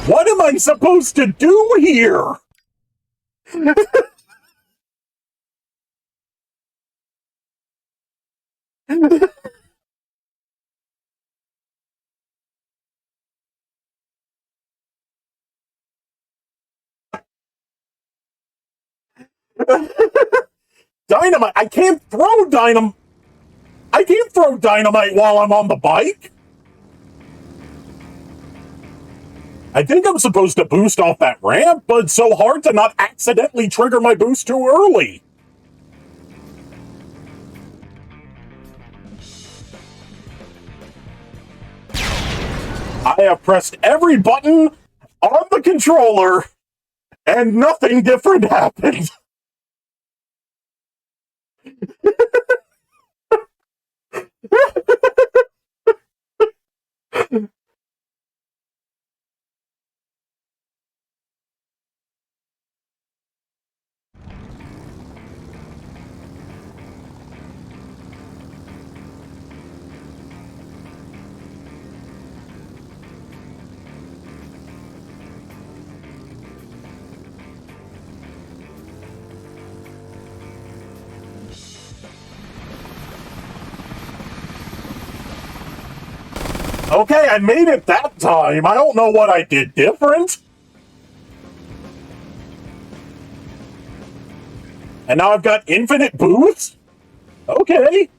What am I supposed to do here? Dynamite! I can't throw dynamite! I can't throw dynamite while I'm on the bike! I think I'm supposed to boost off that ramp, but it's so hard to not accidentally trigger my boost too early. I have pressed every button on the controller, and nothing different happened. Okay, I made it that time. I don't know what I did different. And now I've got infinite boost? Okay.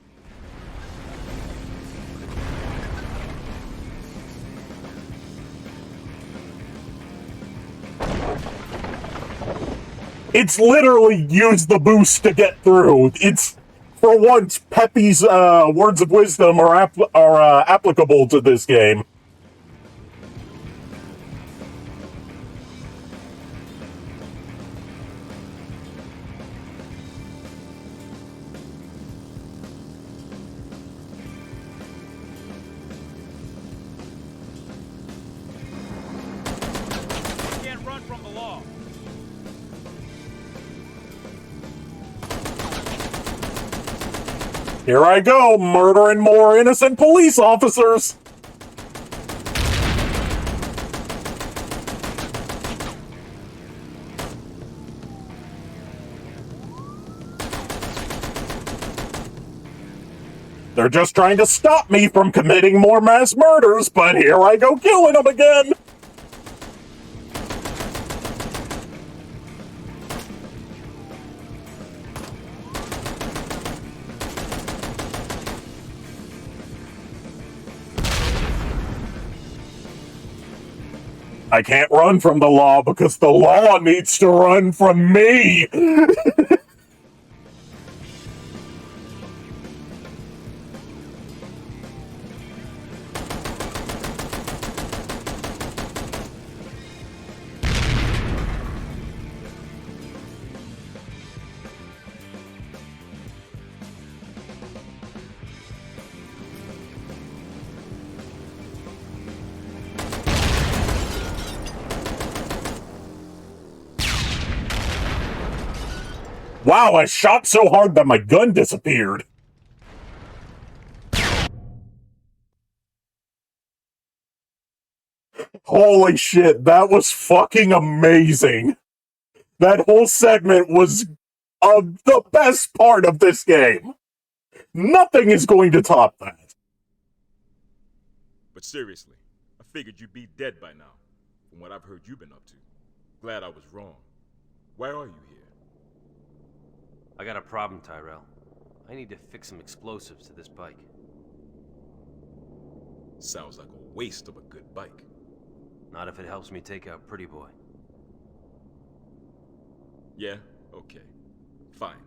It's literally use the boost to get through. It's, for once, Peppy's words of wisdom are applicable to this game. Here I go, murdering more innocent police officers! They're just trying to stop me from committing more mass murders, but here I go killing them again! I can't run from the law because the law needs to run from me! Wow, I shot so hard that my gun disappeared. Holy shit, that was fucking amazing. That whole segment was the best part of this game. Nothing is going to top that. But seriously, I figured you'd be dead by now, from what I've heard you've been up to. Glad I was wrong. Why are you here? I got a problem, Tyrell. I need to fix some explosives to this bike. Sounds like a waste of a good bike. Not if it helps me take out Pretty Boy. Yeah? Okay. Fine.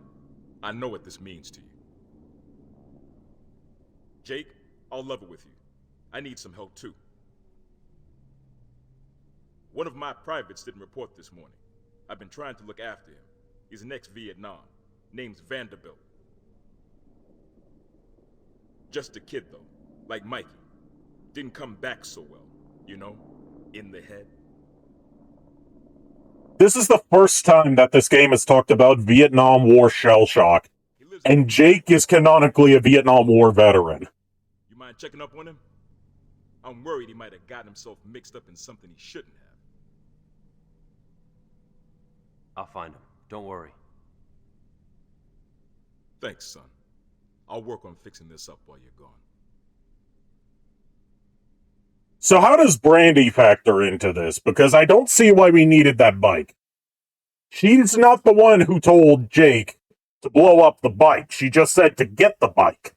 I know what this means to you. Jake, I'll level with you. I need some help too. One of my privates didn't report this morning. I've been trying to look after him. He's an ex-Vietnam. Name's Vanderbilt. Just a kid though, like Mikey. Didn't come back so well, you know? In the head. This is the first time that this game has talked about Vietnam War shell shock, and Jake is canonically a Vietnam War veteran. You mind checking up on him? I'm worried he might have gotten himself mixed up in something he shouldn't have. I'll find him. Don't worry. Thanks, son. I'll work on fixing this up while you're gone. So how does Brandy factor into this? Because I don't see why we needed that bike. She's not the one who told Jake to blow up the bike. She just said to get the bike.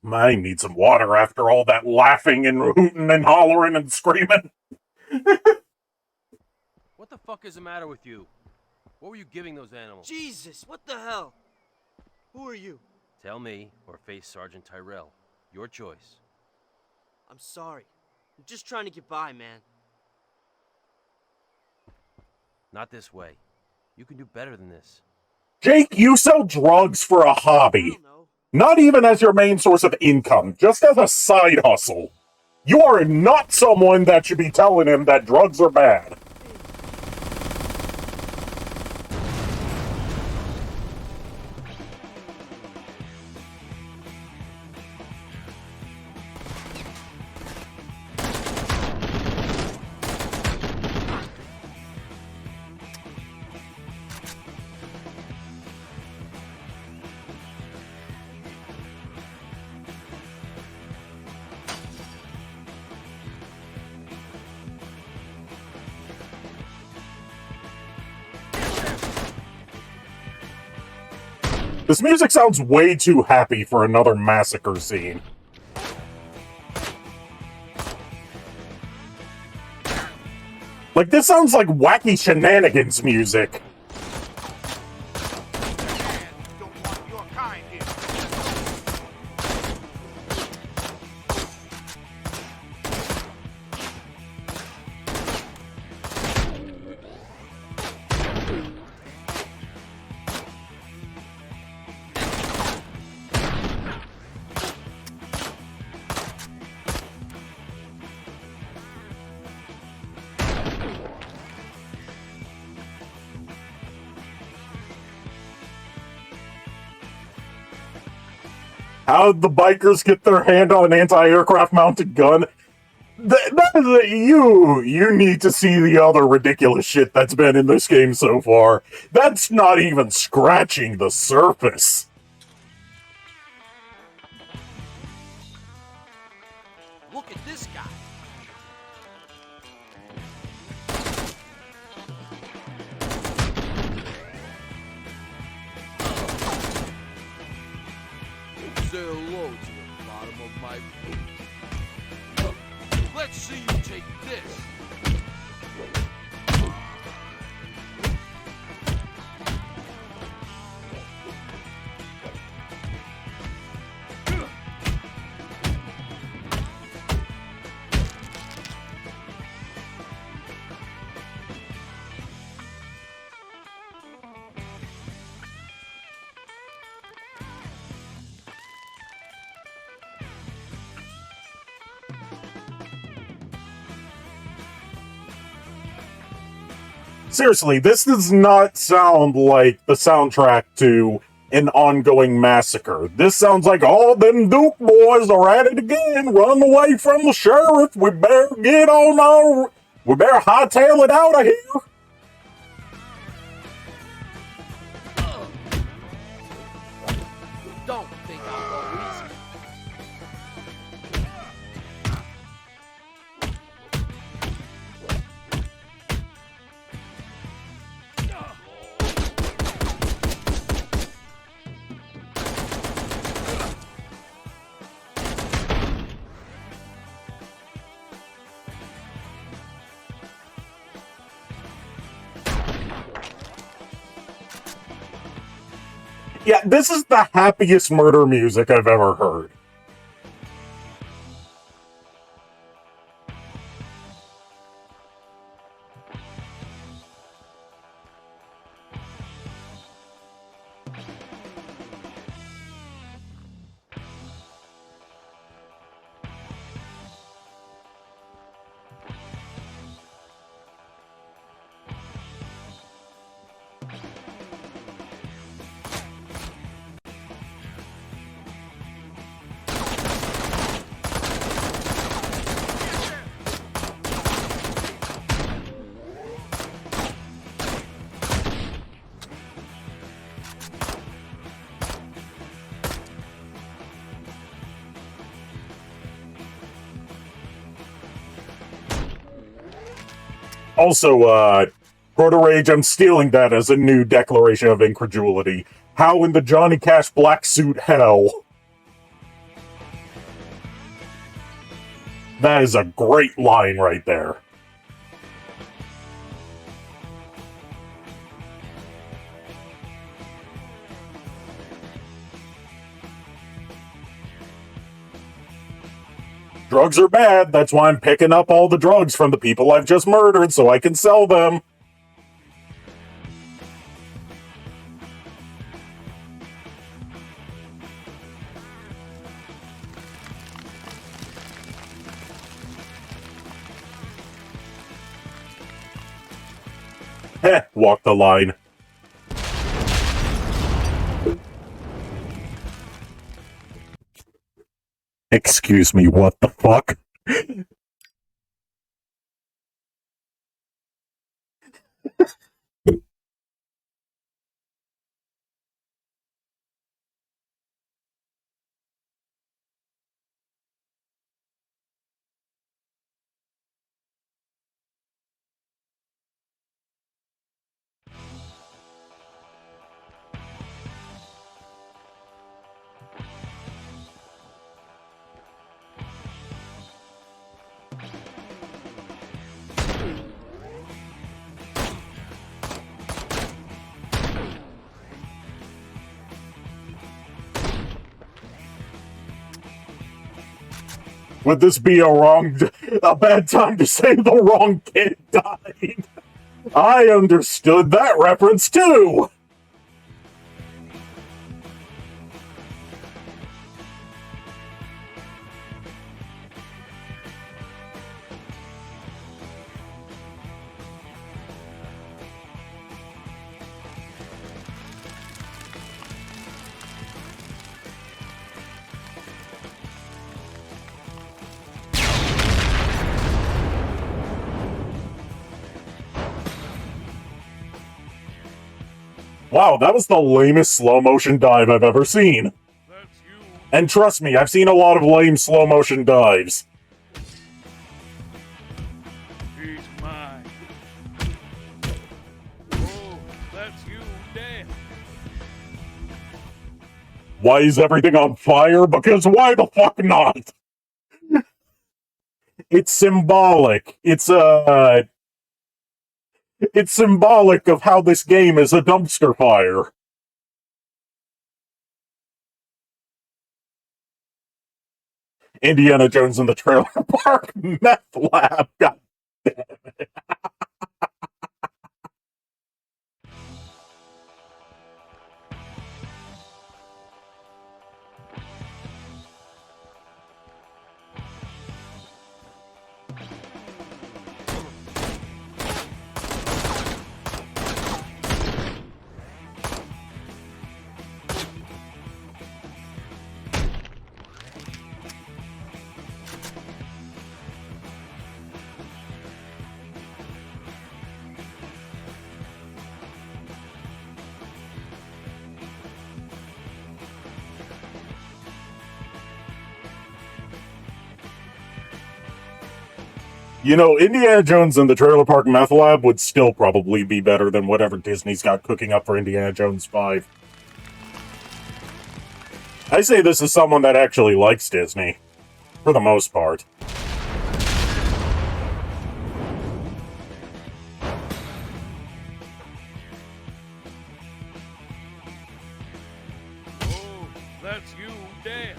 Mine need some water after all that laughing and hooting and hollering and screaming. What the fuck is the matter with you? What were you giving those animals? Jesus, what the hell? Who are you? Tell me or face Sergeant Tyrell. Your choice. I'm sorry. I'm just trying to get by, man. Not this way. You can do better than this. Jake, you sell drugs for a I hobby. don't know. Not even as your main source of income, just as a side hustle. You are not someone that should be telling him that drugs are bad. This music sounds way too happy for another massacre scene. Like, this sounds like wacky shenanigans music. Don't want your kind here. How'd the bikers get their hand on an anti-aircraft mounted gun? You need to see the other ridiculous shit that's been in this game so far. That's not even scratching the surface. Look at this guy. Say hello to the bottom of my boot. Let's see you take this. Seriously, this does not sound like the soundtrack to an ongoing massacre. This sounds like all them Duke boys are at it again, running away from the sheriff. We better we better hightail it out of here. Don't think I'll go easy. Yeah, this is the happiest murder music I've ever heard. Also, Proto Rage, I'm stealing that as a new declaration of incredulity. How in the Johnny Cash black suit hell? That is a great line right there. Drugs are bad, that's why I'm picking up all the drugs from the people I've just murdered so I can sell them. Heh, walk the line. Excuse me, what the fuck? Would this be a bad time to say the wrong kid died? I understood that reference too! Wow, that was the lamest slow motion dive I've ever seen. And trust me, I've seen a lot of lame slow motion dives. He's mine. Oh, that's you, Dad. Why is everything on fire? Because why the fuck not? It's symbolic. It's symbolic of how this game is a dumpster fire. Indiana Jones in the Trailer Park Meth Lab. God damn it. You know, Indiana Jones and the Trailer Park Meth Lab would still probably be better than whatever Disney's got cooking up for Indiana Jones 5. I say this as someone that actually likes Disney, for the most part. Oh, that's you, Dad.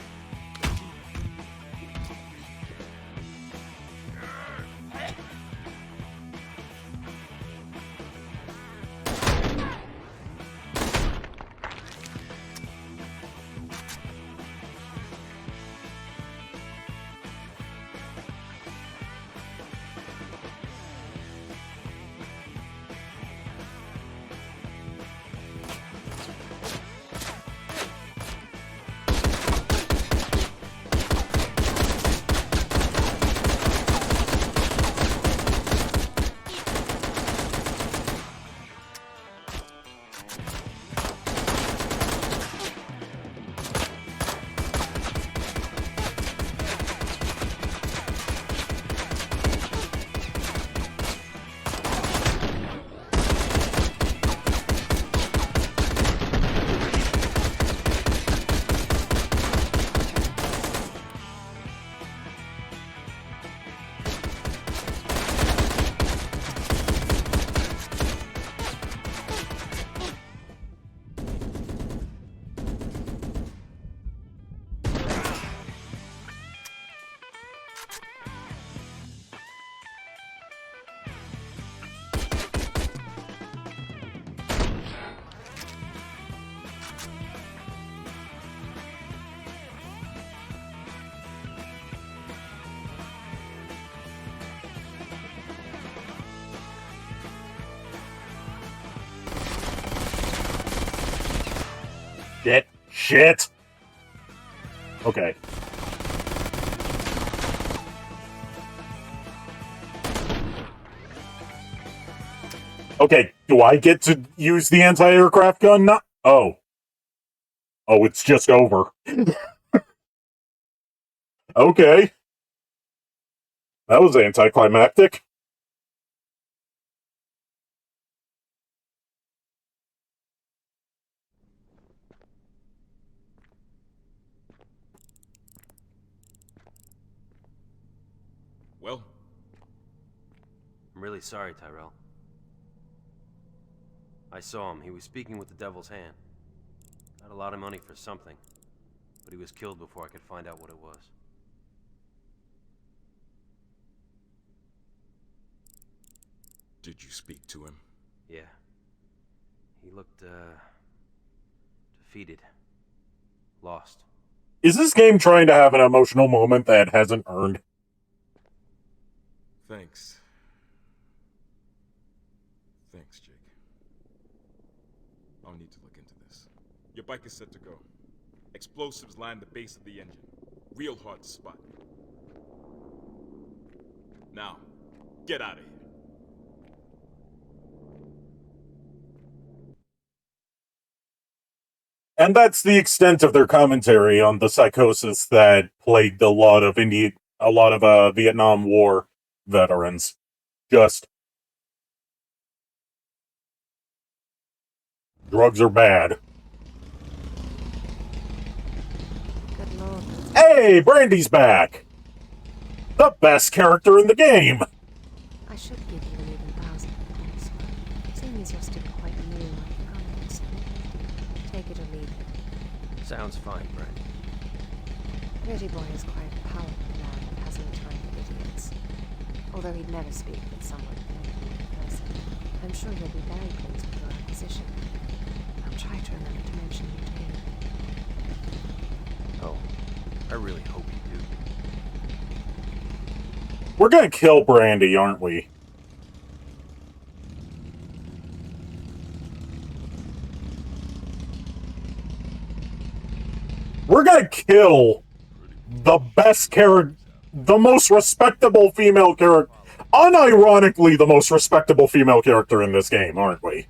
Shit! Okay. Okay, do I get to use the anti-aircraft gun? Not. Oh. Oh, it's just over. Okay. That was anticlimactic. Well? I'm really sorry, Tyrell. I saw him. He was speaking with the Devil's Hand. Got a lot of money for something, but he was killed before I could find out what it was. Did you speak to him? Yeah. He looked, defeated. Lost. Is this game trying to have an emotional moment that it hasn't earned? Thanks. Thanks, Jake. I'll need to look into this. Your bike is set to go. Explosives line the base of the engine. Real hard to spot. Now, get out of here. And that's the extent of their commentary on the psychosis that plagued a lot of Vietnam War veterans. Just drugs are bad. Good lord. Hey, Brandy's back! The best character in the game! I should give you an even thousand points. Seeing as you're still quite new, I can't understand. Take it or leave it. Sounds fine, Brandy. Pretty Boy is quite a powerful man and has no time for idiots. Although he'd never speak with someone who never been in person. I'm sure he'll be very pleased with your acquisition. I'll try to remember to mention you to him. Oh, I really hope you do. We're gonna kill Brandy, aren't we? We're gonna kill the best character, the most respectable female character, unironically the most respectable female character in this game, aren't we?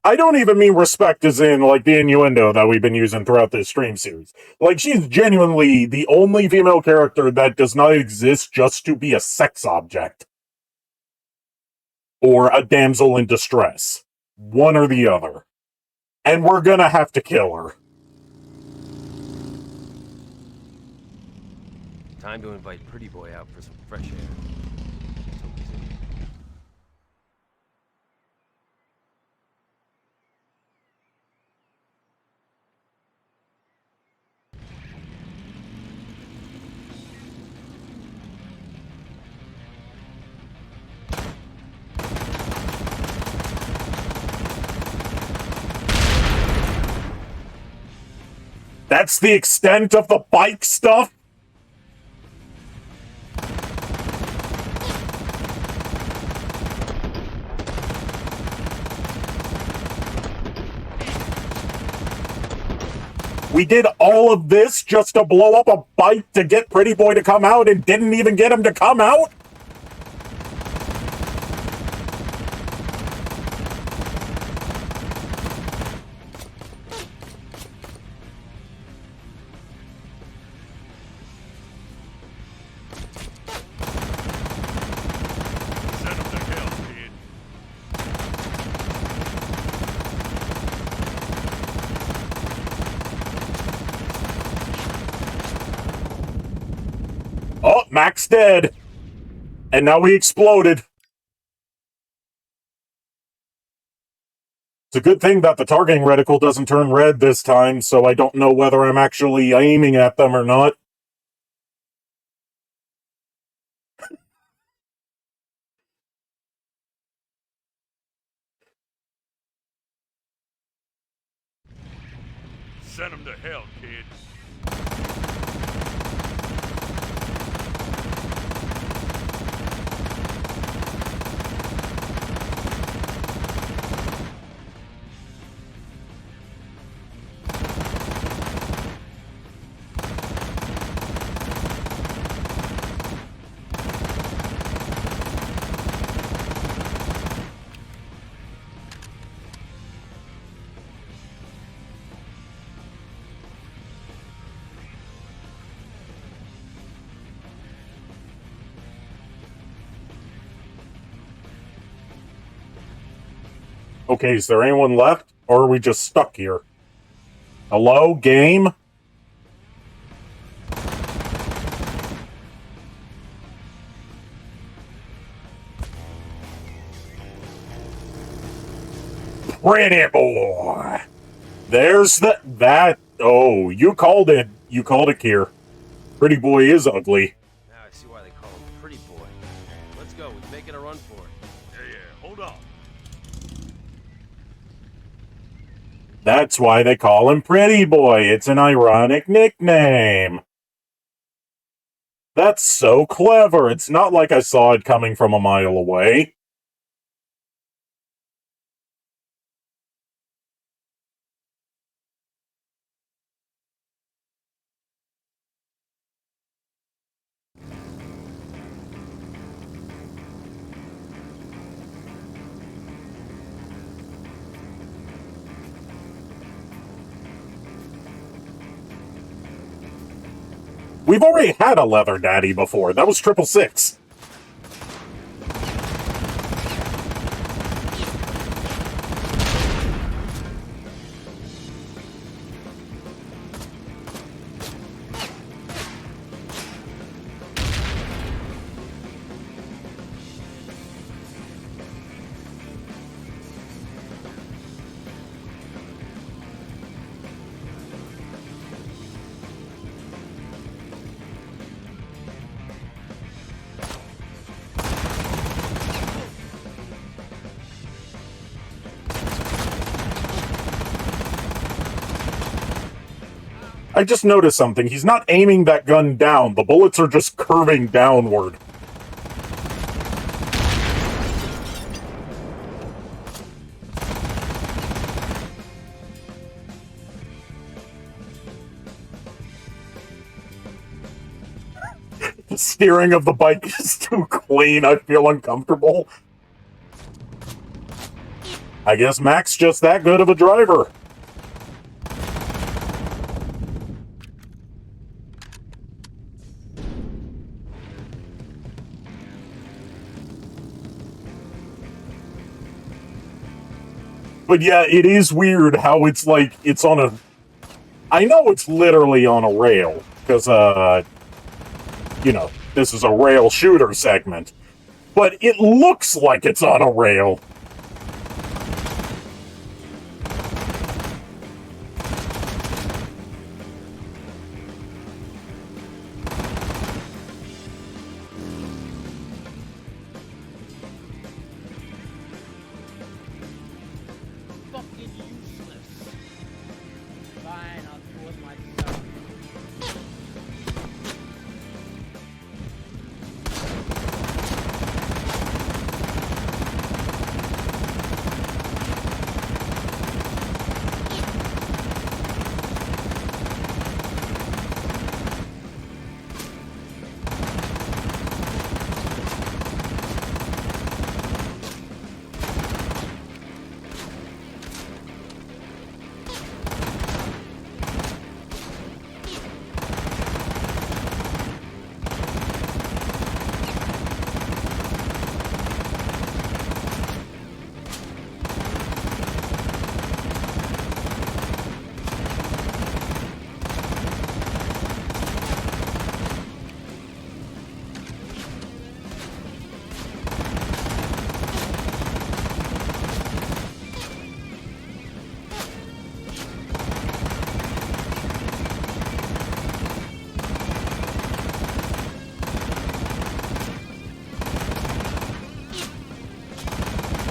I don't even mean respect as in, like, the innuendo that we've been using throughout this stream series. Like, she's genuinely the only female character that does not exist just to be a sex object. Or a damsel in distress. One or the other. And we're gonna have to kill her. Time to invite Pretty Boy out for some fresh air. That's the extent of the bike stuff? We did all of this just to blow up a bike to get Pretty Boy to come out and didn't even get him to come out? Send him to hell, kid. Oh, Max dead. And now we exploded. It's a good thing that the targeting reticle doesn't turn red this time, so I don't know whether I'm actually aiming at them or not. Send him to hell, kid. Okay, is there anyone left? Or are we just stuck here? Hello, game? Pretty Boy! There's that. Oh, you called it. You called it, Kier. Pretty Boy is ugly. Now I see why they call him Pretty Boy. Let's go. We making a run for it. Yeah, hold on. That's why they call him Pretty Boy. It's an ironic nickname. That's so clever. It's not like I saw it coming from a mile away. We've already had a leather daddy before. That was 666. I just noticed something. He's not aiming that gun down. The bullets are just curving downward. The steering of the bike is too clean. I feel uncomfortable. I guess Mac's just that good of a driver. But yeah, it is weird how it's like, it's on a... I know it's literally on a rail, because, you know, this is a rail shooter segment. But it looks like it's on a rail. Fucking useless. Fine, I'll do it myself.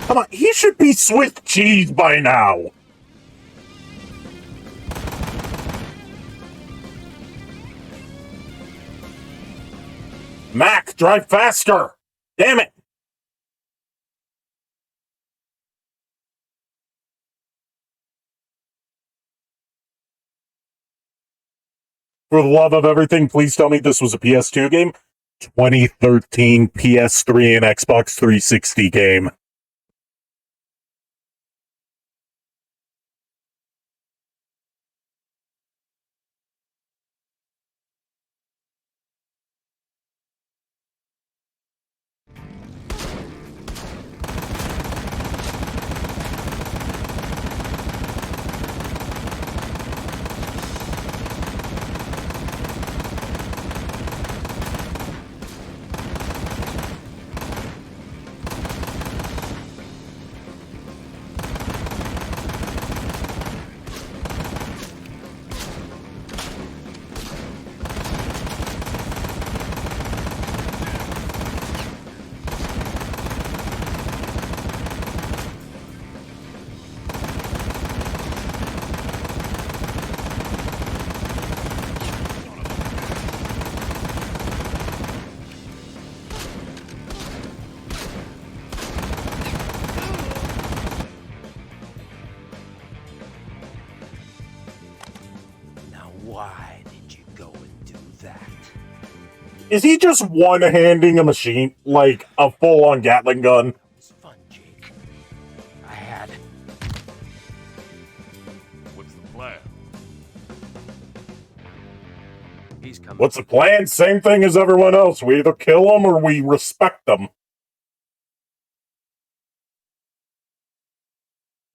Come on, he should be Swiss cheese by now. Mac, drive faster! Damn it! For the love of everything, please tell me this was a PS2 game? 2013 PS3 and Xbox 360 game. Is he just one-handing a machine, like a full-on Gatling gun? That was fun, Jake. I had... What's the plan? He's coming. What's the plan? Same thing as everyone else. We either kill them or we respect them.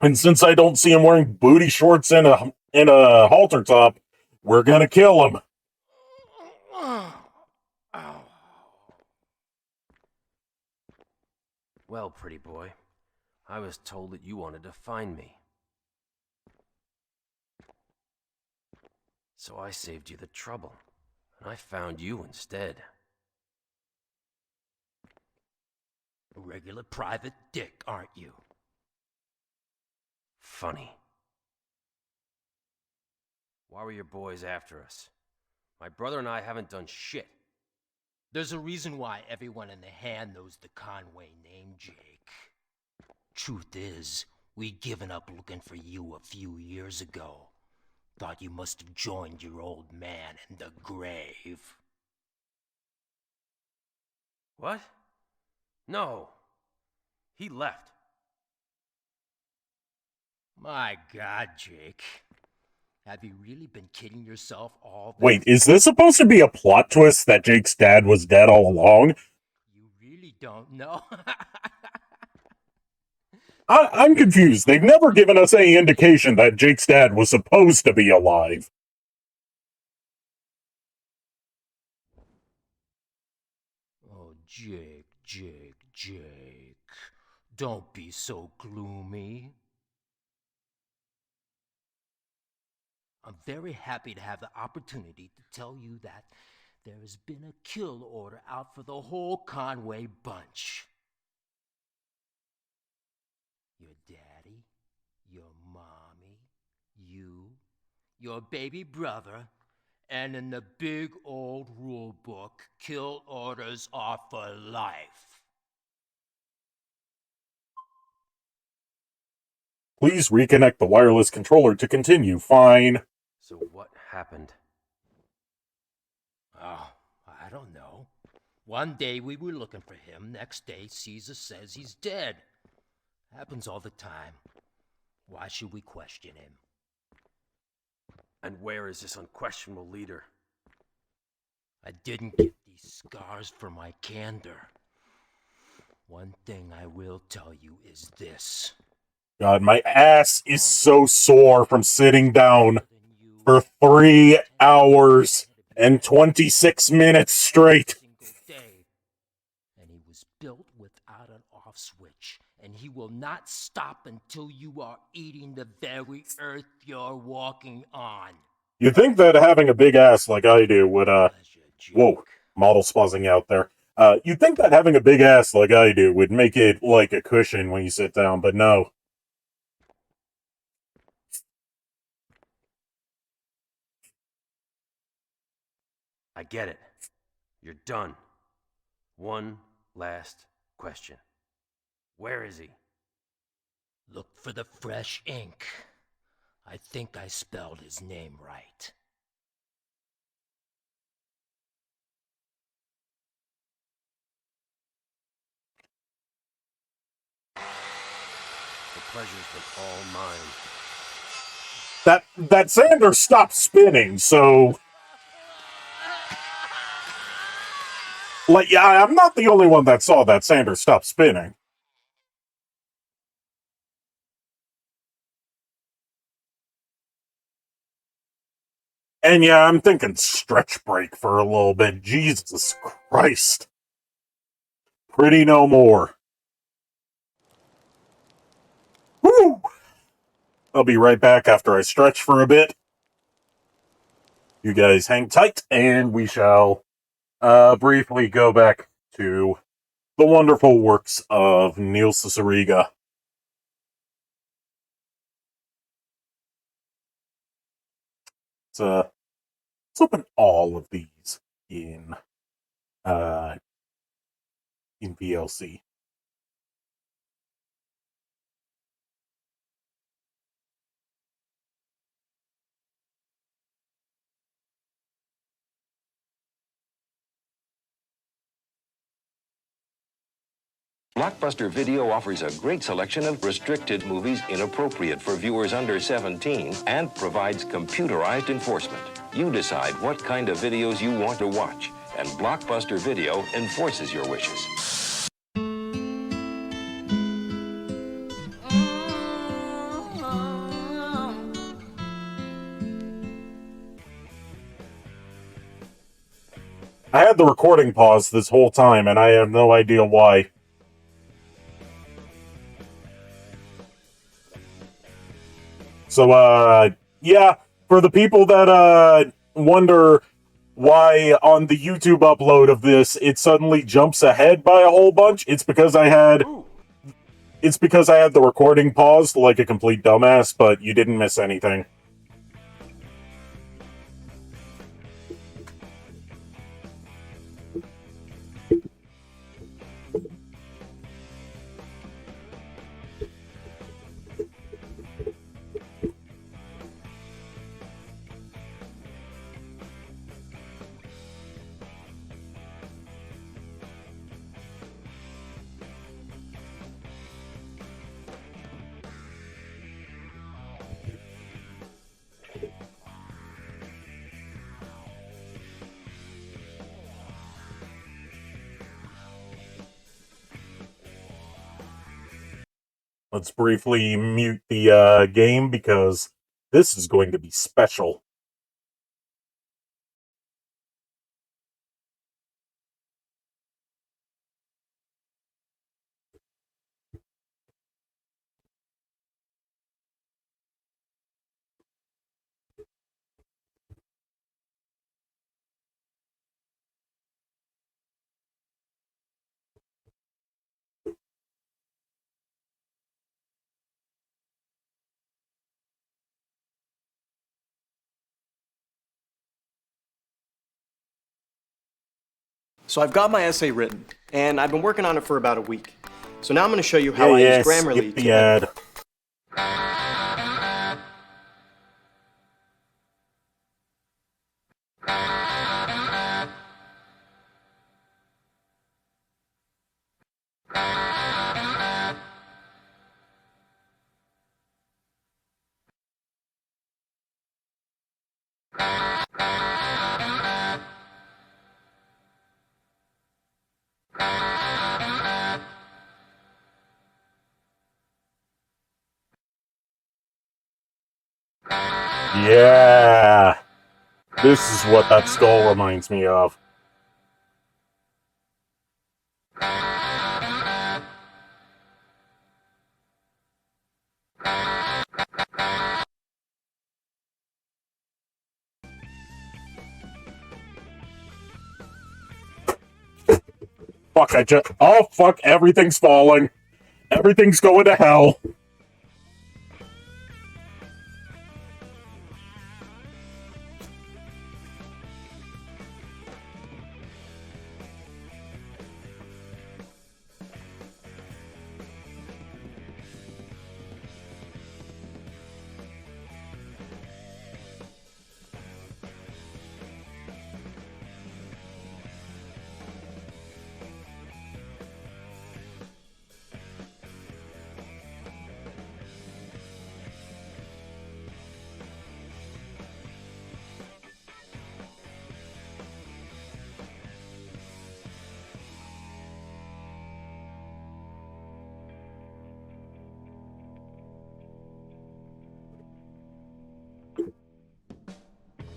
And since I don't see him wearing booty shorts and a halter top, we're gonna kill him. Well, pretty boy, I was told that you wanted to find me. So I saved you the trouble, and I found you instead. A regular private dick, aren't you? Funny. Why were your boys after us? My brother and I haven't done shit. There's a reason why everyone in the hand knows the Conway name, Jake. Truth is, we'd given up looking for you a few years ago. Thought you must have joined your old man in the grave. What? No. He left. My God, Jake. Have you really been kidding yourself all this? Wait, is this supposed to be a plot twist that Jake's dad was dead all along? You really don't know? I'm confused. They've never given us any indication that Jake's dad was supposed to be alive. Oh, Jake. Don't be so gloomy. I'm very happy to have the opportunity to tell you that there has been a kill order out for the whole Conway bunch. Your daddy, your mommy, you, your baby brother, and in the big old rule book, kill orders are for life. Please reconnect the wireless controller to continue. Fine. So what happened? Oh, I don't know. One day we were looking for him. Next day, Caesar says he's dead. Happens all the time. Why should we question him? And where is this unquestionable leader? I didn't get these scars for my candor. One thing I will tell you is this. God, my ass is so sore from sitting down for 3 hours and 26 minutes straight. And he was built without an off switch, and he will not stop until you are eating the very earth you're walking on. You'd think that having a big ass like I do would, whoa, model spuzzing out there. You'd think that having a big ass like I do would make it like a cushion when you sit down, but no. I get it. You're done. One last question. Where is he? Look for the fresh ink. I think I spelled his name right. The pleasure's been all mine. That sander stopped spinning, so... Like, yeah, I'm not the only one that saw that sander stop spinning. And yeah, I'm thinking stretch break for a little bit. Jesus Christ. Pretty no more. Woo! I'll be right back after I stretch for a bit. You guys hang tight, and we shall briefly go back to the wonderful works of Neil Cicierega. Let's open all of these in VLC. Blockbuster Video offers a great selection of restricted movies inappropriate for viewers under 17 and provides computerized enforcement. You decide what kind of videos you want to watch, and Blockbuster Video enforces your wishes. I had the recording paused this whole time, and I have no idea why. So, yeah, for the people that, wonder why on the YouTube upload of this, it suddenly jumps ahead by a whole bunch, it's because I had the recording paused like a complete dumbass, but you didn't miss anything. Let's briefly mute the game because this is going to be special. So I've got my essay written, and I've been working on it for about a week. So now I'm going to show you how I use Grammarly. Skip the ad. Yeah, this is what that skull reminds me of. Fuck, oh fuck, everything's falling. Everything's going to hell.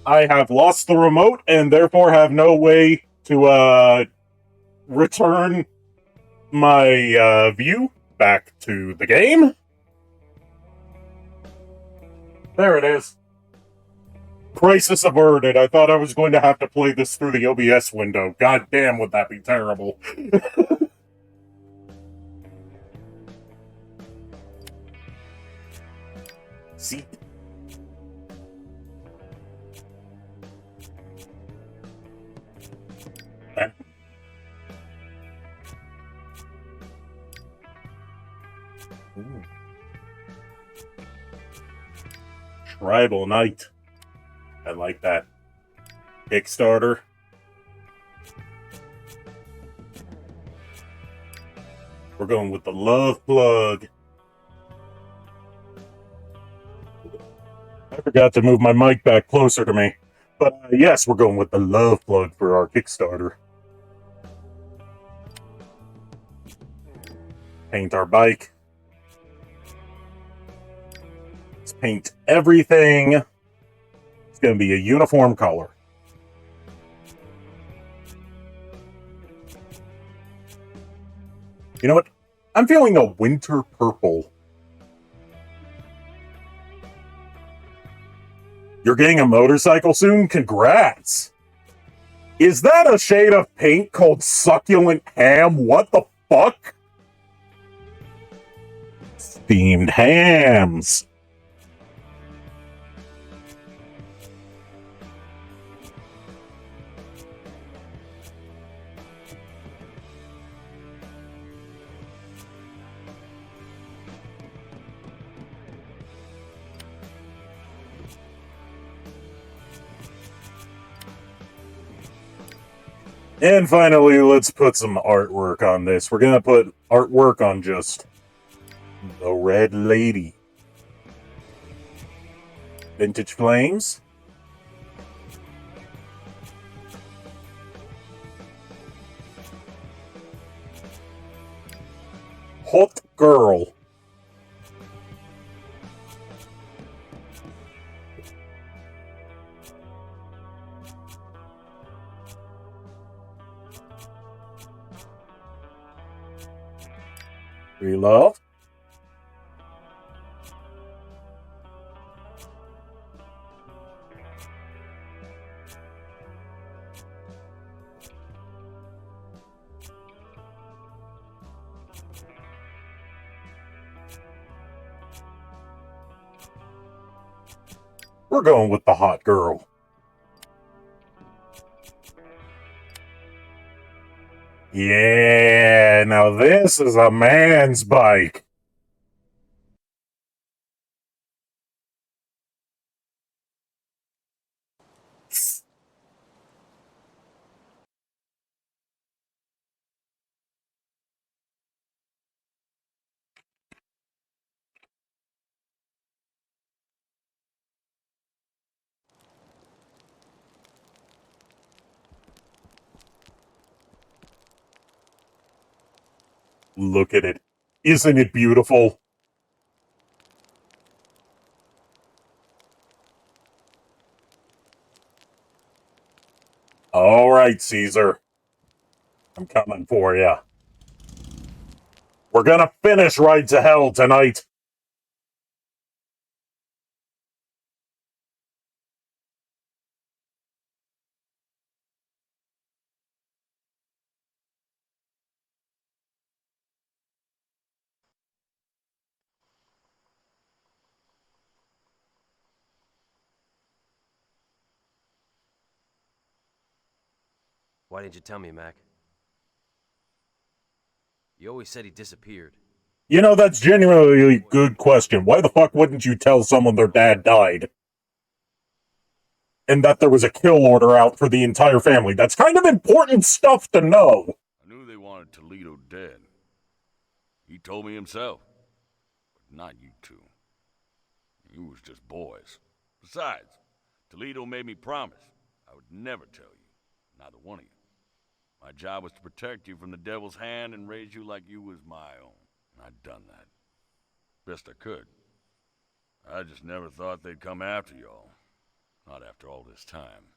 I have lost the remote and therefore have no way to return my view back to the game. There it is. Crisis averted. I thought I was going to have to play this through the OBS window. God damn, would that be terrible. See? Ooh. Tribal Knight. I like that. Kickstarter. We're going with the love plug. I forgot to move my mic back closer to me. But yes, we're going with the love plug for our Kickstarter. Paint our bike. Let's paint everything. It's going to be a uniform color. You know what? I'm feeling a winter purple. You're getting a motorcycle soon? Congrats! Is that a shade of paint called Succulent Ham? What the fuck? Steamed hams. And finally, let's put some artwork on this. We're gonna put artwork on just the Red Lady. Vintage Flames. Hot Girl. Love. We're going with the hot girl. Yeah, now this is a man's bike. Look at it. Isn't it beautiful? All right, Caesar. I'm coming for you. We're gonna finish Ride to Hell tonight. Why didn't you tell me, Mac? You always said he disappeared. You know, that's genuinely a good question. Why the fuck wouldn't you tell someone their dad died? And that there was a kill order out for the entire family. That's kind of important stuff to know. I knew they wanted Toledo dead. He told me himself. But not you two. You was just boys. Besides, Toledo made me promise I would never tell you. Neither one of you. My job was to protect you from the devil's hand and raise you like you was my own. And I'd done that. Best I could. I just never thought they'd come after y'all. Not after all this time.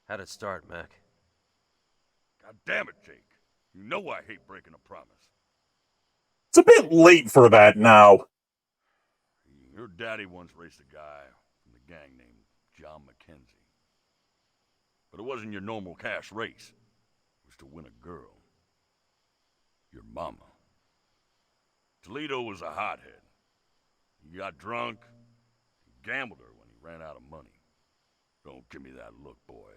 How'd it start, Mac? God damn it, Jake. You know I hate breaking a promise. It's a bit late for that now. Your daddy once raced a guy from the gang named John Mackenzie. But it wasn't your normal cash race. It was to win a girl. Your mama. Toledo was a hothead. He got drunk and gambled her when he ran out of money. Don't give me that look, boy.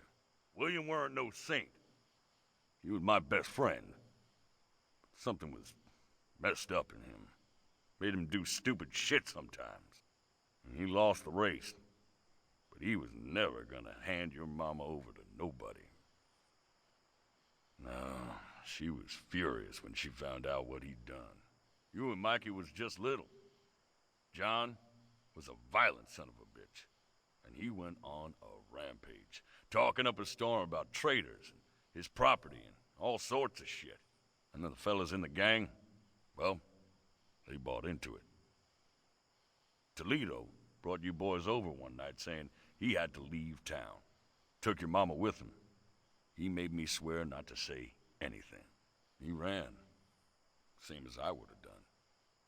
William weren't no saint. He was my best friend. But something was messed up in him. Made him do stupid shit sometimes. And he lost the race. But he was never gonna hand your mama over to nobody. No, she was furious when she found out what he'd done. You and Mikey was just little. John was a violent son of a bitch, and he went on a rampage, talking up a storm about traitors and his property and all sorts of shit. And the fellas in the gang, well, they bought into it. Toledo brought you boys over one night saying he had to leave town. Took your mama with him. He made me swear not to say anything. He ran, same as I would have done.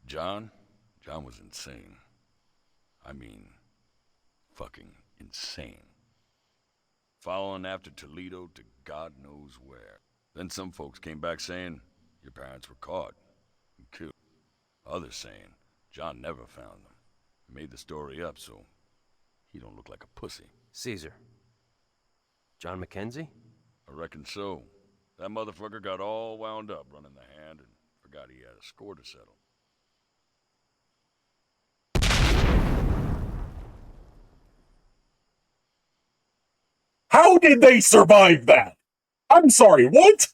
John was insane. I mean, fucking insane. Following after Toledo to God knows where. Then some folks came back saying your parents were caught and killed. Others saying John never found them. He made the story up so he don't look like a pussy. Caesar. John Mackenzie? I reckon so. That motherfucker got all wound up running the hand and forgot he had a score to settle. How did they survive that? I'm sorry, what?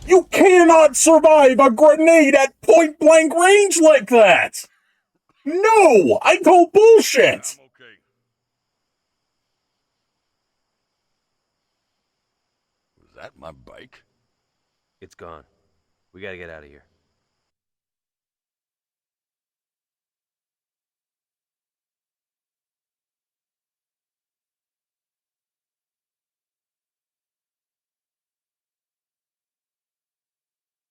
You cannot survive a grenade at point-blank range like that! No! I call bullshit! I'm okay. Was that my bike? It's gone. We gotta get out of here.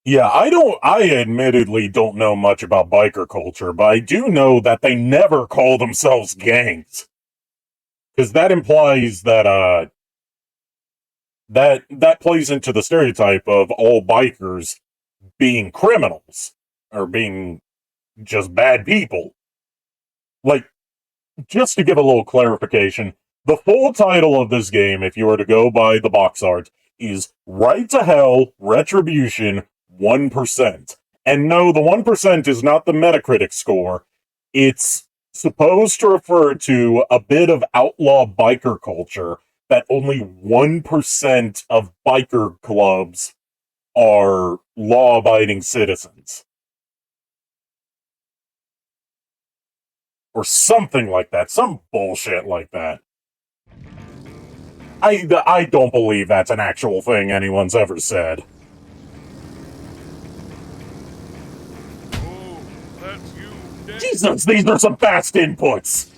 Yeah, I admittedly don't know much about biker culture, but I do know that they never call themselves gangs. Because that implies that, that plays into the stereotype of all bikers being criminals. Or being just bad people. Like, just to give a little clarification, the full title of this game, if you were to go by the box art, is Right to Hell, Retribution, 1%. And no, the 1% is not the Metacritic score. It's supposed to refer to a bit of outlaw biker culture that only 1% of biker clubs are law-abiding citizens. Or something like that. Some bullshit like that. I don't believe that's an actual thing anyone's ever said. Jesus, these are some fast inputs!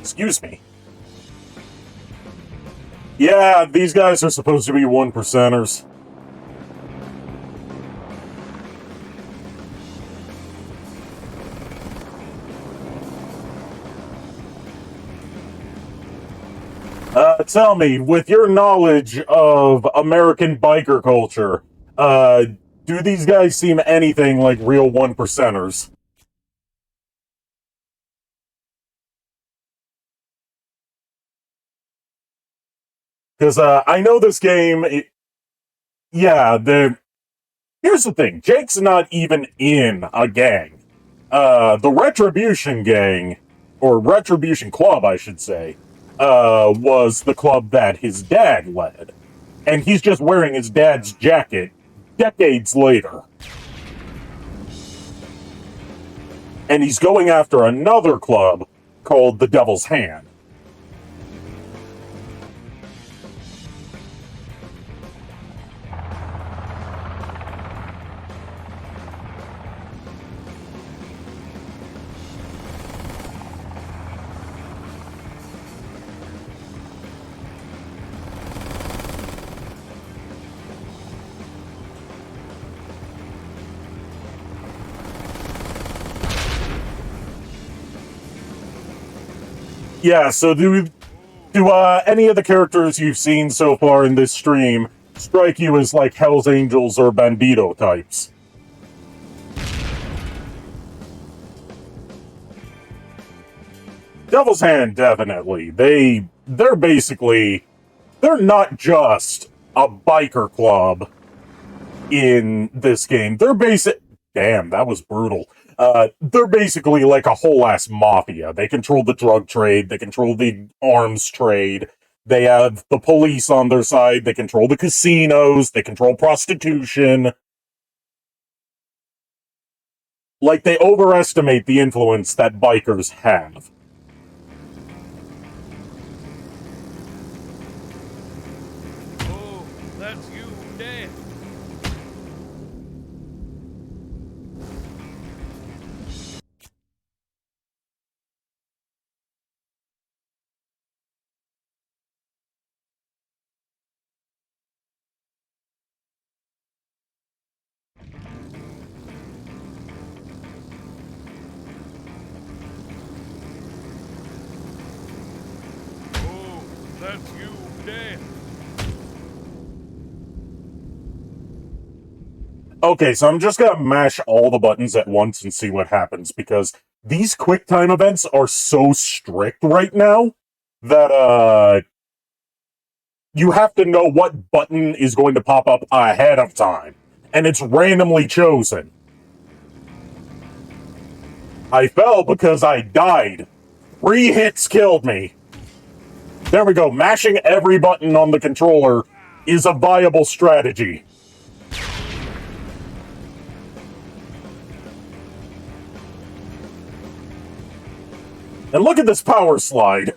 Excuse me. Yeah, these guys are supposed to be 1%ers. Tell me, with your knowledge of American biker culture, do these guys seem anything like real 1%ers? Because, I know this game, here's the thing, Jake's not even in a gang. The Retribution gang, or Retribution Club, I should say, was the club that his dad led. And he's just wearing his dad's jacket decades later. And he's going after another club called the Devil's Hand. Yeah, so do any of the characters you've seen so far in this stream strike you as like Hell's Angels or Bandito types? Devil's Hand, definitely. They're not just a biker club. in this game. They're basic. Damn, that was brutal. They're basically like a whole ass mafia. They control the drug trade. They control the arms trade. They have the police on their side. They control the casinos. They control prostitution. Like, they overestimate the influence that bikers have. Oh, that's you, Dad. Oh, that's you, Dad. Okay, so I'm just gonna mash all the buttons at once and see what happens, because these QuickTime events are so strict right now that, you have to know what button is going to pop up ahead of time, and it's randomly chosen. I fell because I died. 3 hits killed me. There we go. Mashing every button on the controller is a viable strategy. And look at this power slide.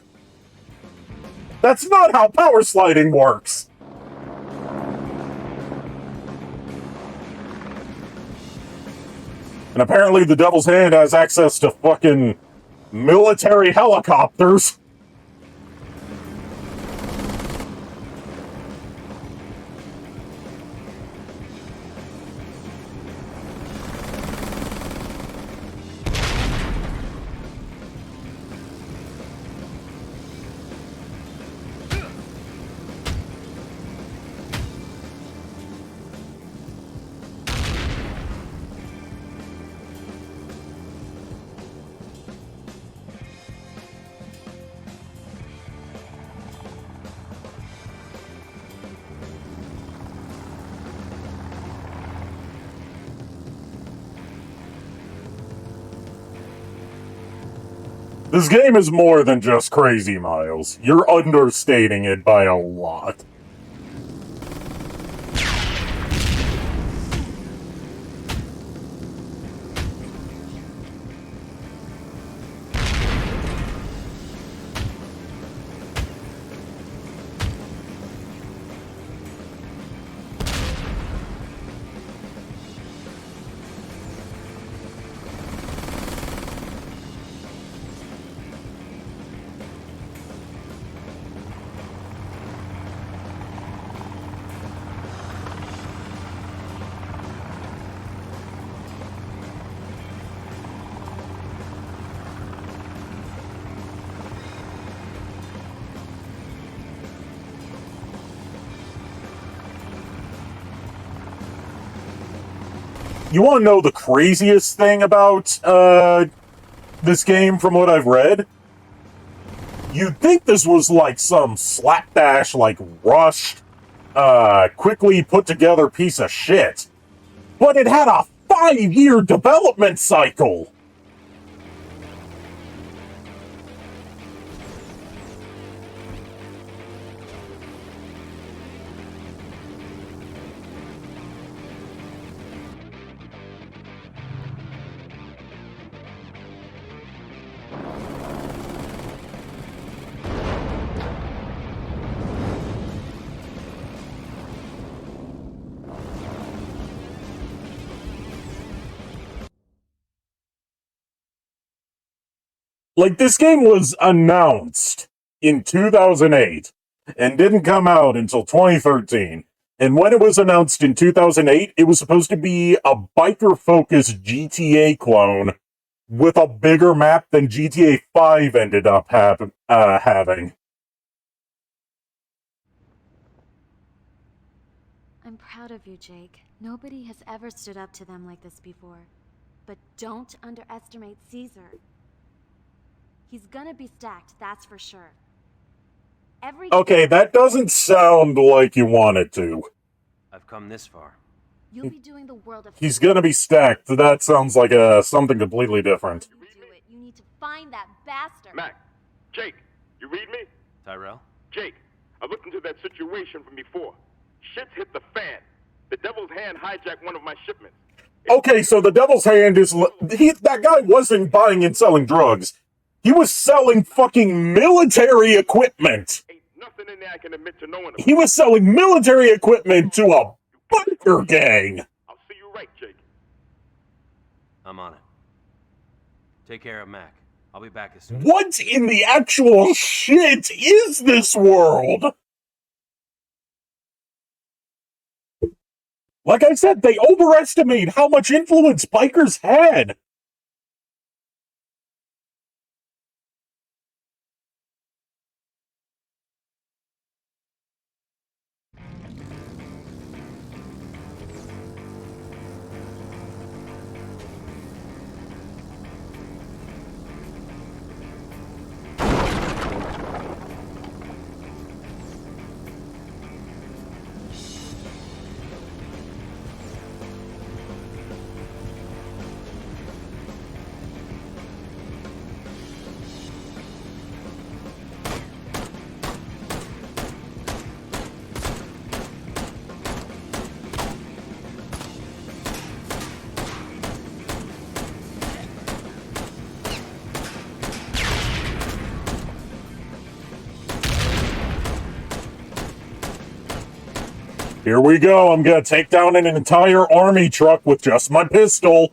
That's not how power sliding works. And apparently the Devil's Hand has access to fucking military helicopters. This game is more than just crazy, Miles. You're understating it by a lot. You want to know the craziest thing about this game from what I've read? You'd think this was like some slapdash, like rushed, quickly put together piece of shit. But it had a 5-year development cycle! Like, this game was announced in 2008 and didn't come out until 2013. And when it was announced in 2008, it was supposed to be a biker-focused GTA clone with a bigger map than GTA 5 ended up having. I'm proud of you, Jake. Nobody has ever stood up to them like this before. But don't underestimate Caesar. He's gonna be stacked, that's for sure. Okay, that doesn't sound like you want it to. I've come this far. You'll be doing the world a He's favor. gonna be stacked. That sounds like something completely different. You do it. You need to find that bastard. Mac, Jake, you read me? Tyrell? Jake, I looked into that situation from before. Shit's hit the fan. The Devil's Hand hijacked one of my shipments. Okay, so the Devil's Hand is... that guy wasn't buying and selling drugs. He was selling fucking military equipment. Ain't nothing in there I can admit to knowing about. He was selling military equipment to a biker gang. I'll see you right, Jake. I'm on it. Take care of Mac. I'll be back as soon. What in the actual shit is this world? Like I said, they overestimate how much influence bikers had. Here we go. I'm gonna take down an entire army truck with just my pistol.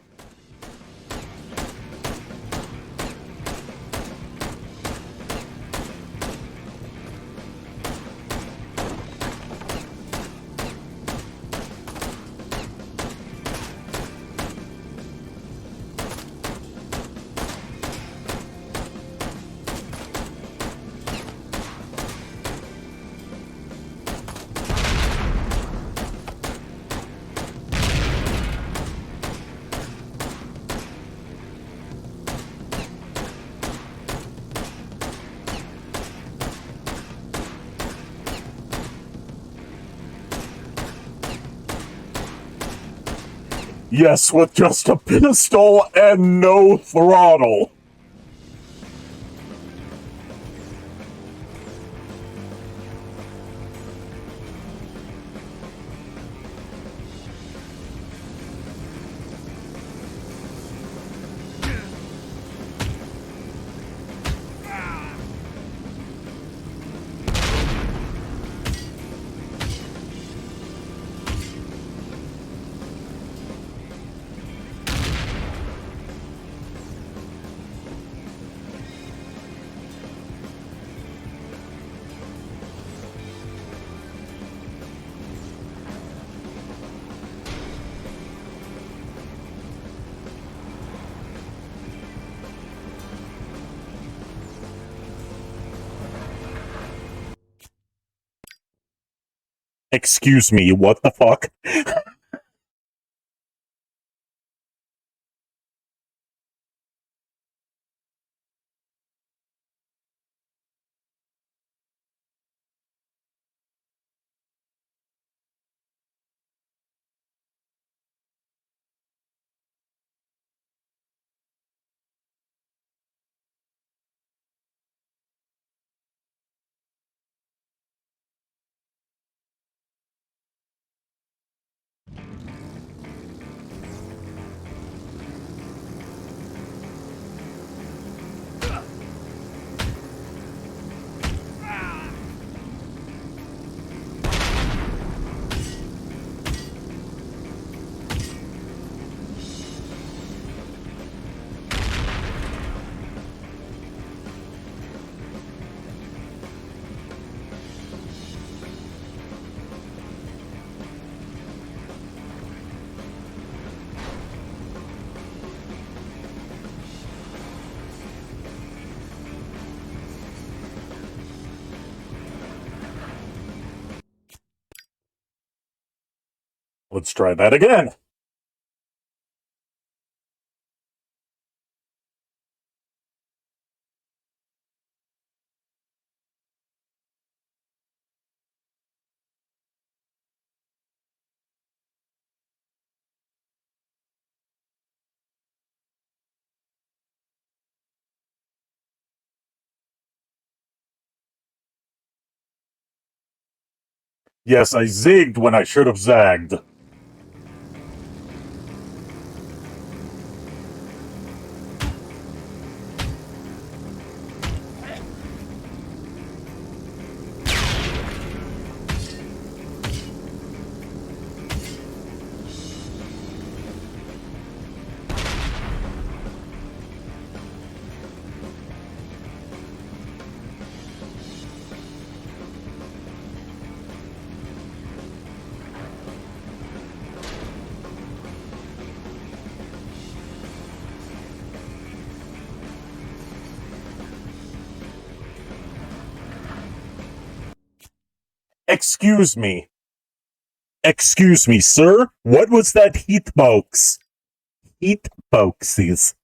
Yes, with just a pistol and no throttle. Excuse me, what the fuck? Let's try that again. Yes, I zigged when I should have zagged. Excuse me. Excuse me, sir? What was that hitbox? Hitboxes.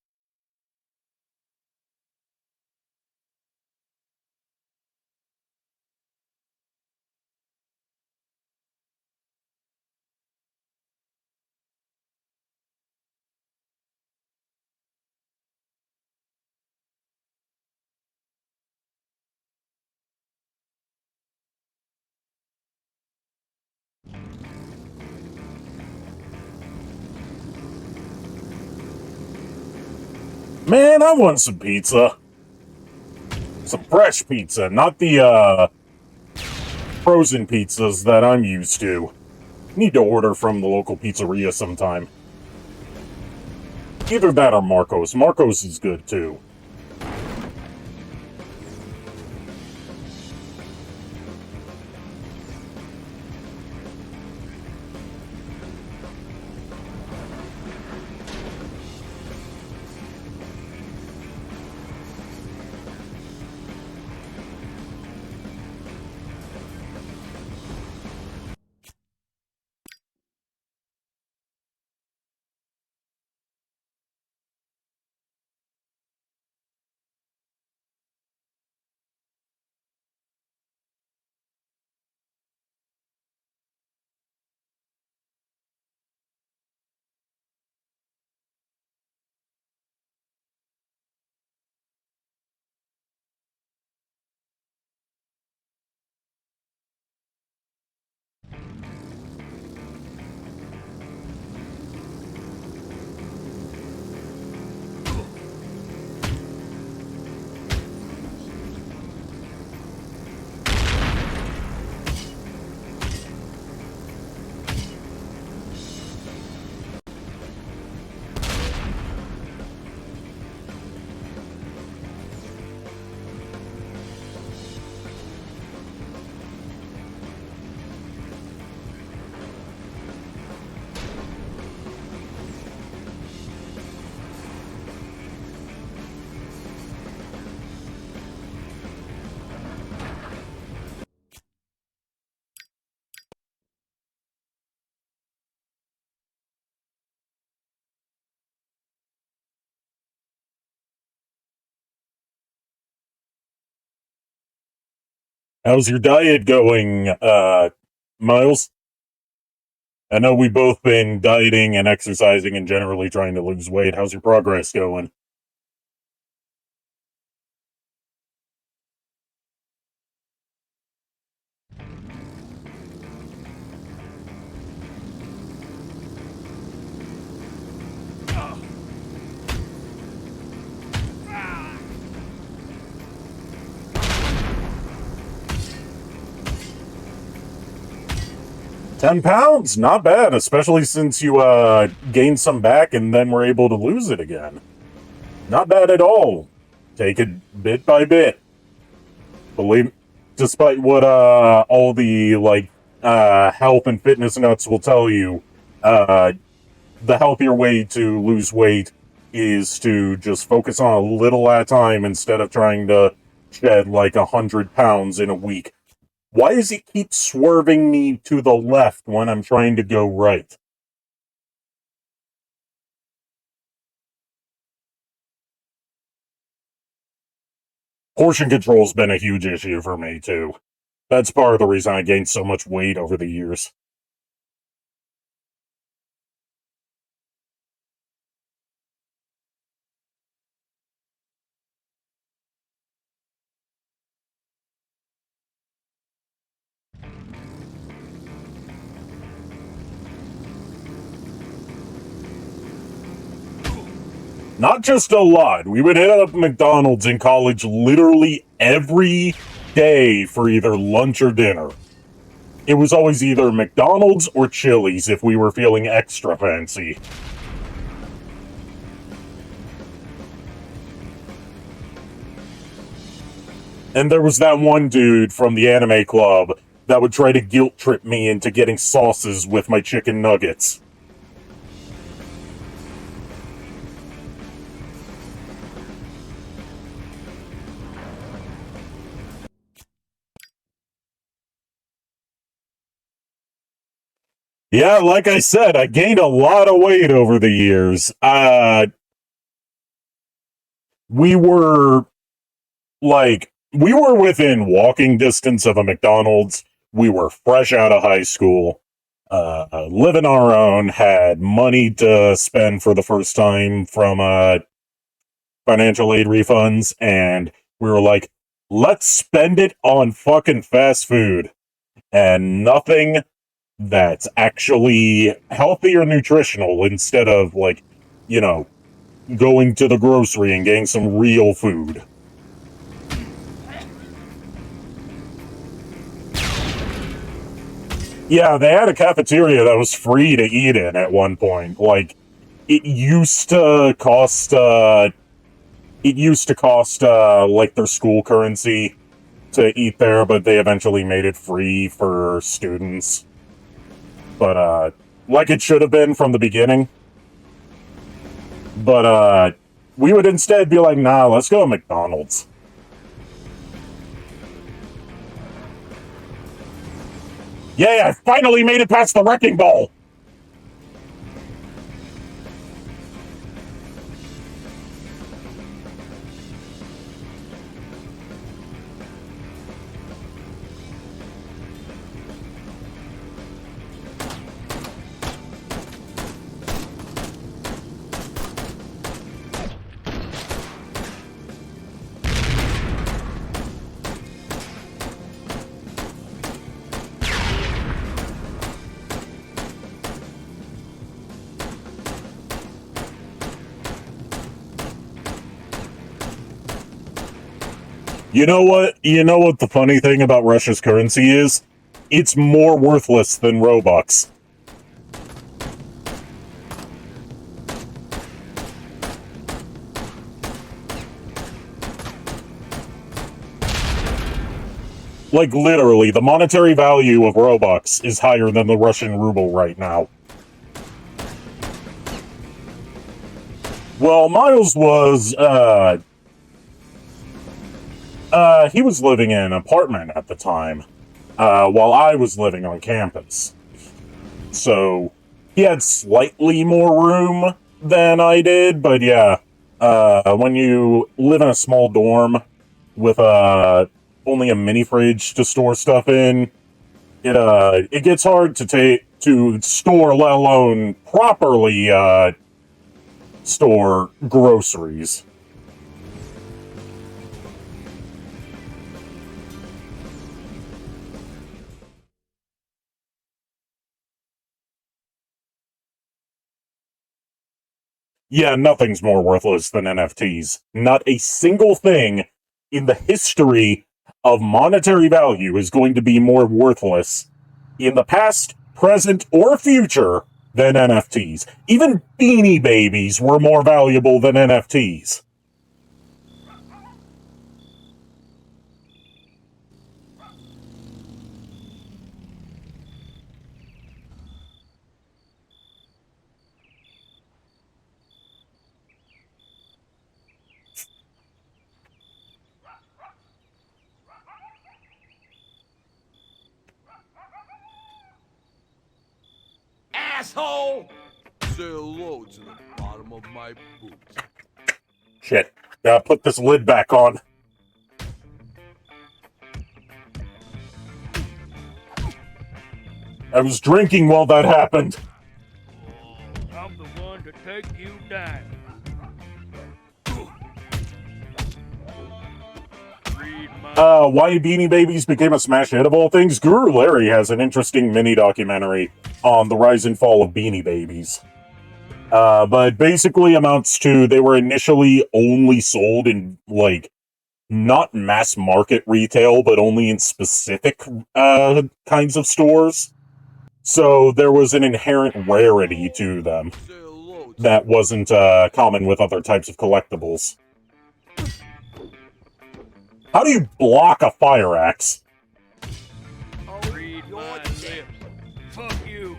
Man, I want some pizza. Some fresh pizza, not the, frozen pizzas that I'm used to. Need to order from the local pizzeria sometime. Either that or Marco's. Marco's is good, too. How's your diet going, Miles? I know we've both been dieting and exercising and generally trying to lose weight. How's your progress going? £10? Not bad, especially since you, gained some back and then were able to lose it again. Not bad at all. Take it bit by bit. Believe, despite what, all the, like, health and fitness nuts will tell you, the healthier way to lose weight is to just focus on a little at a time instead of trying to shed, like, 100 pounds in a week. Why does it keep swerving me to the left when I'm trying to go right? Portion control's been a huge issue for me, too. That's part of the reason I gained so much weight over the years. Not just a lot. We would hit up McDonald's in college literally every day for either lunch or dinner. It was always either McDonald's or Chili's if we were feeling extra fancy. And there was that one dude from the anime club that would try to guilt trip me into getting sauces with my chicken nuggets. Yeah, like I said, I gained a lot of weight over the years. We were within walking distance of a McDonald's. We were fresh out of high school, living our own, had money to spend for the first time from financial aid refunds, and we were like, let's spend it on fucking fast food and nothing that's actually healthy or nutritional instead of, like, you know, going to the grocery and getting some real food. Yeah, they had a cafeteria that was free to eat in at one point. Like, it used to cost, like, their school currency to eat there, but they eventually made it free for students. But, like it should have been from the beginning. But, we would instead be like, nah, let's go to McDonald's. Yay, I finally made it past the wrecking ball! You know what? You know what the funny thing about Russia's currency is? It's more worthless than Robux. Like, literally, the monetary value of Robux is higher than the Russian ruble right now. Well, Miles was, he was living in an apartment at the time, while I was living on campus. So, he had slightly more room than I did, but yeah, when you live in a small dorm with, only a mini fridge to store stuff in, it gets hard to store, let alone properly, store groceries. Yeah, nothing's more worthless than NFTs. Not a single thing in the history of monetary value is going to be more worthless in the past, present, or future than NFTs. Even Beanie Babies were more valuable than NFTs. Asshole! Say hello to the bottom of my boots. Shit. Gotta put this lid back on. I was drinking while that happened. I'm the one to take you down. Why Beanie Babies became a smash hit of all things? Guru Larry has an interesting mini-documentary on the rise and fall of Beanie Babies. But basically amounts to they were initially only sold in, like, not mass market retail, but only in specific kinds of stores. So there was an inherent rarity to them that wasn't common with other types of collectibles. How do you block a fire axe? Read my lips. Fuck you.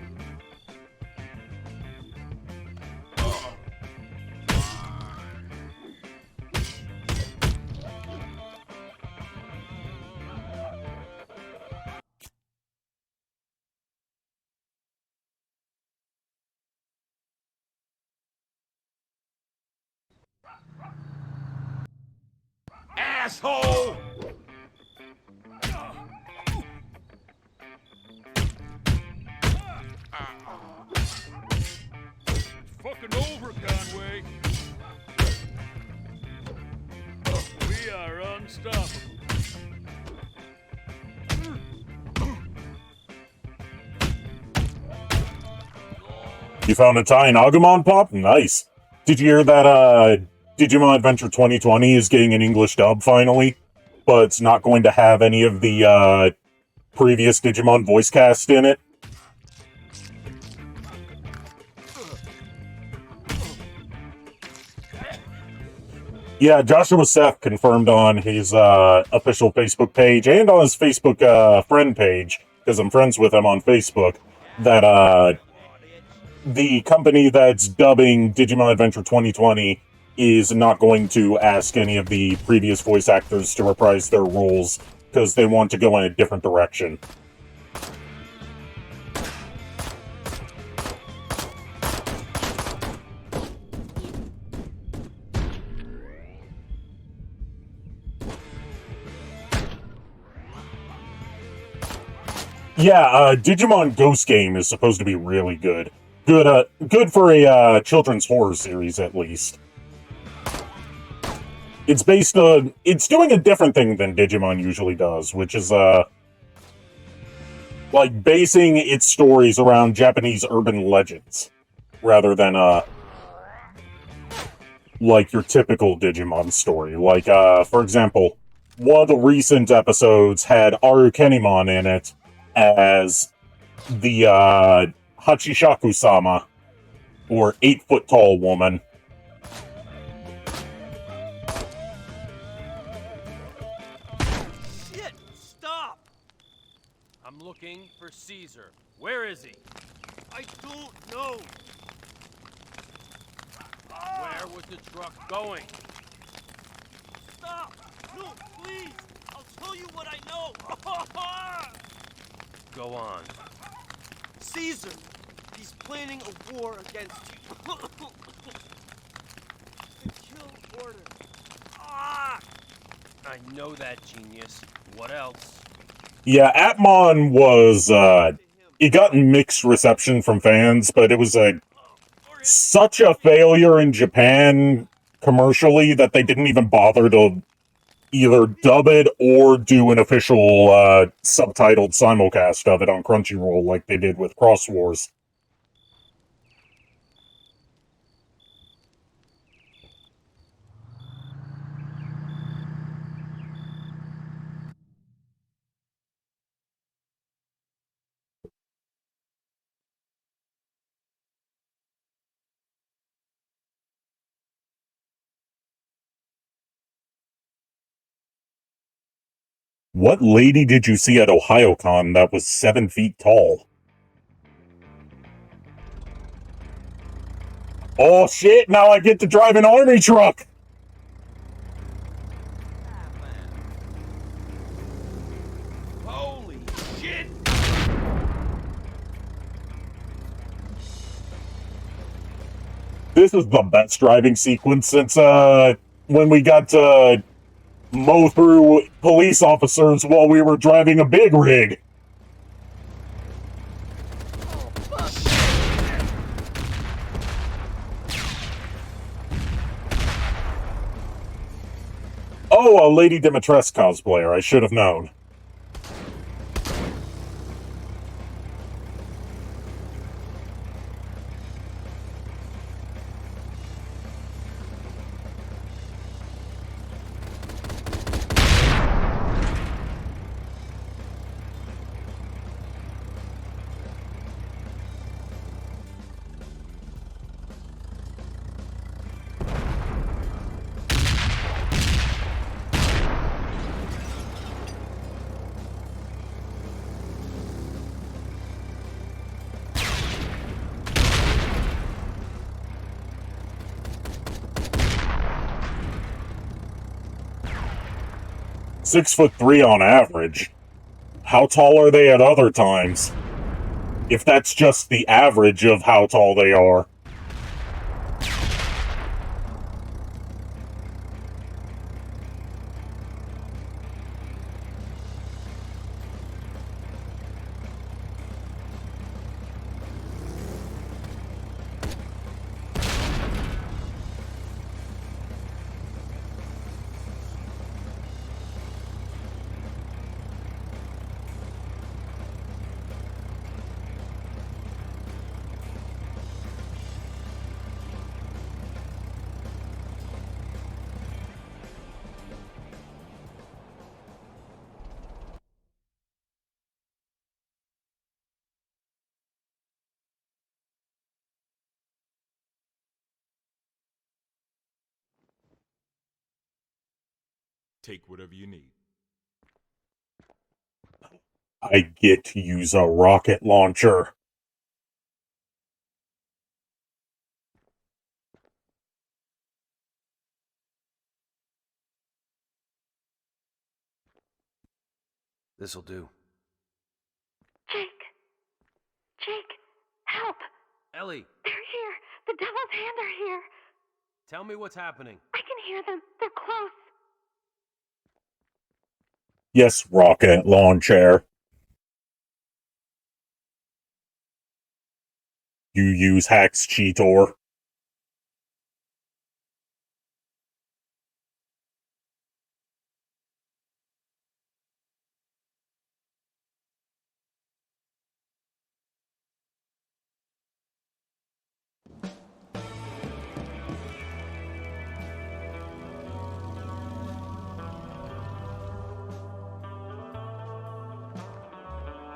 Asshole! Fucking over, Conway. We are unstoppable. You found a tie in Agumon Pop? Nice. Did you hear that Digimon Adventure 2020 is getting an English dub finally? But it's not going to have any of the previous Digimon voice cast in it? Yeah, Joshua Seth confirmed on his official Facebook page and on his Facebook friend page, because I'm friends with him on Facebook, that the company that's dubbing Digimon Adventure 2020 is not going to ask any of the previous voice actors to reprise their roles, because they want to go in a different direction. Yeah, Digimon Ghost Game is supposed to be really good. Good for a children's horror series, at least. It's based on... It's doing a different thing than Digimon usually does, which is, like, basing its stories around Japanese urban legends, rather than, like, your typical Digimon story. Like, for example, one of the recent episodes had Arukenimon in it as the, Hachishaku-sama, or 8-foot-tall woman. Shit! Stop! I'm looking for Caesar. Where is he? I don't know. Where was the truck going? Stop! No, please! I'll tell you what I know! Go on. Caesar! He's planning a war against you. The kill order. Ah! I know that, genius. What else? Yeah, Atmon was, it got mixed reception from fans, but it was such a failure in Japan commercially that they didn't even bother to either dub it or do an official, subtitled simulcast of it on Crunchyroll like they did with Cross Wars. What lady did you see at OhioCon that was 7 feet tall? Oh shit, now I get to drive an army truck! Holy shit! This is the best driving sequence since, when we got to mow through police officers while we were driving a big rig. Oh, a Lady Dimitrescu cosplayer. I should have known. 6'3" on average. How tall are they at other times? If that's just the average of how tall they are. Take whatever you need. I get to use a rocket launcher. This'll do. Jake! Jake! Help! Ellie, They're here! The Devil's Hand are here! tell me what's happening. I can hear them. They're close. Yes, rocket launcher. You use Hack's Cheetor.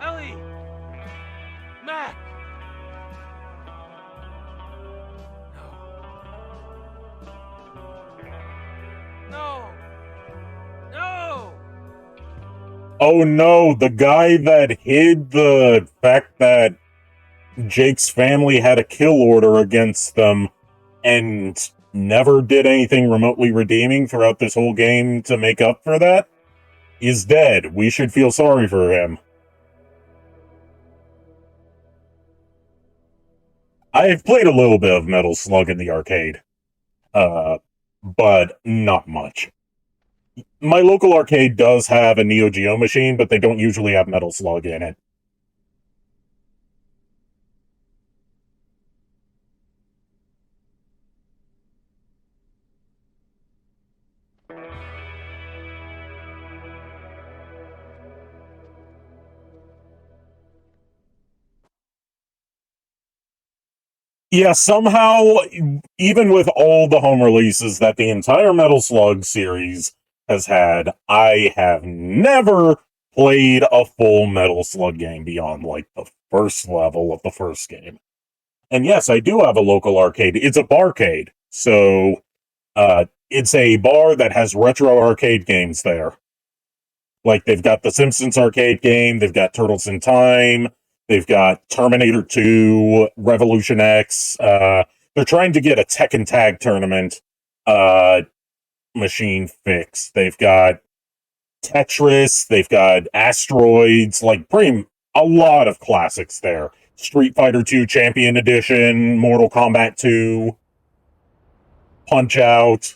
Ellie! Mac! No! No! Oh no, the guy that hid the fact that Jake's family had a kill order against them and never did anything remotely redeeming throughout this whole game to make up for that is dead. We should feel sorry for him. I've played a little bit of Metal Slug in the arcade, but not much. My local arcade does have a Neo Geo machine, but they don't usually have Metal Slug in it. Yeah, somehow, even with all the home releases that the entire Metal Slug series has had, I have never played a full Metal Slug game beyond, like, the first level of the first game. And yes, I do have a local arcade. It's a barcade, so it's a bar that has retro arcade games there. Like, they've got the Simpsons arcade game, they've got Turtles in Time, they've got Terminator 2, Revolution X. They're trying to get a Tekken Tag Tournament machine fixed. They've got Tetris, they've got Asteroids, like a lot of classics there. Street Fighter 2 Champion Edition, Mortal Kombat 2, Punch-Out.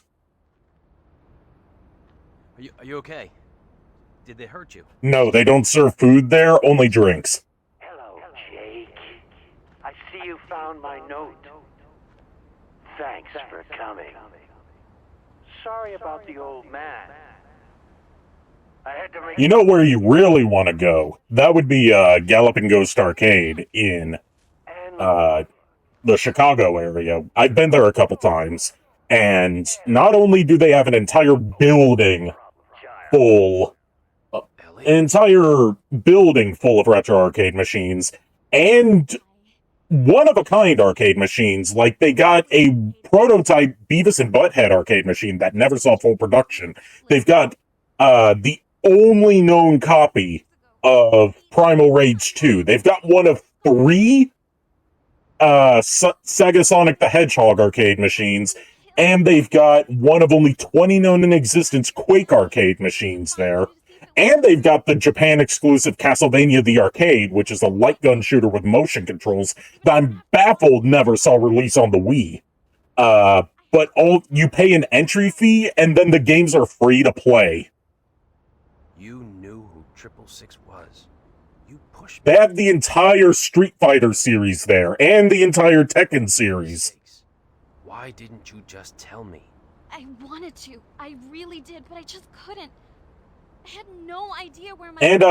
Are you okay? Did they hurt you? No, they don't serve food there, only drinks. Hello, Jake. I see you found my note. Thanks for coming. Sorry about the old man. I had to You know where you really want to go? That would be Galloping Ghost Arcade in the Chicago area. I've been there a couple times, and not only do they have an entire building full of retro arcade machines, and one-of-a-kind arcade machines. Like, they got a prototype Beavis and Butthead arcade machine that never saw full production. They've got the only known copy of Primal Rage 2. They've got one of 3 Sega Sonic the Hedgehog arcade machines, and they've got one of only 20 known in existence Quake arcade machines there. And they've got the Japan-exclusive Castlevania the Arcade, which is a light gun shooter with motion controls that I'm baffled never saw release on the Wii. But you pay an entry fee, and then the games are free to play. You knew who 666 was. You pushed They have the entire Street Fighter series there, and the entire Tekken series. Why didn't you just tell me? I wanted to. I really did, but I just couldn't. I had no idea where my... And,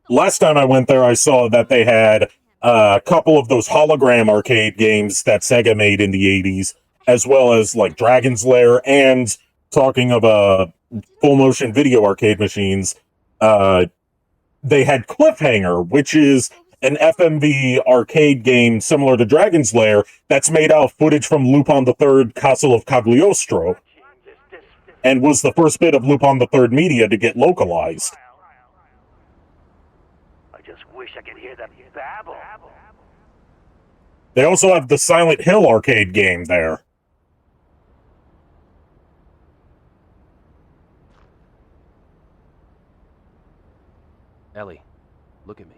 last time I went there, I saw that they had a couple of those hologram arcade games that Sega made in the 80s, as well as, like, Dragon's Lair, and talking of, full-motion video arcade machines, they had Cliffhanger, which is an FMV arcade game similar to Dragon's Lair that's made out of footage from Lupin III Castle of Cagliostro, and was the first bit of Lupin III media to get localized. I just wish I could hear that babble. They also have the Silent Hill arcade game there. Ellie, look at me.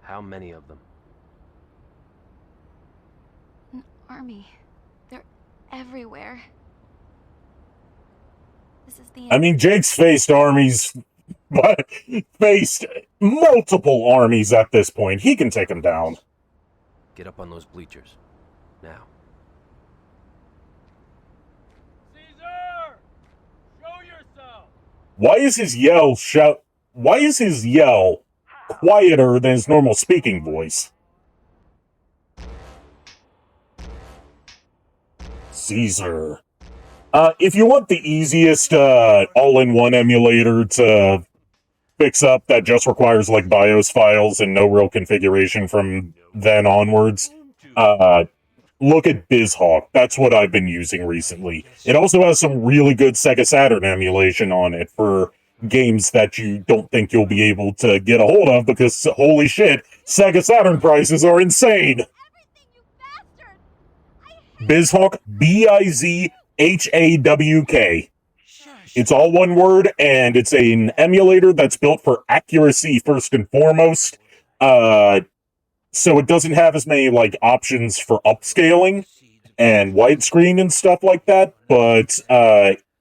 How many of them? An army. They're everywhere. This is the... I mean, Jake's faced multiple armies at this point. He can take them down. Get up on those bleachers. Now. Caesar! Show yourself! Why is his yell quieter than his normal speaking voice? Caesar. If you want the easiest all-in-one emulator to fix up that just requires like BIOS files and no real configuration from then onwards, look at BizHawk. That's what I've been using recently. It also has some really good Sega Saturn emulation on it for games that you don't think you'll be able to get a hold of because, holy shit, Sega Saturn prices are insane! BizHawk, BIZHAWK. It's all one word, and it's an emulator that's built for accuracy first and foremost. So it doesn't have as many like options for upscaling and widescreen and stuff like that, but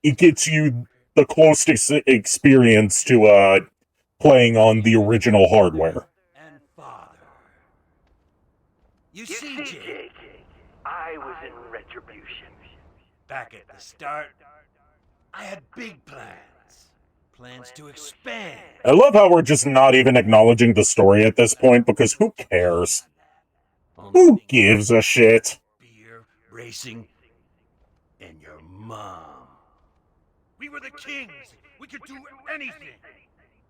it gets you the closest experience to playing on the original hardware. You see, Jake, I was in Retribution. Back at the start, I had big plans. Plans to expand. I love how we're just not even acknowledging the story at this point, because who cares? Who gives a shit? Beer, racing, and your mom. We were the kings. We could do anything.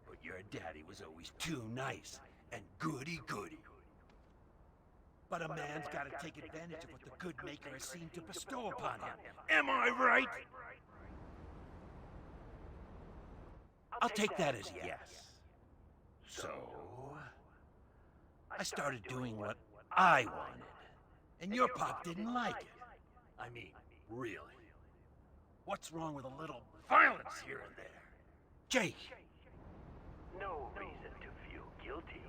But your daddy was always too nice and goody-goody. But a man's got to take advantage of what the good maker has seemed to bestow upon him. Am I right? I'll take that as yes. So, I started doing what I wanted. And your pop didn't like it. I mean, really. What's wrong with a little violence here and there? Jake. No reason to feel guilty.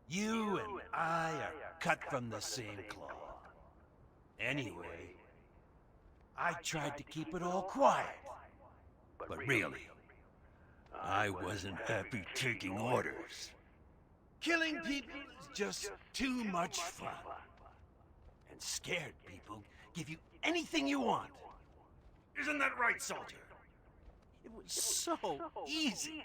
You and I are cut from the same cloth. Anyway, I tried to keep it all quiet. But really, I wasn't happy taking orders. Killing people is just too much fun. And scared people give you anything you want. Isn't that right, soldier? It was so easy.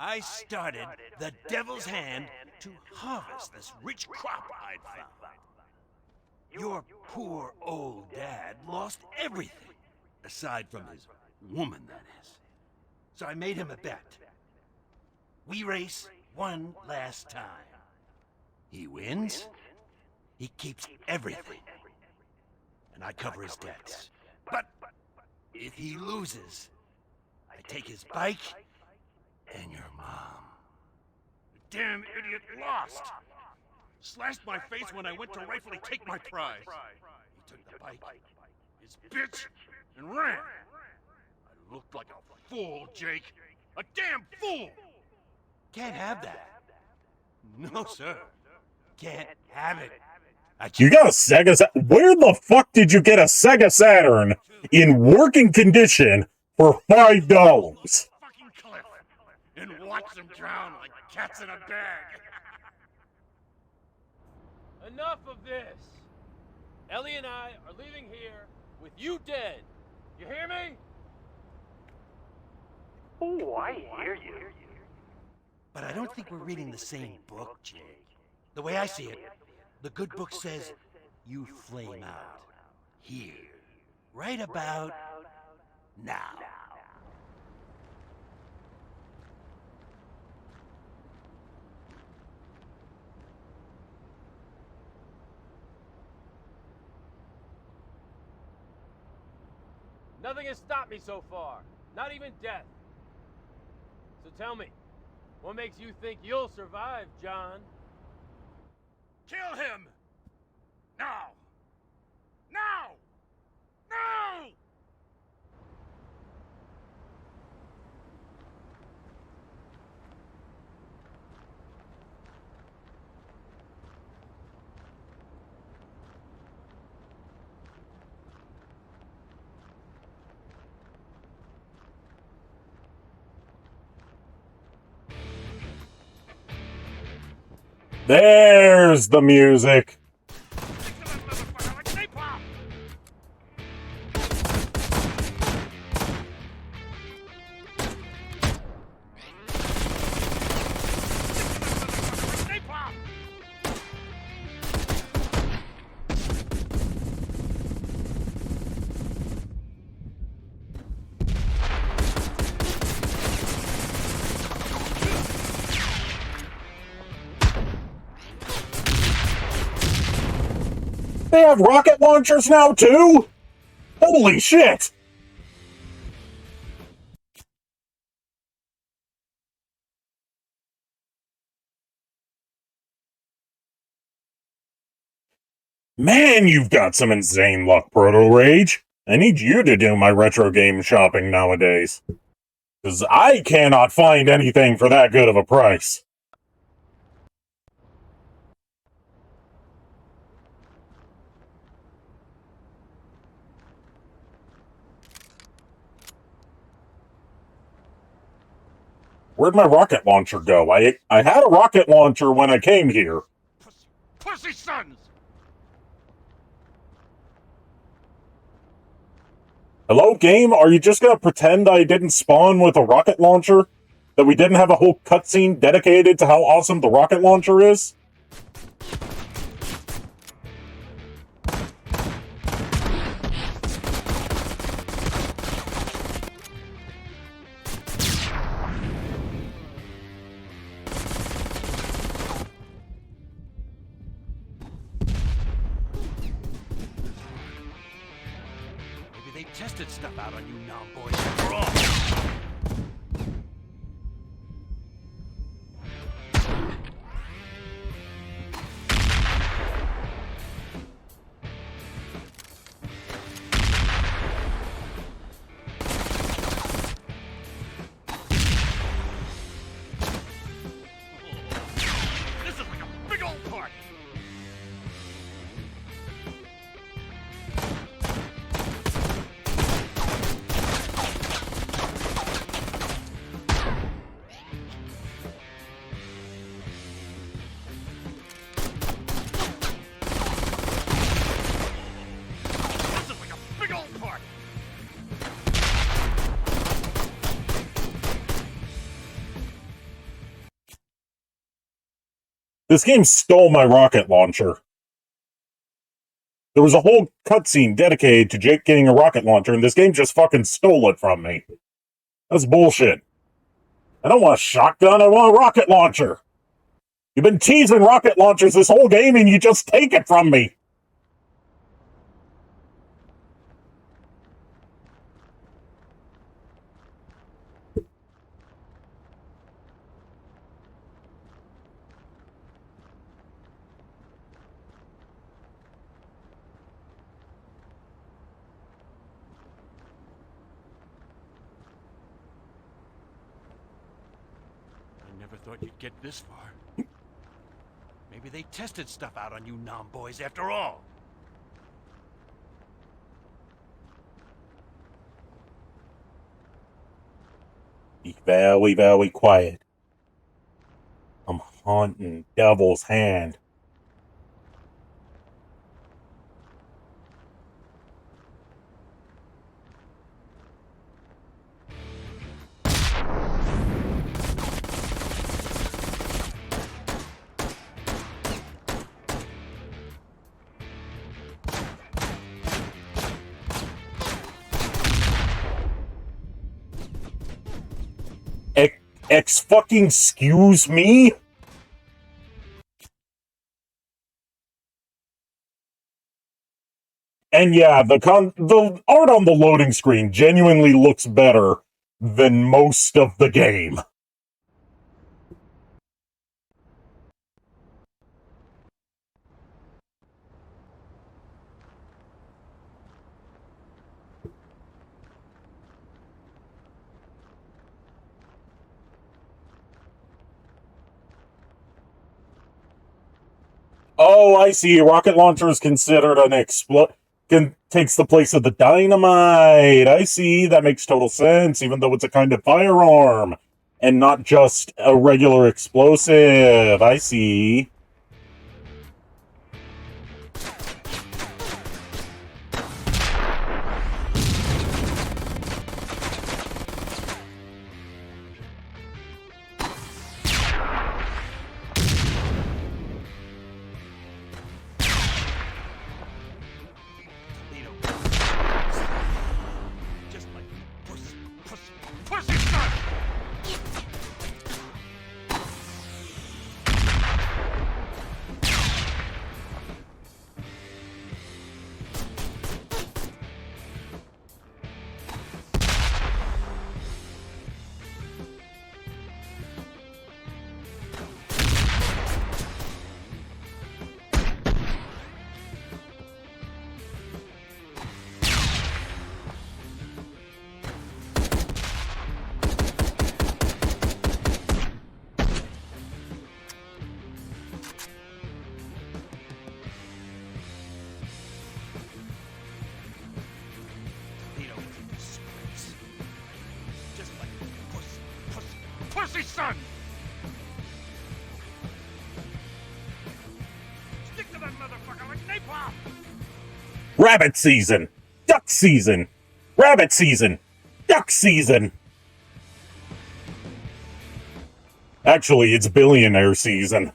I started the Devil's Hand to harvest this rich crop I'd found. Your poor old dad lost everything, aside from his woman, that is. So I made him a bet. We race one last time. He wins, he keeps everything. And I cover his debts. But if he loses, I take his bike and your mom. The damn idiot lost! Slashed my face when I went to rightfully take my prize. He took the bike, his bitch, and ran. I looked like a fool, Jake. A damn fool! Can't have that. No, sir. Can't have it. You got a Sega Where the fuck did you get a Sega Saturn in working condition for $5? Fucking cliff. And watch them drown like cats in a bag. Enough of this. Ellie and I are leaving here with you dead. You hear me? Oh, I hear you. But I don't think we're reading the same book, Jake. The way I see it, the good book says you flame out. Here. Right about now. Nothing has stopped me so far. Not even death. So tell me, what makes you think you'll survive, John? Kill him! Now! Now! Now! There's the music. They have rocket launchers now, too? Holy shit! Man, you've got some insane luck, Proto Rage. I need you to do my retro game shopping nowadays. Because I cannot find anything for that good of a price. Where'd my rocket launcher go? I had a rocket launcher when I came here. Pussy sons! Hello, game? Are you just gonna pretend I didn't spawn with a rocket launcher? That we didn't have a whole cutscene dedicated to how awesome the rocket launcher is? Maybe they tested stuff out on you non-boys after all. This is like a big old party! This is like a big old party! This game stole my rocket launcher. There was a whole cutscene dedicated to Jake getting a rocket launcher, and this game just fucking stole it from me. That's bullshit. I don't want a shotgun, I want a rocket launcher. You've been teasing rocket launchers this whole game, and you just take it from me. thought you'd get this far. Maybe they tested stuff out on you nom-boys after all. Be very, very quiet. I'm hunting Devil's Hand. Excuse me? And yeah, the art on the loading screen genuinely looks better than most of the game. Oh, I see. Rocket launcher is considered an takes the place of the dynamite. I see. That makes total sense, even though it's a kind of firearm and not just a regular explosive. I see. Pussy son! Stick to that motherfucker like napalm! Rabbit season! Duck season! Rabbit season! Duck season! Actually, it's billionaire season.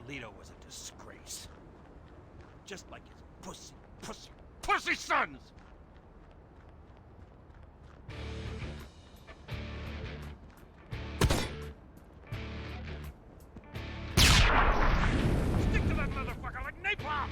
Toledo was a disgrace. Just like his pussy sons! Stick to that motherfucker like napalm!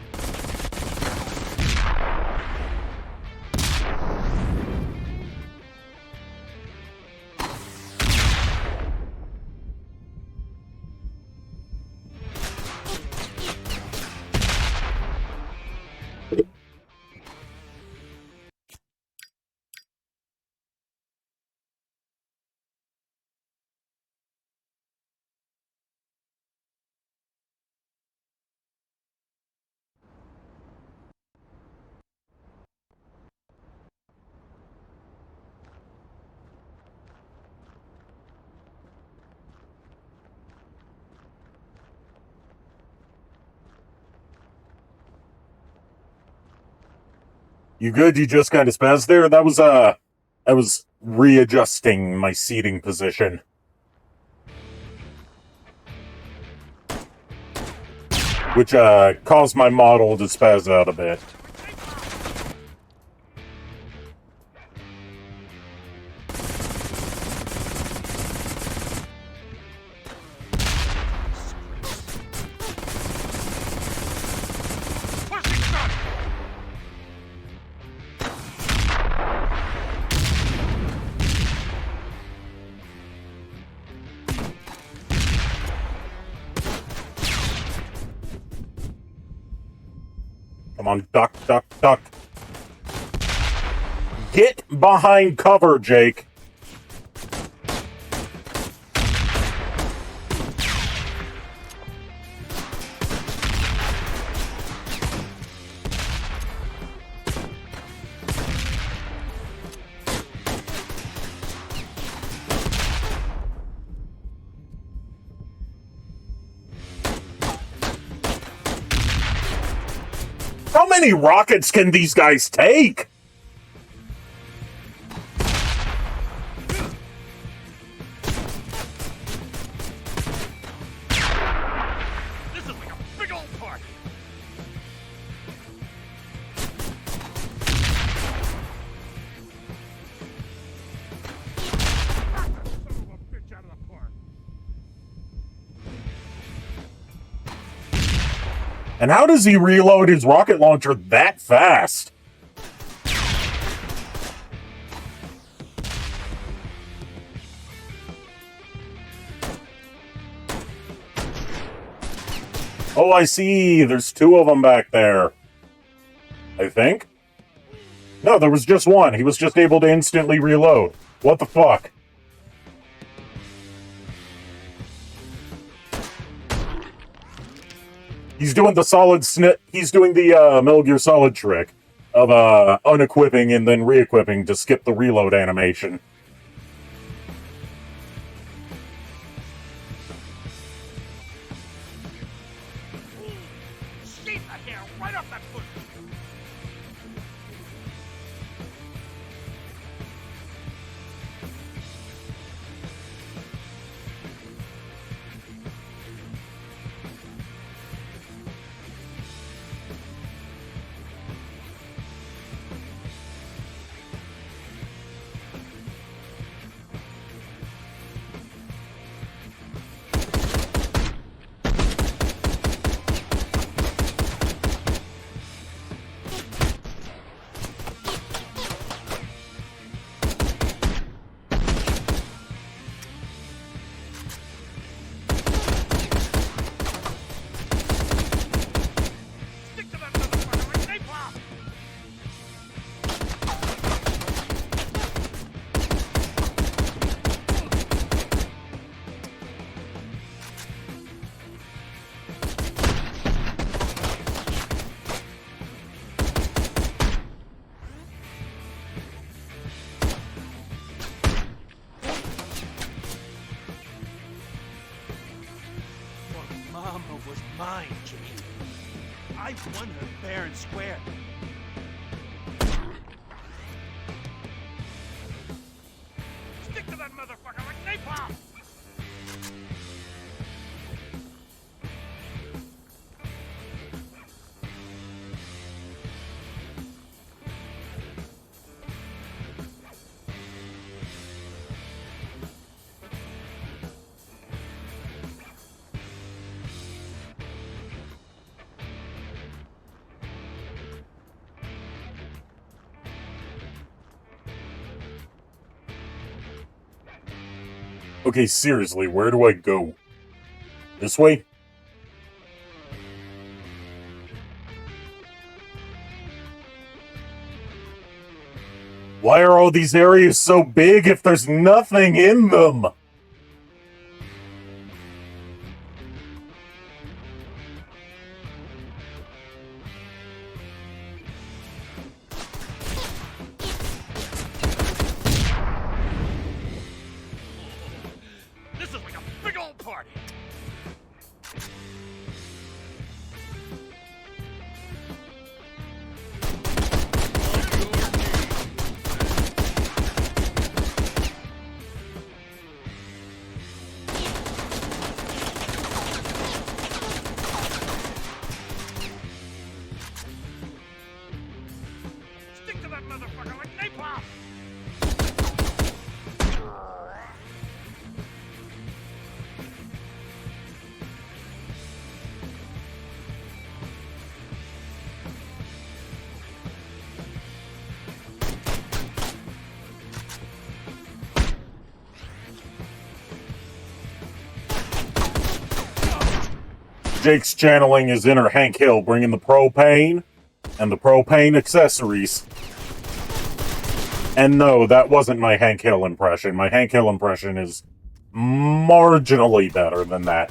You good? You just kind of spazzed there? That was readjusting my seating position. Which, caused my model to spaz out a bit. Come on, duck, duck, duck. Get behind cover, Jake. How many rockets can these guys take? This is like a big old party. And how does he reload his rocket launcher that fast? Oh, I see. There's two of them back there. I think? No, there was just one. He was just able to instantly reload. What the fuck? He's doing the solid he's doing the Metal Gear Solid trick of unequipping and then re-equipping to skip the reload animation. Sheep the hair right off that foot. Mama was mine, Jimmy. I won her fair and square. Stick to that motherfucker like napalm! Okay, seriously, where do I go? This way? Why are all these areas so big if there's nothing in them? This is like a big old party. Jake's channeling his inner Hank Hill, bringing the propane and the propane accessories. And no, that wasn't my Hank Hill impression. My Hank Hill impression is marginally better than that.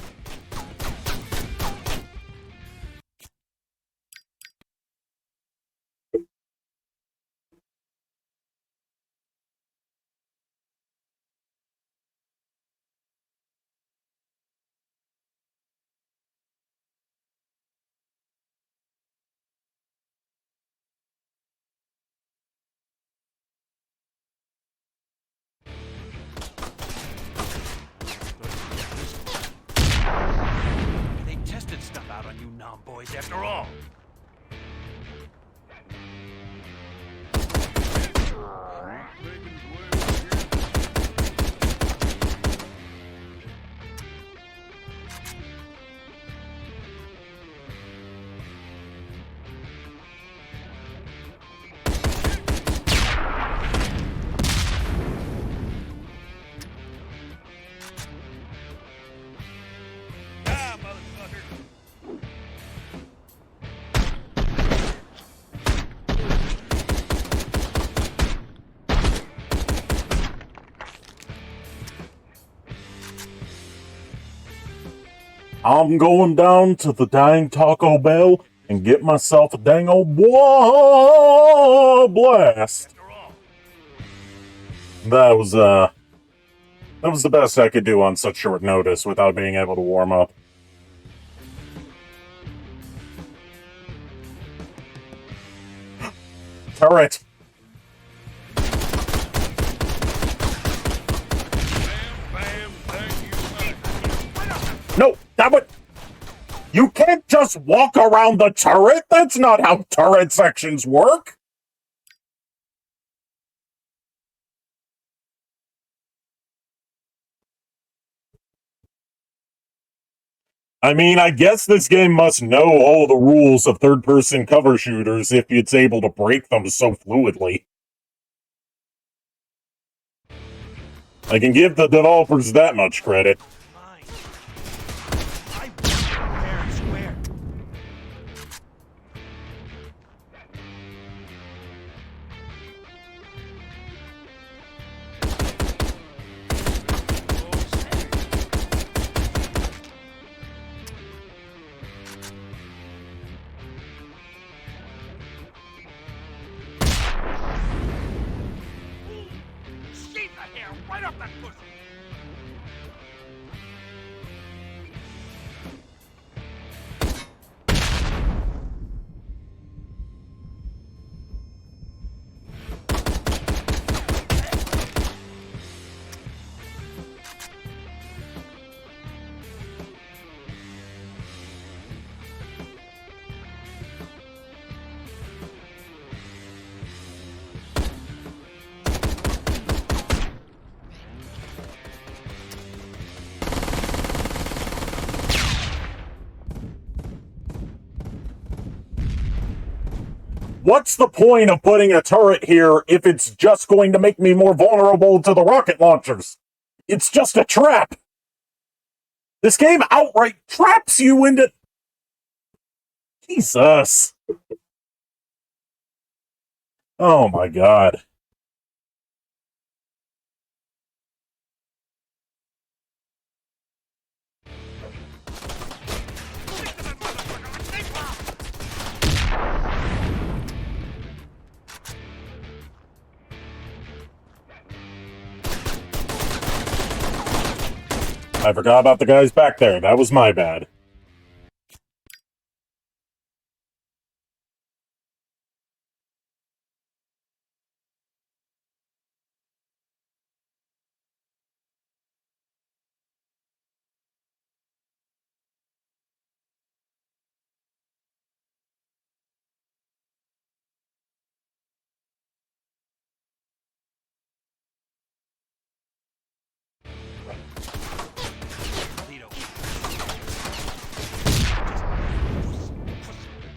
They tested stuff out on you nom-boys after all. I'm going down to the dang Taco Bell and get myself a dang old blast. That was the best I could do on such short notice without being able to warm up. Turret! No, that would... You can't just walk around the turret! That's not how turret sections work! I mean, I guess this game must know all the rules of third-person cover shooters if it's able to break them so fluidly. I can give the developers that much credit. Right up that pussy! What's the point of putting a turret here if it's just going to make me more vulnerable to the rocket launchers? It's just a trap! This game outright traps you into... Jesus. Oh my god. I forgot about the guys back there. That was my bad.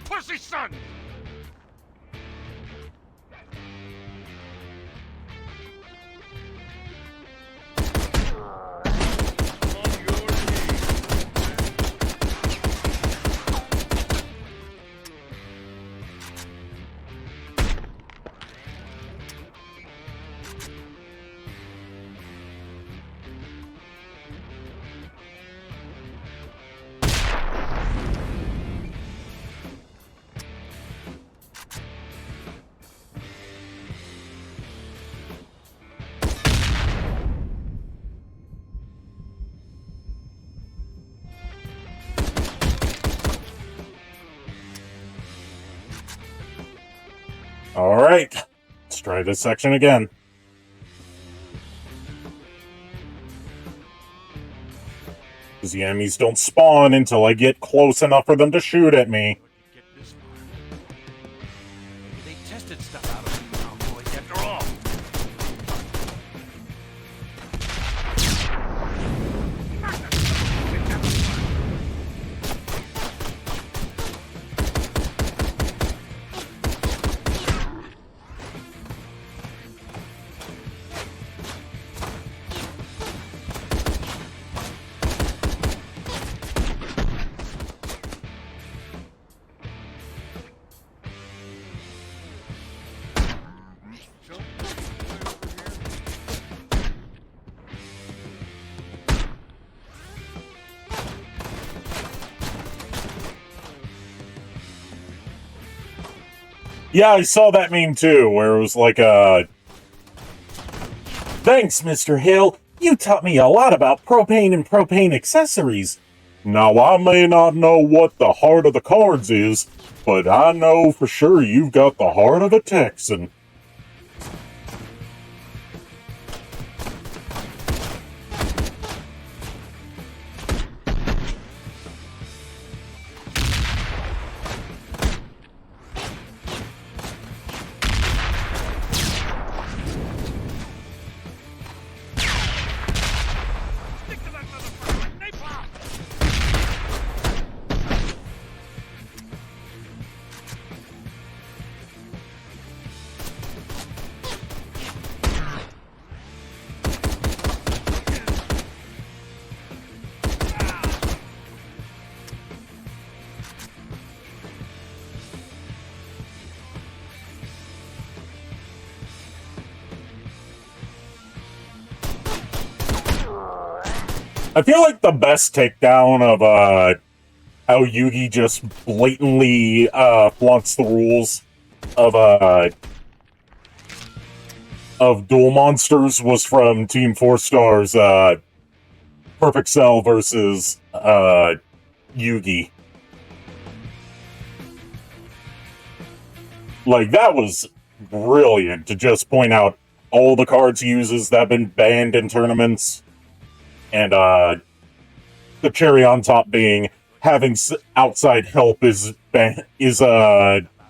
Pussy son! Alright, let's try this section again. Because the enemies don't spawn until I get close enough for them to shoot at me. They tested stuff out of you now, boys, after all. Yeah, I saw that meme too, where it was like thanks, Mr. Hill. You taught me a lot about propane and propane accessories. Now, I may not know what the heart of the cards is, but I know for sure you've got the heart of a Texan. I feel like the best takedown of how Yugi just blatantly flaunts the rules of Duel Monsters was from Team 4 Star's Perfect Cell versus Yugi. Like, that was brilliant to just point out all the cards he uses that have been banned in tournaments. And the cherry on top being having outside help is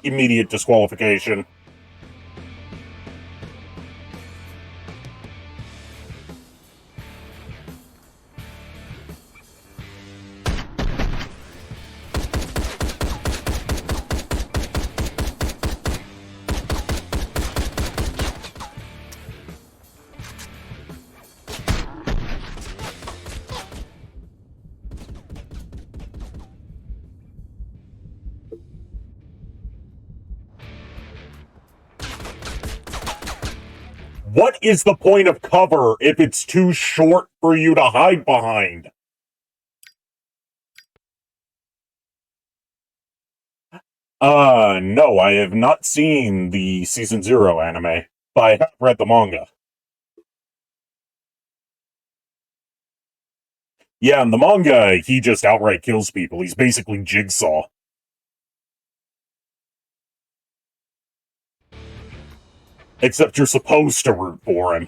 immediate disqualification. What is the point of cover if it's too short for you to hide behind? No, I have not seen the Season 0 anime, but I have read the manga. Yeah, in the manga, he just outright kills people. He's basically Jigsaw. Except you're supposed to root for him.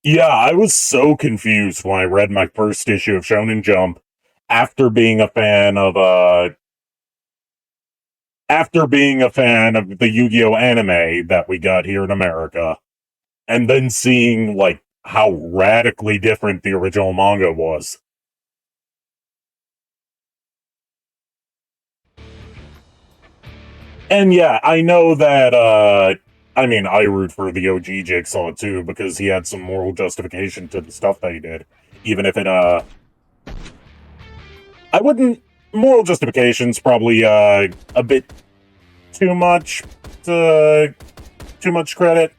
Yeah, I was so confused when I read my first issue of Shonen Jump after being a fan of the Yu-Gi-Oh anime that we got here in America, and then seeing like how radically different the original manga was. And yeah, I know that I mean, I root for the OG Jigsaw too, because he had some moral justification to the stuff that he did. Even if it, I wouldn't... Moral justification's probably, a bit too much to too much credit,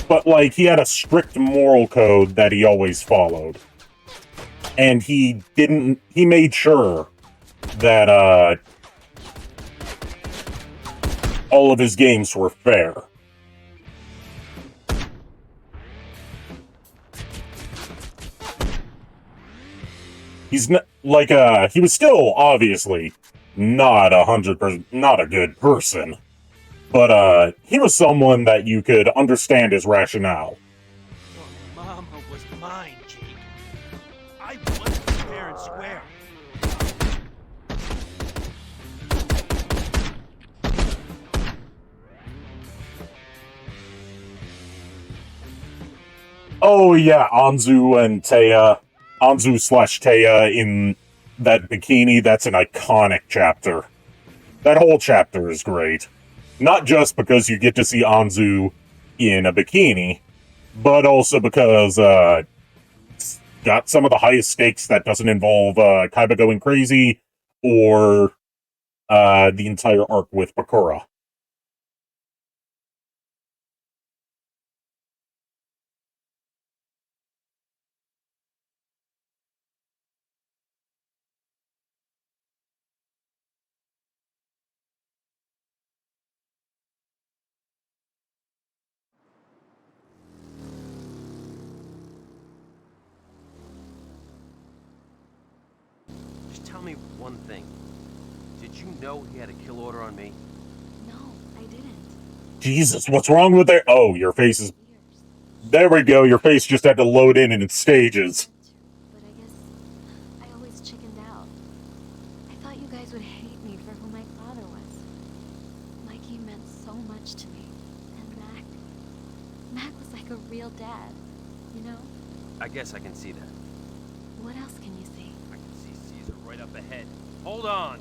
but, like, he had a strict moral code that he always followed. And he made sure that, all of his games were fair. He's not, like, he was still, obviously, not 100%, not a good person. But, he was someone that you could understand his rationale. Mama was mine, Jake. I won fair and square. Oh yeah, Anzu/Taya in that bikini, that's an iconic chapter. That whole chapter is great. Not just because you get to see Anzu in a bikini, but also because, it's got some of the highest stakes that doesn't involve, Kaiba going crazy, or, the entire arc with Bakura. Just tell me one thing. Did you know he had a kill order on me? No, I didn't. Jesus, what's wrong with it? Oh, your face is... There we go, your face just had to load in its stages. But I guess I always chickened out. I thought you guys would hate me for who my father was. Mikey meant so much to me. And Mac was like a real dad, you know? I guess I can see that. What else can you see? I can see Caesar right up ahead. Hold on!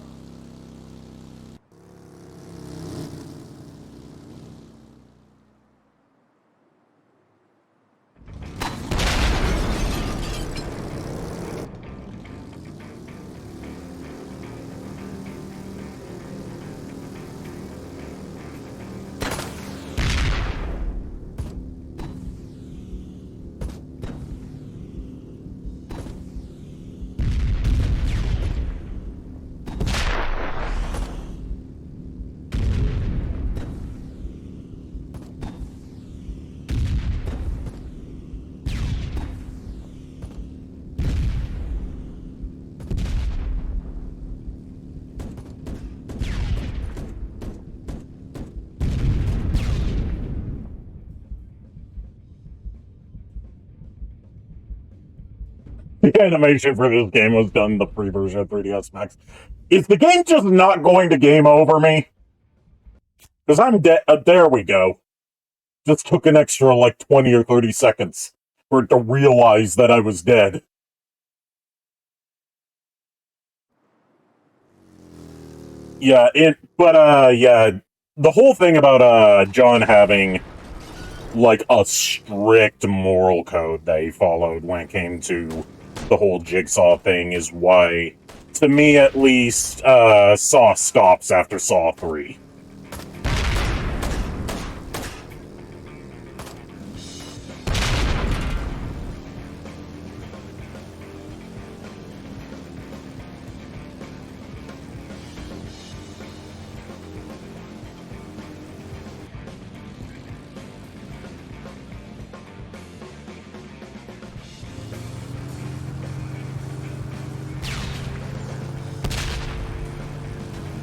The animation for this game was done in the free version of 3DS Max. Is the game just not going to game over me? Because I'm dead. There we go. Just took an extra, like, 20 or 30 seconds for it to realize that I was dead. Yeah, yeah. The whole thing about, John having, like, a strict moral code that he followed when it came to the whole Jigsaw thing is why, to me at least, Saw stops after Saw 3.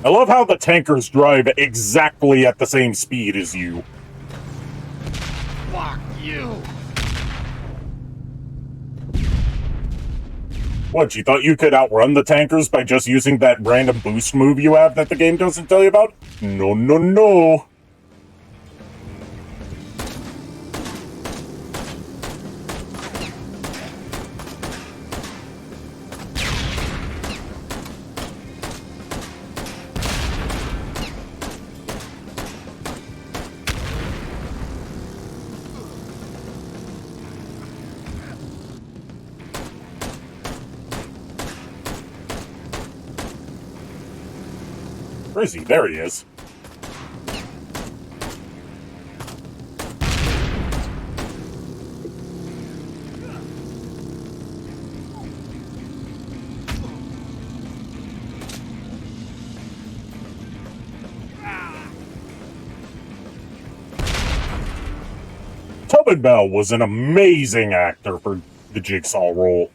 I love how the tankers drive exactly at the same speed as you. Fuck you! What, you thought you could outrun the tankers by just using that random boost move you have that the game doesn't tell you about? No, no, no. Where is he? There he is. Bell was an amazing actor for the Jigsaw role.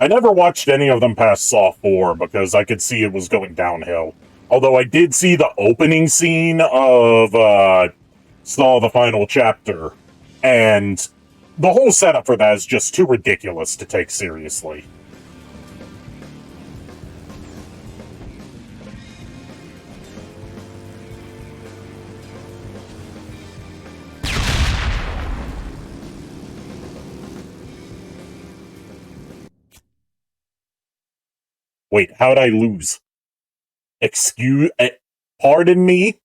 I never watched any of them past Saw 4 because I could see it was going downhill. Although I did see the opening scene of Saw the Final Chapter, and the whole setup for that is just too ridiculous to take seriously. Wait, how'd I lose? Pardon me?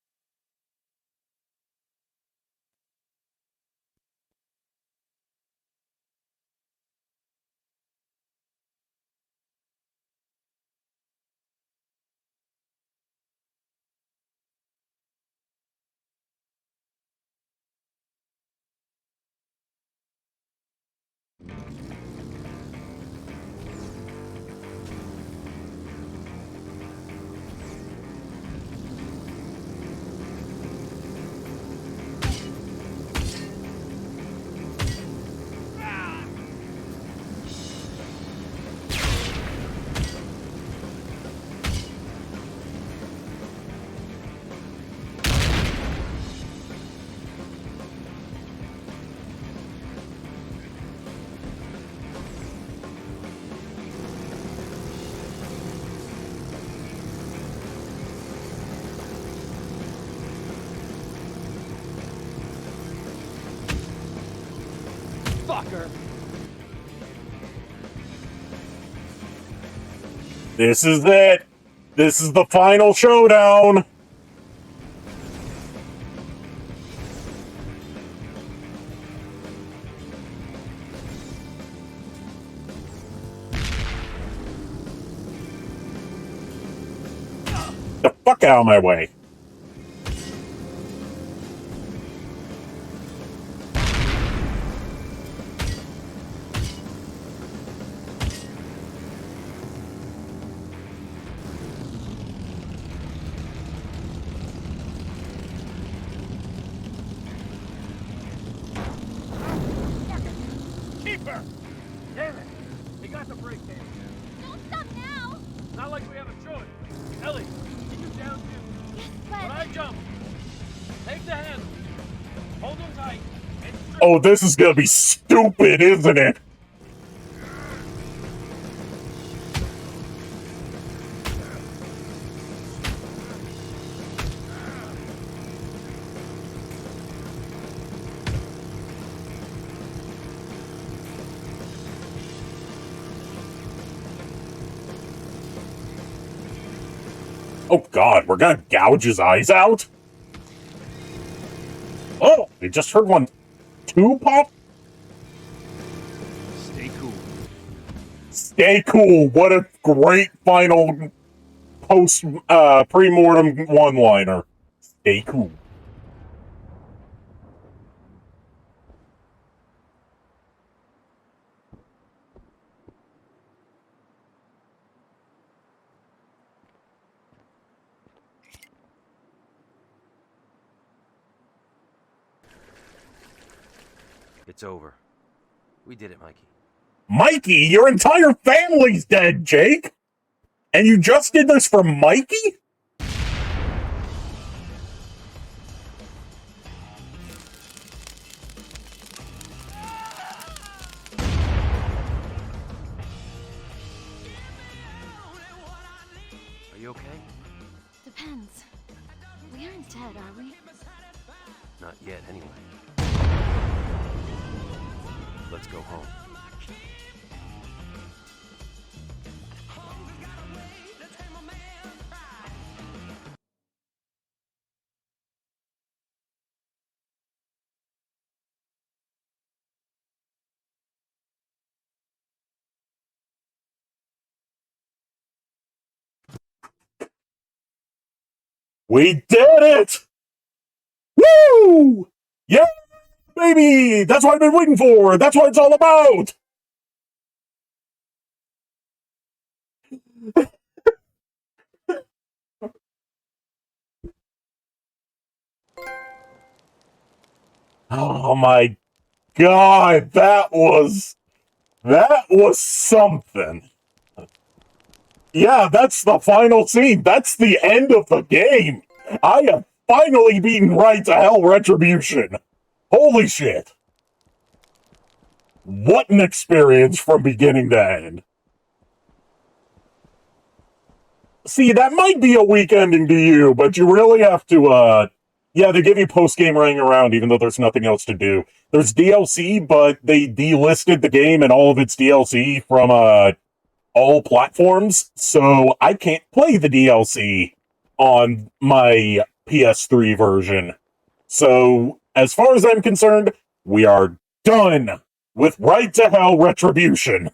Fucker! This is it! This is the final showdown! The fuck out of my way! Keep her! Damn it! They got the brake cam. Don't stop now! Not like we have a choice. Ellie, can you down too? Yes, When I jump, take the handle, hold them tight, and Oh, this is gonna be stupid, isn't it? Oh god, we're gonna gouge his eyes out? Oh, I just heard one. Two pop? Stay cool. Stay cool. What a great final pre-mortem one-liner. Stay cool. It's over. We did it, Mikey. Mikey, your entire family's dead, Jake! And you just did this for Mikey? Are you okay? Depends. We aren't dead, are we? Not yet, anyway. Let's go home. We did it! Woo! Yeah, baby! That's what I've been waiting for! That's what it's all about! Oh my god, that was something. Yeah, that's the final scene. That's the end of the game. I have finally beaten Right to Hell Retribution. Holy shit. What an experience from beginning to end. See, that might be a weak ending to you, but you really have to, yeah, they give you post-game running around, even though there's nothing else to do. There's DLC, but they delisted the game and all of its DLC from, all platforms, so I can't play the DLC on my PS3 version. So, as far as I'm concerned, we are done with Right to Hell Retribution.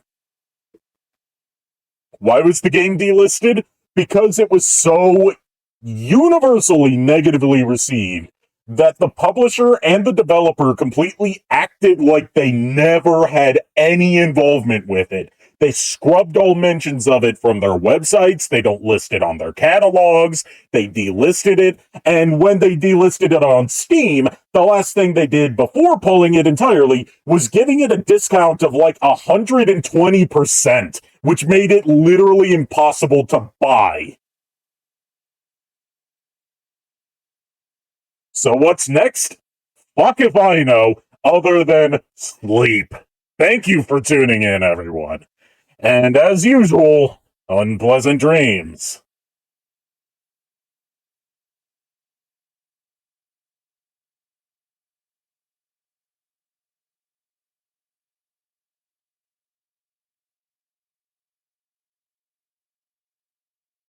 Why was the game delisted? Because it was so universally negatively received that the publisher and the developer completely acted like they never had any involvement with it. They scrubbed all mentions of it from their websites, they don't list it on their catalogs, they delisted it, and when they delisted it on Steam, the last thing they did before pulling it entirely was giving it a discount of like 120%, which made it literally impossible to buy. So what's next? Fuck if I know, other than sleep. Thank you for tuning in, everyone. And as usual, unpleasant dreams.